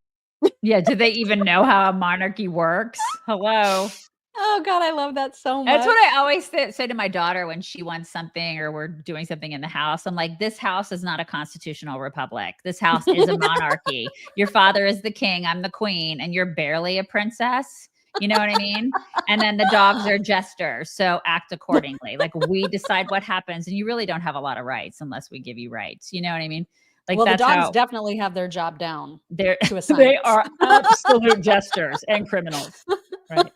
Yeah, do they even know how a monarchy works? Hello. Oh God, I love that so much. That's what I always say to my daughter when she wants something or we're doing something in the house. I'm like, this house is not a constitutional republic. This house is a monarchy. Your father is the king, I'm the queen, and you're barely a princess. You know what I mean? And then the dogs are jesters, so act accordingly. Like we decide what happens, and you really don't have a lot of rights unless we give you rights. You know what I mean? Like, well, the dogs definitely have their job down. They are absolute jesters and criminals. Right.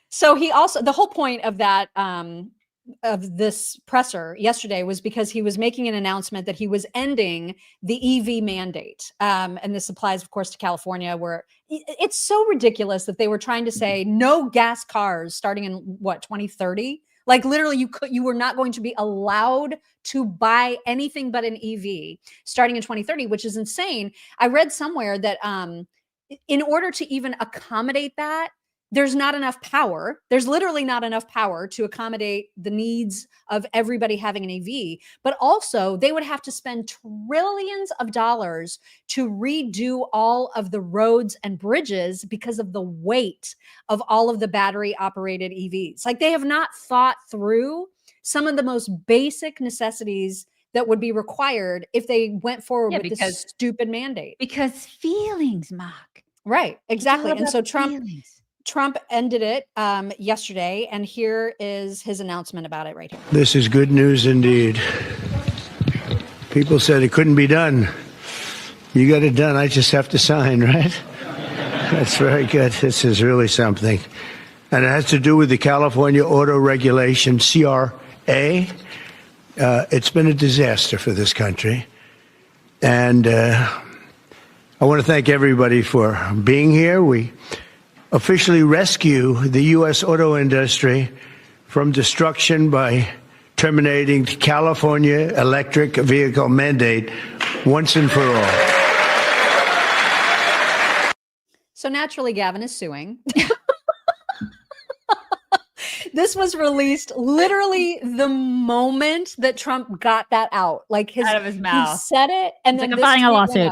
So he also, the whole point of that, of this presser yesterday was because he was making an announcement that he was ending the EV mandate. And this applies, of course, to California, where it's so ridiculous that they were trying to say no gas cars starting in what, 2030? Like literally you were not going to be allowed to buy anything but an EV starting in 2030, which is insane. I read somewhere that in order to even accommodate that, there's not enough power. There's literally not enough power to accommodate the needs of everybody having an EV. But also they would have to spend trillions of dollars to redo all of the roads and bridges because of the weight of all of the battery operated EVs. Like they have not thought through some of the most basic necessities that would be required if they went forward with this stupid mandate. Because feelings, Mark. Right, exactly. And so Trump ended it yesterday, and here is his announcement about it right here. This is good news indeed. People said it couldn't be done. You got it done. I just have to sign, right? That's very good. This is really something. And it has to do with the California Auto Regulation, CRA. It's been a disaster for this country. And I want to thank everybody for being here. We officially rescue the U.S. auto industry from destruction by terminating the California electric vehicle mandate once and for all. So naturally, Gavin is suing. This was released literally the moment that Trump got that out, like out of his mouth. He said it, and then I'm filing a lawsuit.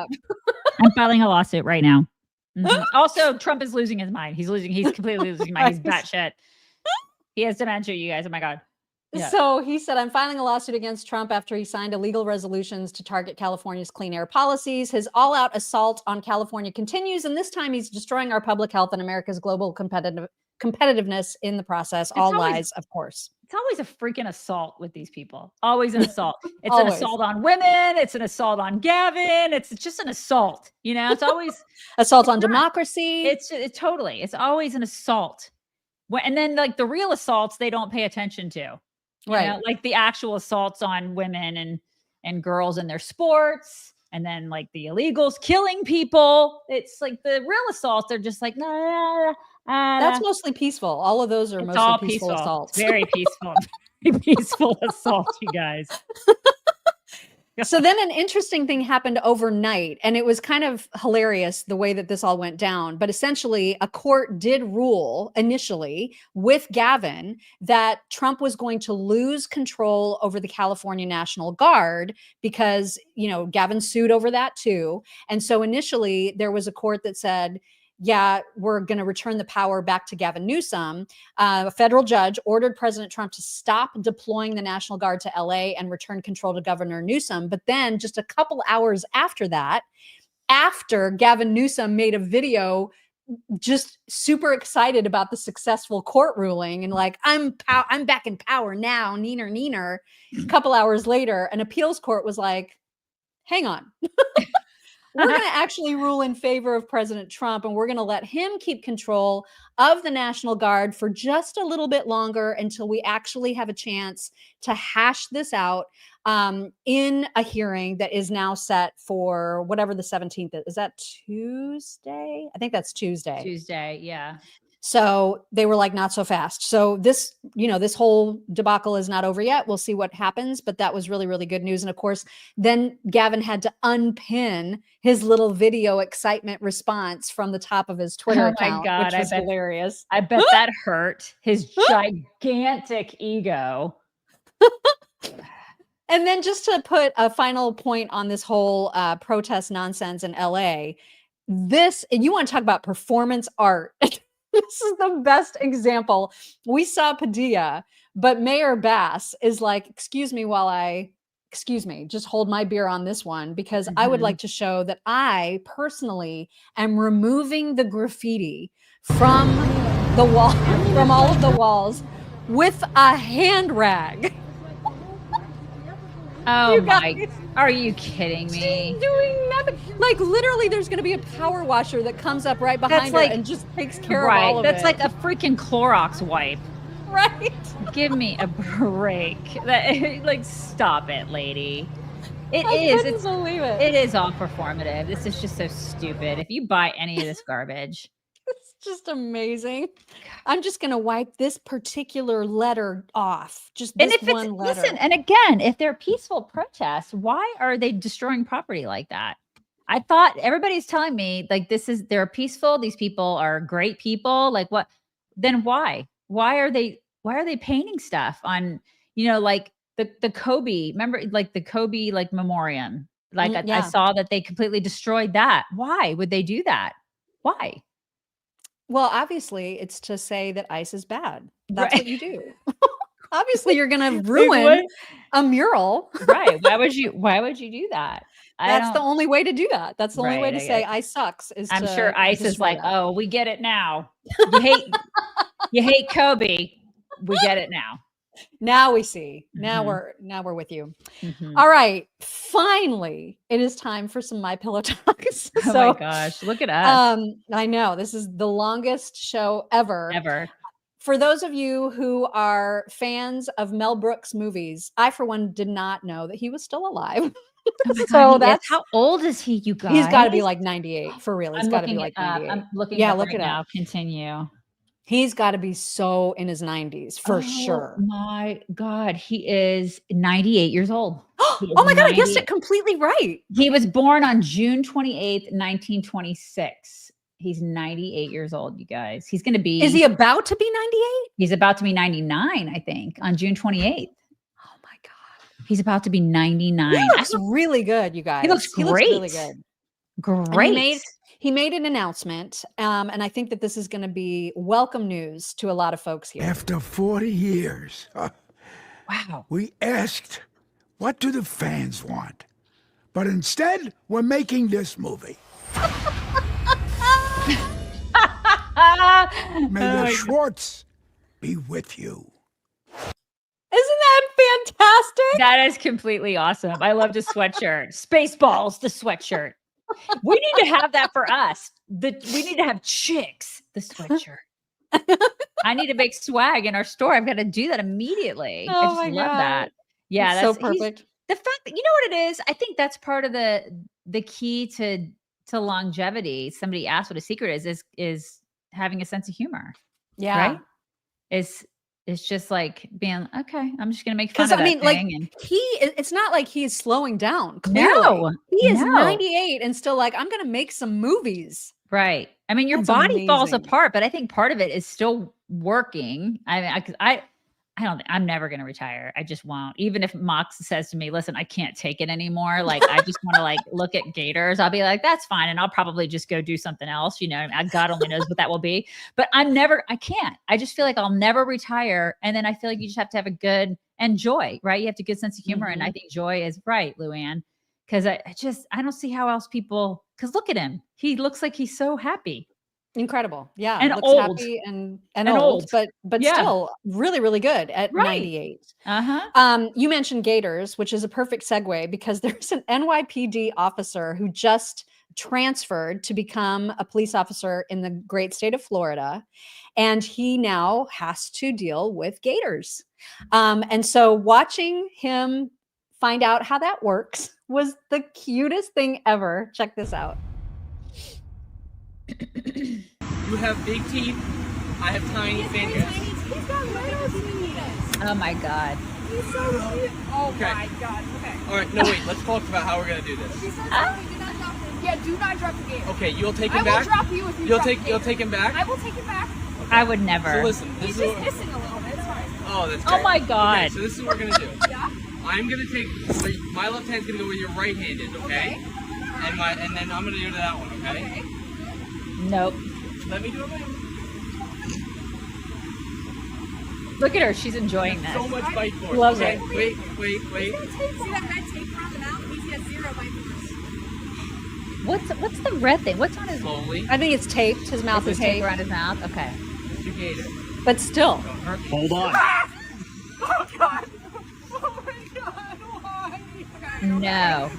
I'm filing a lawsuit right now. Mm-hmm. Also, Trump is losing his mind. He's completely losing his mind. He's batshit. He has dementia, you guys. Oh my God. Yeah. So he said, I'm filing a lawsuit against Trump after he signed illegal resolutions to target California's clean air policies. His all-out assault on California continues, and this time he's destroying our public health and America's global competitiveness in the process. All lies, of course. It's always a freaking assault with these people. Always an assault. It's an assault on women. It's an assault on Gavin. It's just an assault. You know, it's always assault on democracy. It's totally. It's always an assault. And then like the real assaults, they don't pay attention to. Right. Know? Like the actual assaults on women and girls in their sports. And then like the illegals killing people. It's like the real assaults. They're just like, nah. That's mostly peaceful. All of those are mostly peaceful assaults. Very peaceful. Very peaceful assault, you guys. So then an interesting thing happened overnight, and it was kind of hilarious the way that this all went down. But essentially, a court did rule initially with Gavin that Trump was going to lose control over the California National Guard because, you know, Gavin sued over that too. And so initially there was a court that said, yeah, we're going to return the power back to Gavin Newsom. A federal judge ordered President Trump to stop deploying the National Guard to LA and return control to Governor Newsom. But then just a couple hours after that, after Gavin Newsom made a video just super excited about the successful court ruling and like, I'm back in power now, neener. A couple hours later, an appeals court was like, hang on. we're going to actually rule in favor of President Trump, and we're going to let him keep control of the National Guard for just a little bit longer until we actually have a chance to hash this out in a hearing that is now set for whatever the 17th is. Is that Tuesday? I think that's Tuesday. Tuesday, yeah. So they were like, not so fast. So this, this whole debacle is not over yet. We'll see what happens, but that was really, really good news. And of course, then Gavin had to unpin his little video excitement response from the top of his Twitter account, God, which was hilarious. I bet that hurt his gigantic ego. And then just to put a final point on this whole protest nonsense in LA, and you want to talk about performance art. This is the best example. We saw Padilla, but Mayor Bass is like, excuse me, just hold my beer on this one, because I would like to show that I personally am removing the graffiti from the wall, from all of the walls with a hand rag. Oh my, are you kidding me? She's doing nothing. Like literally there's going to be a power washer that comes up right behind her and just takes care of all of it. That's like a freaking Clorox wipe. Right. Give me a break. Stop it, lady. I couldn't believe it. It is all performative. This is just so stupid. If you buy any of this garbage. It's just amazing. I'm just going to wipe this particular letter off. Just this one letter. Listen, and again, if they're peaceful protests, why are they destroying property like that? I thought everybody's telling me like they're peaceful. These people are great people. Like what? Then why? Why are they painting stuff on, like the Kobe, remember like the Kobe like memoriam? Like I saw that they completely destroyed that. Why would they do that? Why? Well, obviously, it's to say that ICE is bad. That's what you do. Obviously, you're going to ruin a mural. Right. Why would you do that? That's the only way to do that. That's the only way to say ICE sucks. I'm sure ICE is like, oh, we get it now. You hate Kobe. We get it now. Now we see. Now we're with you. All right. Finally, it is time for some My Pillow talks. Oh my gosh, look at us. I know this is the longest show ever. For those of you who are fans of Mel Brooks movies, I for one did not know that he was still alive. So that's how old is he, you guys? He's got to be like 98 for real. He's got to be like 98. I'm looking. Yeah, look it now. up. Continue. He's got to be so in his 90s for sure. My God, he is 98 years old. Oh my God, I guessed it completely right. He was born on June 28th, 1926. He's 98 years old, you guys. He's going to be. Is he about to be 98? He's about to be 99, I think, on June 28th. Oh my God. He's about to be 99. He looks really good, you guys. He looks great. He looks really good. Great. He made an announcement, and I think that this is going to be welcome news to a lot of folks here. After 40 years, wow, we asked, what do the fans want? But instead, we're making this movie. May the Schwartz be with you. Isn't that fantastic? That is completely awesome. I love the sweatshirt. Spaceballs, the sweatshirt. We need to have that for us. We need to have chicks, the sweatshirt. I need to make swag in our store. I've got to do that immediately. I just love that. Yeah, that's so perfect. The fact that, you know what it is? I think that's part of the key to longevity. Somebody asked what a secret is having a sense of humor. Yeah. Right? It's just like being, okay, I'm just going to make fun of that thing. Like it's not like he's slowing down. Clearly. No, he is 98 and still like, I'm going to make some movies. Right. I mean, your body falls apart, but I think part of it is still working. I'm never going to retire. I just won't. Even if Mox says to me, listen, I can't take it anymore. Like, I just want to like look at gators. I'll be like, that's fine. And I'll probably just go do something else. God only knows what that will be, but I can't. I just feel like I'll never retire. And then I feel like you just have to have a good and joy, right? You have a good sense of humor. And I think joy is right, Luann, because I don't see how else people, because look at him. He looks like he's so happy. Incredible. Yeah. And looks old. happy and old, but still really, really good at 98. You mentioned gators, which is a perfect segue because there's an NYPD officer who just transferred to become a police officer in the great state of Florida. And he now has to deal with gators. And so watching him find out how that works was the cutest thing ever. Check this out. You have big teeth. I have tiny fingers. He's got little teeth. Oh my God. He's so cute. Oh Okay. my God. Okay. All right, no wait. Let's talk about how we're gonna do this. Yeah, do not drop the game. Okay, you'll take him I back. will drop you if you You'll drop take the you'll game. take him back. I will take him back. I would never. So listen, this He's is just what, missing a little bit. It's fine. oh, that's Oh great. my God. Okay, so this is what we're gonna do. Yeah. I'm gonna take so my left hand's gonna go with your right-handed, okay? And then I'm gonna do that one, okay? Nope. Let me do it. Look at her. She's enjoying this. So much bite force. Loves okay, it. Wait. See that red tape around the mouth? He has 0 bite force. What's the red thing? What's on his? Slowly. I think it's taped. His mouth is taped around his mouth. Okay. You gator. But still. Hold on. Oh God. Oh my God. Why? Okay, No.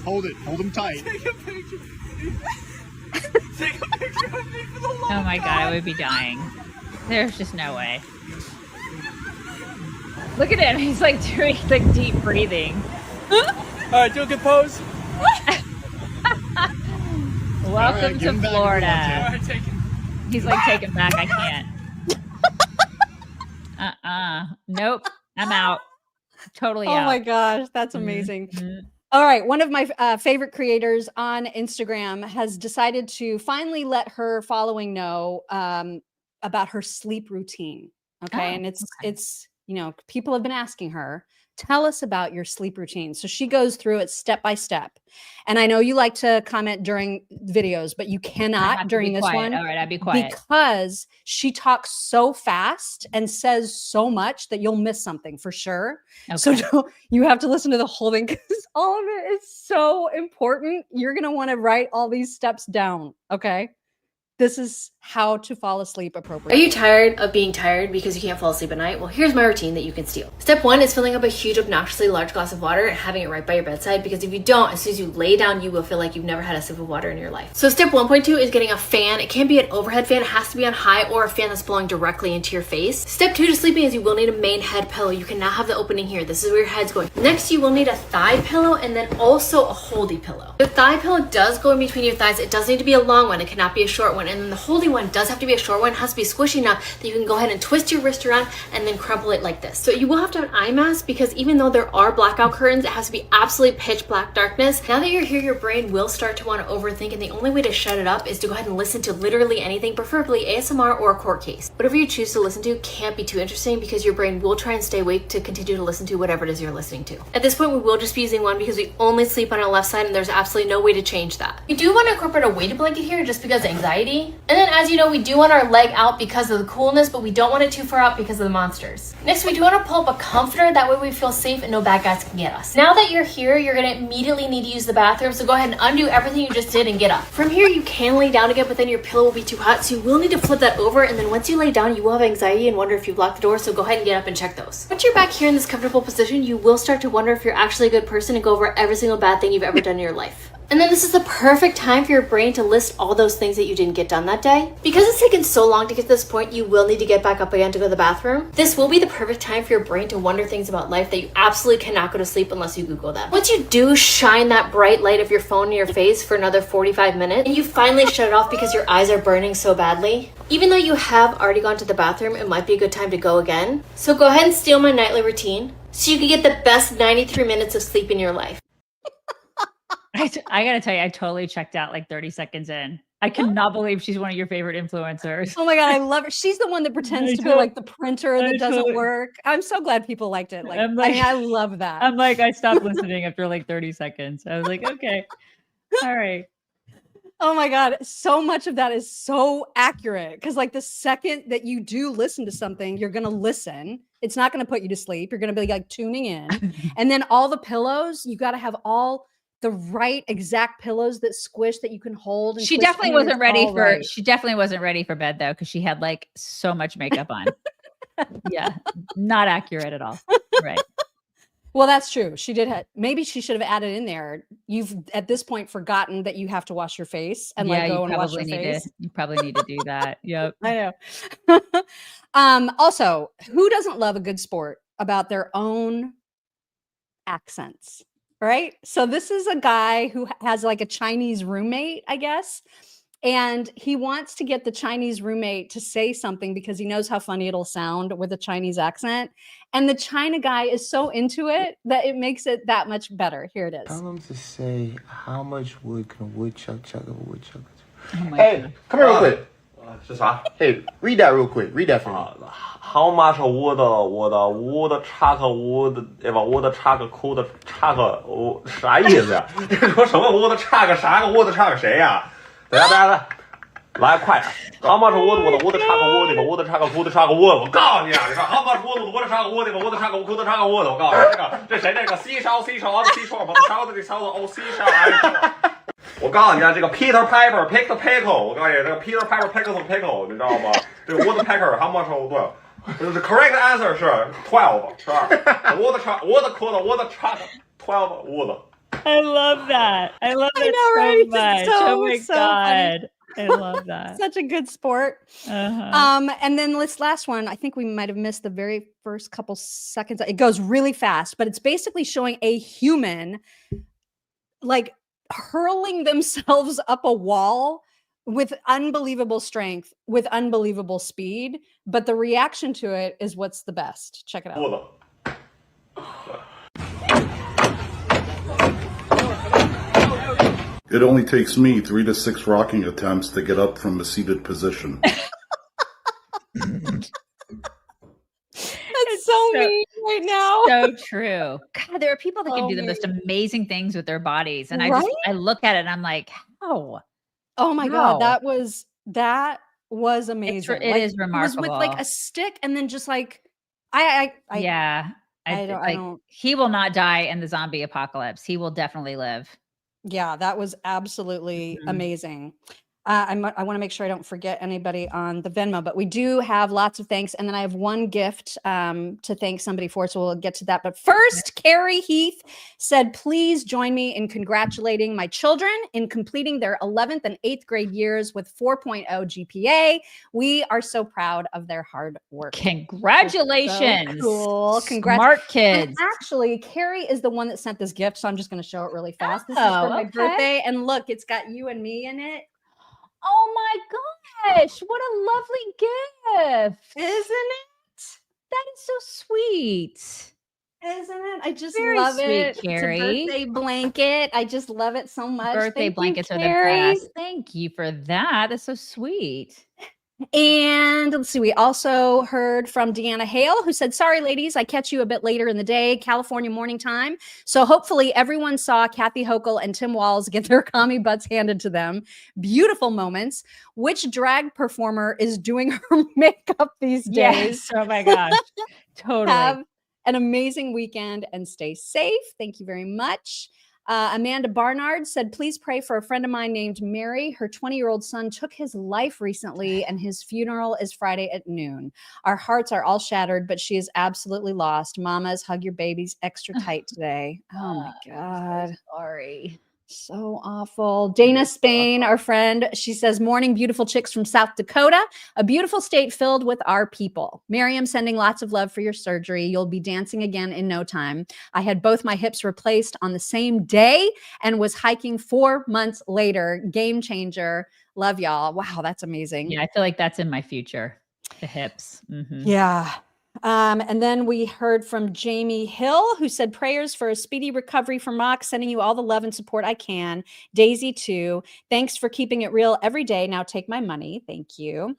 Hold it. Hold him tight. Take a picture. Take a picture of me for the love Oh my God. I would be dying. There's just no way. Look at him. He's like doing like deep breathing. All right, do a good pose. Welcome to Florida. All right, take it. He's like taken back. I can't. Nope. I'm out. Totally out. Oh my gosh, that's amazing. Mm-hmm. All right, one of my favorite creators on Instagram has decided to finally let her following know about her sleep routine. Okay, and it's people have been asking her, tell us about your sleep routine. So she goes through it step by step. And I know you like to comment during videos, but you cannot during this one. All right, I'd be quiet. Because she talks so fast and says so much that you'll miss something for sure. Okay. So you have to listen to the whole thing because all of it is so important. You're going to want to write all these steps down. Okay. This is how to fall asleep appropriately. Are you tired of being tired because you can't fall asleep at night? Well, here's my routine that you can steal. Step 1 is filling up a huge, obnoxiously large glass of water and having it right by your bedside, because if you don't, as soon as you lay down, you will feel like you've never had a sip of water in your life. So step 1.2 is getting a fan. It can't be an overhead fan. It has to be on high, or a fan that's blowing directly into your face. Step 2 to sleeping is you will need a main head pillow. You cannot have the opening here. This is where your head's going. Next, you will need a thigh pillow and then also a holdy pillow. The thigh pillow does go in between your thighs. It does need to be a long one. It cannot be a short one. And then the holdy one does have to be a short one. It has to be squishy enough that you can go ahead and twist your wrist around and then crumple it like this. So you will have to have an eye mask, because even though there are blackout curtains, it has to be absolutely pitch black darkness. Now that you're here, your brain will start to want to overthink, and the only way to shut it up is to go ahead and listen to literally anything, preferably ASMR or a court case. Whatever you choose to listen to can't be too interesting, because your brain will try and stay awake to continue to listen to whatever it is you're listening to. At this point, we will just be using one because we only sleep on our left side and there's absolutely no way to change that. We do want to incorporate a weighted blanket here just because of anxiety. And then, as you know, we do want our leg out because of the coolness, but we don't want it too far out because of the monsters. Next, we do want to pull up a comforter. That way we feel safe and no bad guys can get us. Now that you're here, you're going to immediately need to use the bathroom. So go ahead and undo everything you just did and get up. From here, you can lay down again, but then your pillow will be too hot. So you will need to flip that over. And then once you lay down, you will have anxiety and wonder if you've locked the door. So go ahead and get up and check those. Once you're back here in this comfortable position, you will start to wonder if you're actually a good person and go over every single bad thing you've ever done in your life. And then this is the perfect time for your brain to list all those things that you didn't get done that day. Because it's taken so long to get to this point, you will need to get back up again to go to the bathroom. This will be the perfect time for your brain to wonder things about life that you absolutely cannot go to sleep unless you Google them. Once you do shine that bright light of your phone in your face for another 45 minutes, and you finally shut it off because your eyes are burning so badly, even though you have already gone to the bathroom, it might be a good time to go again. So go ahead and steal my nightly routine so you can get the best 93 minutes of sleep in your life. I gotta tell you, I totally checked out like 30 seconds in. I cannot believe she's one of your favorite influencers. Oh my God, I love her. She's the one that pretends to be like the printer that doesn't work. I'm so glad people liked it. Like, I love that. I'm like, I stopped listening after like 30 seconds. I was like, okay, all right. Oh my God, so much of that is so accurate. Because like the second that you do listen to something, you're gonna listen. It's not gonna put you to sleep. You're gonna be like tuning in. And then all the pillows, you gotta have all the right exact pillows that squish that you can hold. And She twist definitely fingers wasn't ready all for right. she definitely wasn't ready for bed though, because she had like so much makeup on. Yeah, not accurate at all. Right. Well, that's true. She did. Maybe she should have added in there. You've at this point forgotten that you have to wash your face and like go and wash your face. You probably need to do that. Yep. I know. Also, who doesn't love a good sport about their own accents, right? So this is a guy who has like a Chinese roommate, I guess. And he wants to get the Chinese roommate to say something because he knows how funny it'll sound with a Chinese accent. And the China guy is so into it that it makes it that much better. Here it is. Tell him to say, how much wood can a woodchuck chuck a woodchuck? Hey, come here real quick. Hey, read that real quick. Read that for me. How much wood chuck wood wood chuck could chuck 啥意思呀？说什么 wood chuck 啥个 wood chuck 谁呀？大家来快点 ！How much wood chuck wood chuck could chuck wood？ 我告诉你啊，你说 how much wood chuck wood chuck could chuck wood？ 我告诉你，这谁这个 C 烧 C 烧 C 烧，把它烧的这烧的 O C 烧。我告诉你啊，这个 Peter Piper pick the pickle， 我告诉你，这个 Peter Piper pick the pickle， 你知道吗？这个 woodpecker how much 对，the correct answer 是 12， 12。wood chuck wood chuck 12 wood。 I love that. I love it so right? Much. Oh my God. I love that. Such a good sport. And then this last one, I think we might have missed the very first couple seconds. It goes really fast, but it's basically showing a human like hurling themselves up a wall with unbelievable strength, with unbelievable speed. But the reaction to it is what's the best. Check it out. It only takes me 3 to 6 rocking attempts to get up from a seated position. That's so mean right now. So true. God, there are people that can do the most amazing things with their bodies. And I look at it and I'm like, how? Oh my God, that was amazing. It is remarkable. It was with like a stick and then just like, I don't. He will not die in the zombie apocalypse. He will definitely live. Yeah, that was absolutely amazing. I want to make sure I don't forget anybody on the Venmo, but we do have lots of thanks. And then I have one gift to thank somebody for, so we'll get to that. But first, Carrie Heath said, please join me in congratulating my children in completing their 11th and 8th grade years with 4.0 GPA. We are so proud of their hard work. Congratulations. So cool. Smart kids. And actually, Carrie is the one that sent this gift, so I'm just going to show it really fast. This is for my birthday. And look, it's got you and me in it. Oh my gosh, what a lovely gift. Isn't it? That is so sweet. Isn't it? I just Very love sweet, it. Carrie. It's a birthday blanket. I just love it so much. Birthday blankets are the best. Thank you for that. That's so sweet. And let's see, we also heard from Deanna Hale, who said, sorry, ladies, I catch you a bit later in the day, California morning time. So hopefully everyone saw Kathy Hochul and Tim Walz get their commie butts handed to them. Beautiful moments. Which drag performer is doing her makeup these days? Yes. Oh my gosh. Totally. Have an amazing weekend and stay safe. Thank you very much. Amanda Barnard said, please pray for a friend of mine named Mary. Her 20-year-old son took his life recently, and his funeral is Friday at noon. Our hearts are all shattered, but she is absolutely lost. Mamas, hug your babies extra tight today. Oh my God. So sorry. So awful. Dana Spain, our friend, she says, morning, beautiful chicks from South Dakota, a beautiful state filled with our people. Miriam, sending lots of love for your surgery. You'll be dancing again in no time. I had both my hips replaced on the same day and was hiking 4 months later. Game changer. Love y'all. Wow, that's amazing. Yeah, I feel like that's in my future. The hips. Mm-hmm. Yeah. And then we heard from Jamie Hill, who said prayers for a speedy recovery from Mock, sending you all the love and support I can. Daisy too. Thanks for keeping it real every day. Now take my money. Thank you.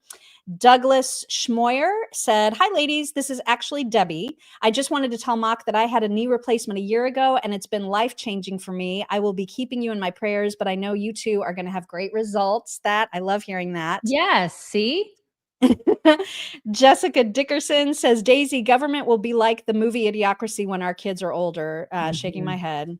Douglas Schmoyer said, hi, ladies. This is actually Debbie. I just wanted to tell Mock that I had a knee replacement a year ago, and it's been life-changing for me. I will be keeping you in my prayers, but I know you two are going to have great results. I love hearing that. Yes. See? Jessica Dickerson says, Daisy, government will be like the movie Idiocracy when our kids are older. Shaking my head.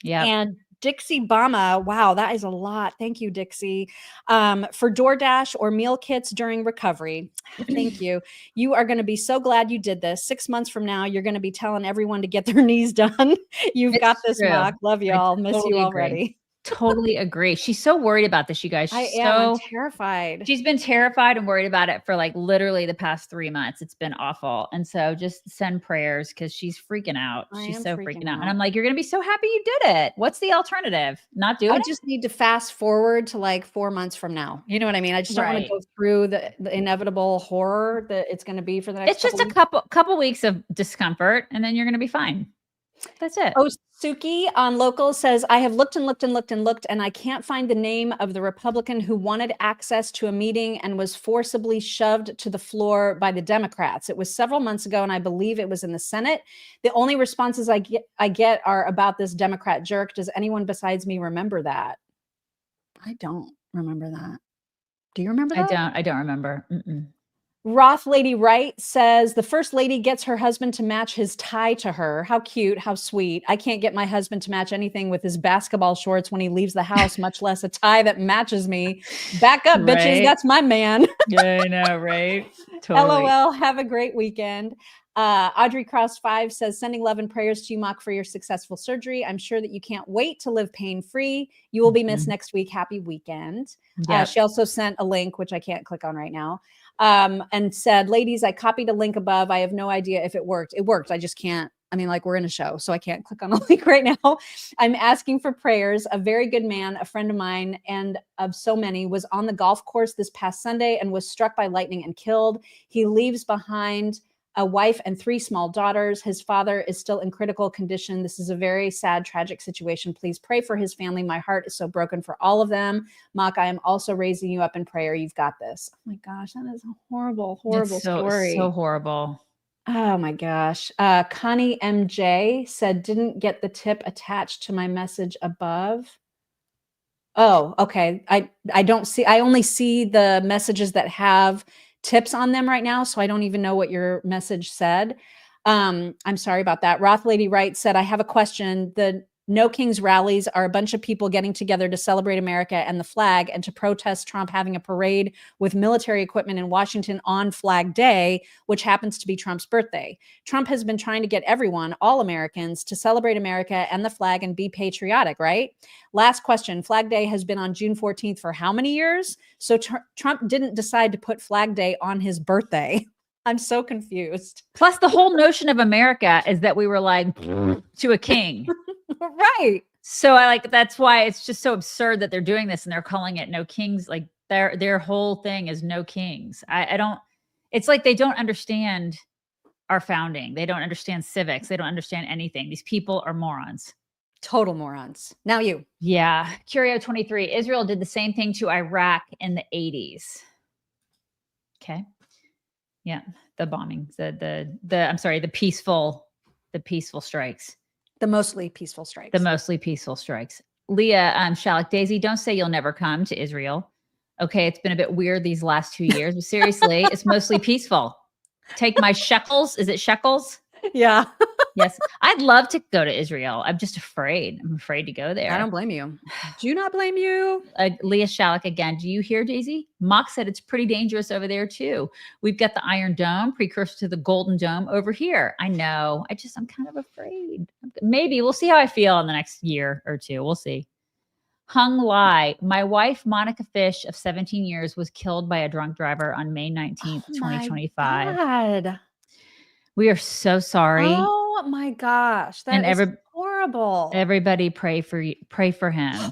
Yeah. And Dixie Bama. Wow, that is a lot. Thank you, Dixie. For DoorDash or meal kits during recovery. Thank you. You are going to be so glad you did this. 6 months from now, you're going to be telling everyone to get their knees done. You've got this, Mock. Love y'all. Miss you already. Totally agree. She's so worried about this, you guys. I'm terrified. She's been terrified and worried about it for like literally the past 3 months. It's been awful. And so just send prayers because she's freaking out. She's so freaking out. And I'm like, you're going to be so happy you did it. What's the alternative? Not do it? I just need to fast forward to like 4 months from now. You know what I mean? I just don't want to go through the inevitable horror that it's going to be for the next It's just a couple weeks of discomfort and then you're going to be fine. That's it. Oh, Suki on Local says, I have looked and looked and looked and looked, and I can't find the name of the Republican who wanted access to a meeting and was forcibly shoved to the floor by the Democrats. It was several months ago, and I believe it was in the Senate. The only responses I get are about this Democrat jerk. Does anyone besides me remember that? I don't remember that. Do you remember that? I don't remember. Roth Lady Wright says the first lady gets her husband to match his tie to her. How cute, how sweet. I can't get my husband to match anything with his basketball shorts when he leaves the house, much less a tie that matches me. Back up, bitches. That's my man. Yeah, I know, right? Totally. LOL. Have a great weekend. Audrey Cross 5 says, sending love and prayers to you, Mock, for your successful surgery. I'm sure that you can't wait to live pain-free. You will be missed next week. Happy weekend. Yep. She also sent a link, which I can't click on right now, and said, ladies, I copied a link above. I have no idea if it worked. It worked. I just can't. I mean, like, we're in a show, so I can't click on a link right now. I'm asking for prayers. A very good man, a friend of mine, and of so many, was on the golf course this past Sunday and was struck by lightning and killed. He leaves behind a wife and 3 small daughters. His father is still in critical condition. This is a very sad, tragic situation. Please pray for his family. My heart is so broken for all of them. Mock, I am also raising you up in prayer. You've got this. Oh my gosh, that is a horrible, horrible story. So horrible. Oh my gosh. Connie MJ said, didn't get the tip attached to my message above. Oh, okay. I don't see, I only see the messages that have tips on them right now, so I don't even know what your message said. I'm sorry about that. Roth Lady Wright said, I have a question. The No Kings rallies are a bunch of people getting together to celebrate America and the flag and to protest Trump having a parade with military equipment in Washington on Flag Day, which happens to be Trump's birthday. Trump has been trying to get everyone, all Americans, to celebrate America and the flag and be patriotic, right? Last question. Flag Day has been on June 14th for how many years? So Trump didn't decide to put Flag Day on his birthday. I'm so confused. Plus, the whole notion of America is that we were like to a king. Right. So that's why it's just so absurd that they're doing this and they're calling it No Kings. Like their whole thing is No Kings. I don't, it's like they don't understand our founding. They don't understand civics. They don't understand anything. These people are morons. Total morons. Now you. Yeah. Curio 23. Israel did the same thing to Iraq in the 80s. Okay. Yeah. The bombings, the peaceful strikes. The mostly peaceful strikes. The mostly peaceful strikes. Leah Shalak Daisy, don't say you'll never come to Israel. Okay, it's been a bit weird these last 2 years, but seriously, it's mostly peaceful. Take my shekels. Is it shekels? Yeah. Yes. I'd love to go to Israel. I'm just afraid. I'm afraid to go there. I don't blame you. Do not blame you. Leah Shalak again. Do you hear, Daisy? Mock said it's pretty dangerous over there too. We've got the Iron Dome, precursor to the Golden Dome over here. I know. I'm kind of afraid. Maybe we'll see how I feel in the next year or two. We'll see. Hung Lai. My wife, Monica Fish, of 17 years, was killed by a drunk driver on May 19th, 2025. God. We are so sorry. Oh my gosh. That is horrible. Everybody pray for him.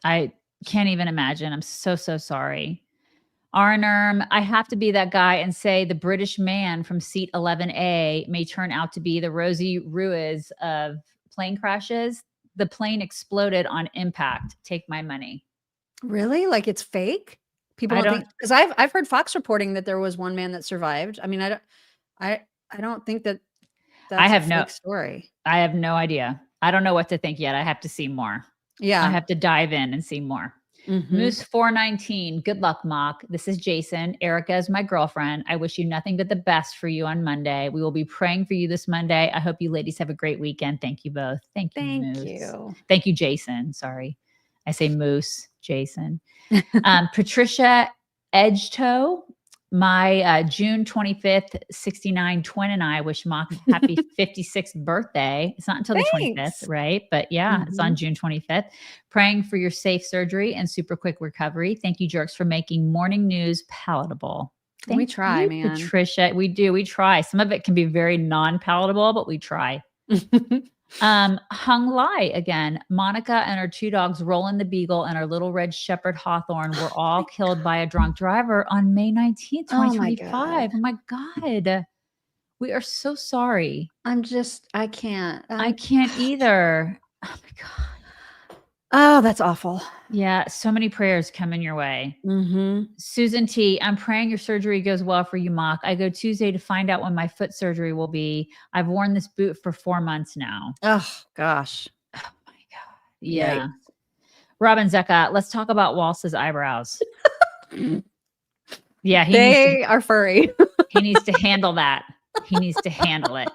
I can't even imagine. I'm so sorry. Arnerm, I have to be that guy and say the British man from seat 11A may turn out to be the Rosie Ruiz of plane crashes. The plane exploded on impact. Take my money. Really? Like it's fake? People don't think, because I've heard Fox reporting that there was one man that survived. I mean, I don't think that's a fake story. I have no idea. I don't know what to think yet. I have to see more. Yeah. I have to dive in and see more. Moose 419. Good luck, Mock. This is Jason. Erica is my girlfriend. I wish you nothing but the best for you on Monday. We will be praying for you this Monday. I hope you ladies have a great weekend. Thank you both. Thank you, Moose. Thank you, Jason. Sorry. I say Moose, Jason. Patricia Edgetoe. My June 25th, 69 twin and I wish Mock happy 56th birthday. It's not until the 25th, right? But yeah, it's on June 25th. Praying for your safe surgery and super quick recovery. Thank you, jerks, for making morning news palatable. We try, man. Patricia, we do. We try. Some of it can be very non-palatable, but we try. Hung Lai again. Monica and her 2 dogs, Roland the Beagle and our little red shepherd Hawthorne, were all killed by a drunk driver on May 19th, 2025. Oh my God. We are so sorry. I can't. I can't either. Oh my God. Oh, that's awful. Yeah. So many prayers coming your way. Susan T. I'm praying your surgery goes well for you, Mock. I go Tuesday to find out when my foot surgery will be. I've worn this boot for 4 months now. Oh, gosh. Oh my God. Yeah. Yikes. Robin Zecca, let's talk about Walz's eyebrows. Yeah. They are furry. He needs to handle that. He needs to handle it.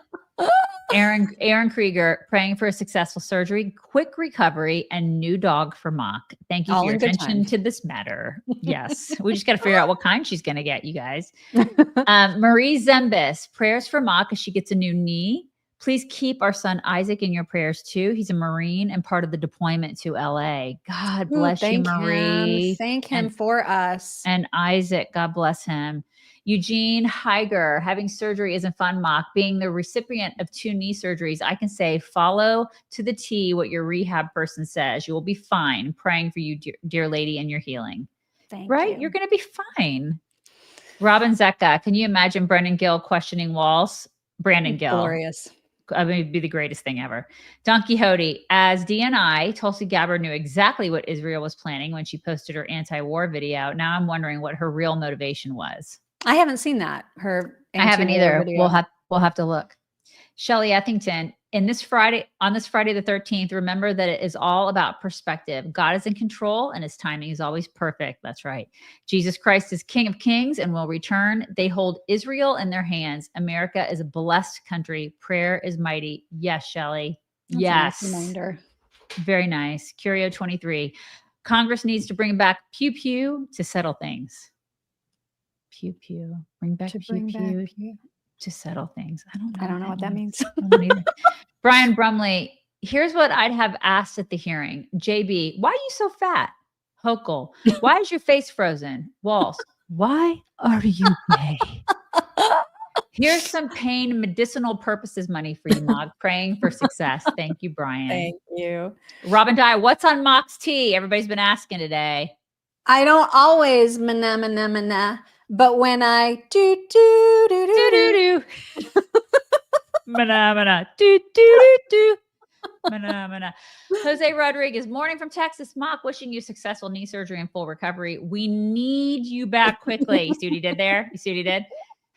Aaron Krieger, praying for a successful surgery, quick recovery, and new dog for Mock. Thank you for your attention to this matter. Yes. We just got to figure out what kind she's going to get, you guys. Marie Zembis, prayers for Mock as she gets a new knee. Please keep our son Isaac in your prayers too. He's a Marine and part of the deployment to LA. God bless you, Marie. Thank him for us. And Isaac, God bless him. Eugene Heiger, having surgery isn't fun, Mock. Being the recipient of 2 knee surgeries, I can say follow to the T what your rehab person says. You will be fine. Praying for you, dear lady, and your healing. Thank you. You're going to be fine. Robin Zecca, can you imagine Brendan Gill questioning Walz? Brandon Gill. Glorious. I mean, it'd be the greatest thing ever. Don Quixote, as DNI, Tulsi Gabbard knew exactly what Israel was planning when she posted her anti-war video. Now I'm wondering what her real motivation was. I haven't seen that. I haven't either. Video. We'll have to look. Shelley Ethington, on this Friday the 13th, remember that it is all about perspective. God is in control and his timing is always perfect. That's right. Jesus Christ is King of Kings and will return. They hold Israel in their hands. America is a blessed country. Prayer is mighty. Yes, Shelley. Yes. A nice reminder. Very nice. Curio 23. Congress needs to bring back pew pew to settle things. Pew pew. Bring back pew pew to settle things. I don't know what that means. Brian Brumley, here's what I'd have asked at the hearing. JB, why are you so fat? Hochul, why is your face frozen? Walz, why are you gay? Here's some pain medicinal purposes money for you, Mog. Praying for success. Thank you, Brian. Thank you. Robin Dye, what's on Mock's tea? Everybody's been asking today. I don't always mana, but when I do mana mana. Jose Rodriguez, morning from Texas. Mock, wishing you successful knee surgery and full recovery. We need you back quickly. You see what he did there? You see what he did?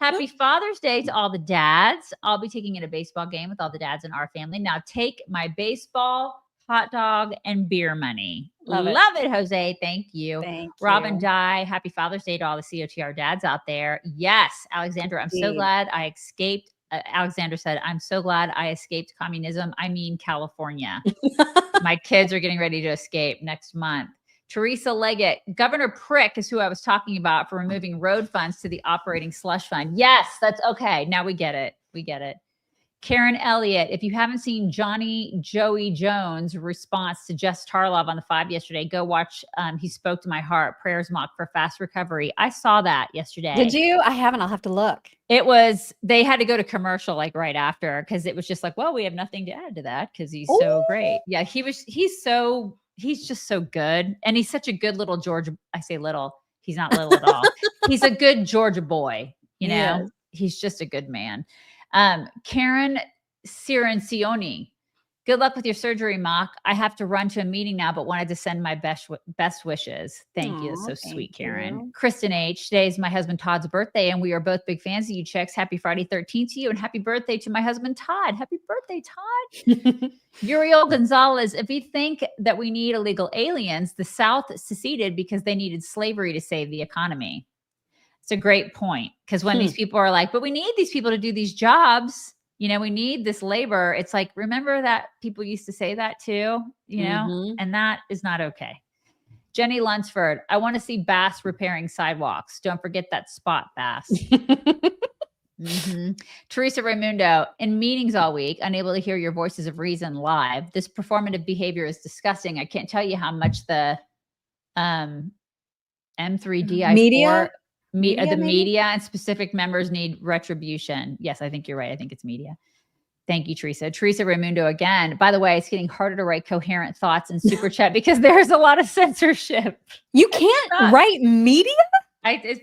Happy Father's Day to all the dads. I'll be taking in a baseball game with all the dads in our family. Now take my baseball, hot dog, and beer money. Love it, Jose. Thank you. Robin Dye, happy Father's Day to all the COTR dads out there. Yes, Alexandra, I'm so glad I escaped. Alexander said, I'm so glad I escaped communism. I mean, California. My kids are getting ready to escape next month. Teresa Leggett, Governor Prick is who I was talking about for removing road funds to the operating slush fund. Yes, that's okay. Now we get it. We get it. Karen Elliott, if you haven't seen Johnny Joey Jones' response to Jess Tarlov on the 5 yesterday, go watch. He spoke to my heart. Prayers, Mock, for fast recovery. I saw that yesterday. Did you? I haven't. I'll have to look. It was, they had to go to commercial like right after because it was just like, well, we have nothing to add to that because he's so great. Yeah, he's just so good. And he's such a good little Georgia. I say little. He's not little at all. He's a good Georgia boy. You know, Yes. He's just a good man. Karen Cirancioni, Good luck with your surgery, Mock. I have to run to a meeting now, but wanted to send my best wishes. Thank you. That's so sweet, Karen. Kristen H. Today is my husband Todd's birthday, and we are both big fans of you chicks. Happy Friday 13th to you, and happy birthday to my husband Todd. Happy birthday, Todd. Uriel Gonzalez. If you think that we need illegal aliens, the South seceded because they needed slavery to save the economy. It's a great point, because when these people are like, but we need these people to do these jobs. You know, we need this labor. It's like, remember that people used to say that too, you know, and that is not okay. Jenny Lunsford, I want to see Bass repairing sidewalks. Don't forget that spot, Bass. Teresa Raimundo, in meetings all week, unable to hear your voices of reason live. This performative behavior is disgusting. I can't tell you how much the M3DI4 media the media and specific members need retribution. Yes, I think you're right. I think it's media. Thank you, Teresa. Teresa Raimundo again. By the way, it's getting harder to write coherent thoughts in Super Chat because there's a lot of censorship. You can't write media?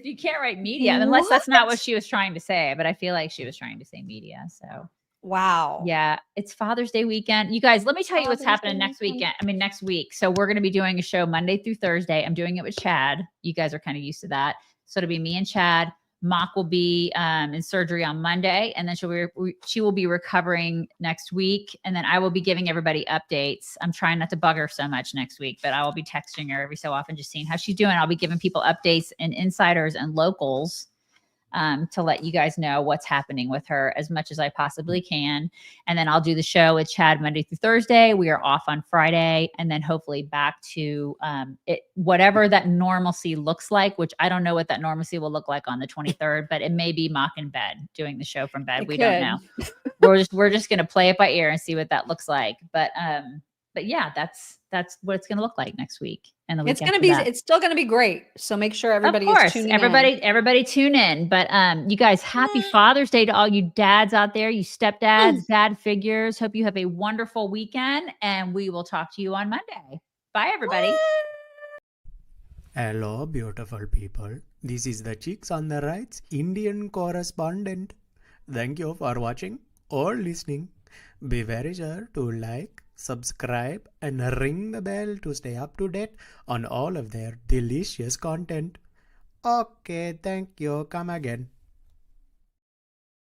You can't write media unless that's not what she was trying to say. But I feel like she was trying to say media. So wow. Yeah, it's Father's Day weekend. You guys, let me tell you what's happening next week. So we're going to be doing a show Monday through Thursday. I'm doing it with Chad. You guys are kind of used to that. So it'll be me and Chad. Mock will be in surgery on Monday, and then she will be recovering next week. And then I will be giving everybody updates. I'm trying not to bug her so much next week, but I will be texting her every so often, just seeing how she's doing. I'll be giving people updates and insiders and locals to let you guys know what's happening with her as much as I possibly can. And then I'll do the show with Chad Monday through Thursday. We are off on Friday, and then hopefully back to whatever that normalcy looks like, which I don't know what that normalcy will look like on the 23rd, but it may be Mock in bed, doing the show from bed. We don't know. We're just going to play it by ear and see what that looks like. But yeah, that's what it's going to look like next week. And it's still going to be great. So make sure everybody is tuning in. Everybody tune in. But you guys, happy Father's Day to all you dads out there, you stepdads, dad figures. Hope you have a wonderful weekend, and we will talk to you on Monday. Bye, everybody. Hello, beautiful people. This is the Chicks on the Right's Indian correspondent. Thank you for watching or listening. Be very sure to like, subscribe, and ring the bell to stay up to date on all of their delicious content. Okay, thank you. Come again.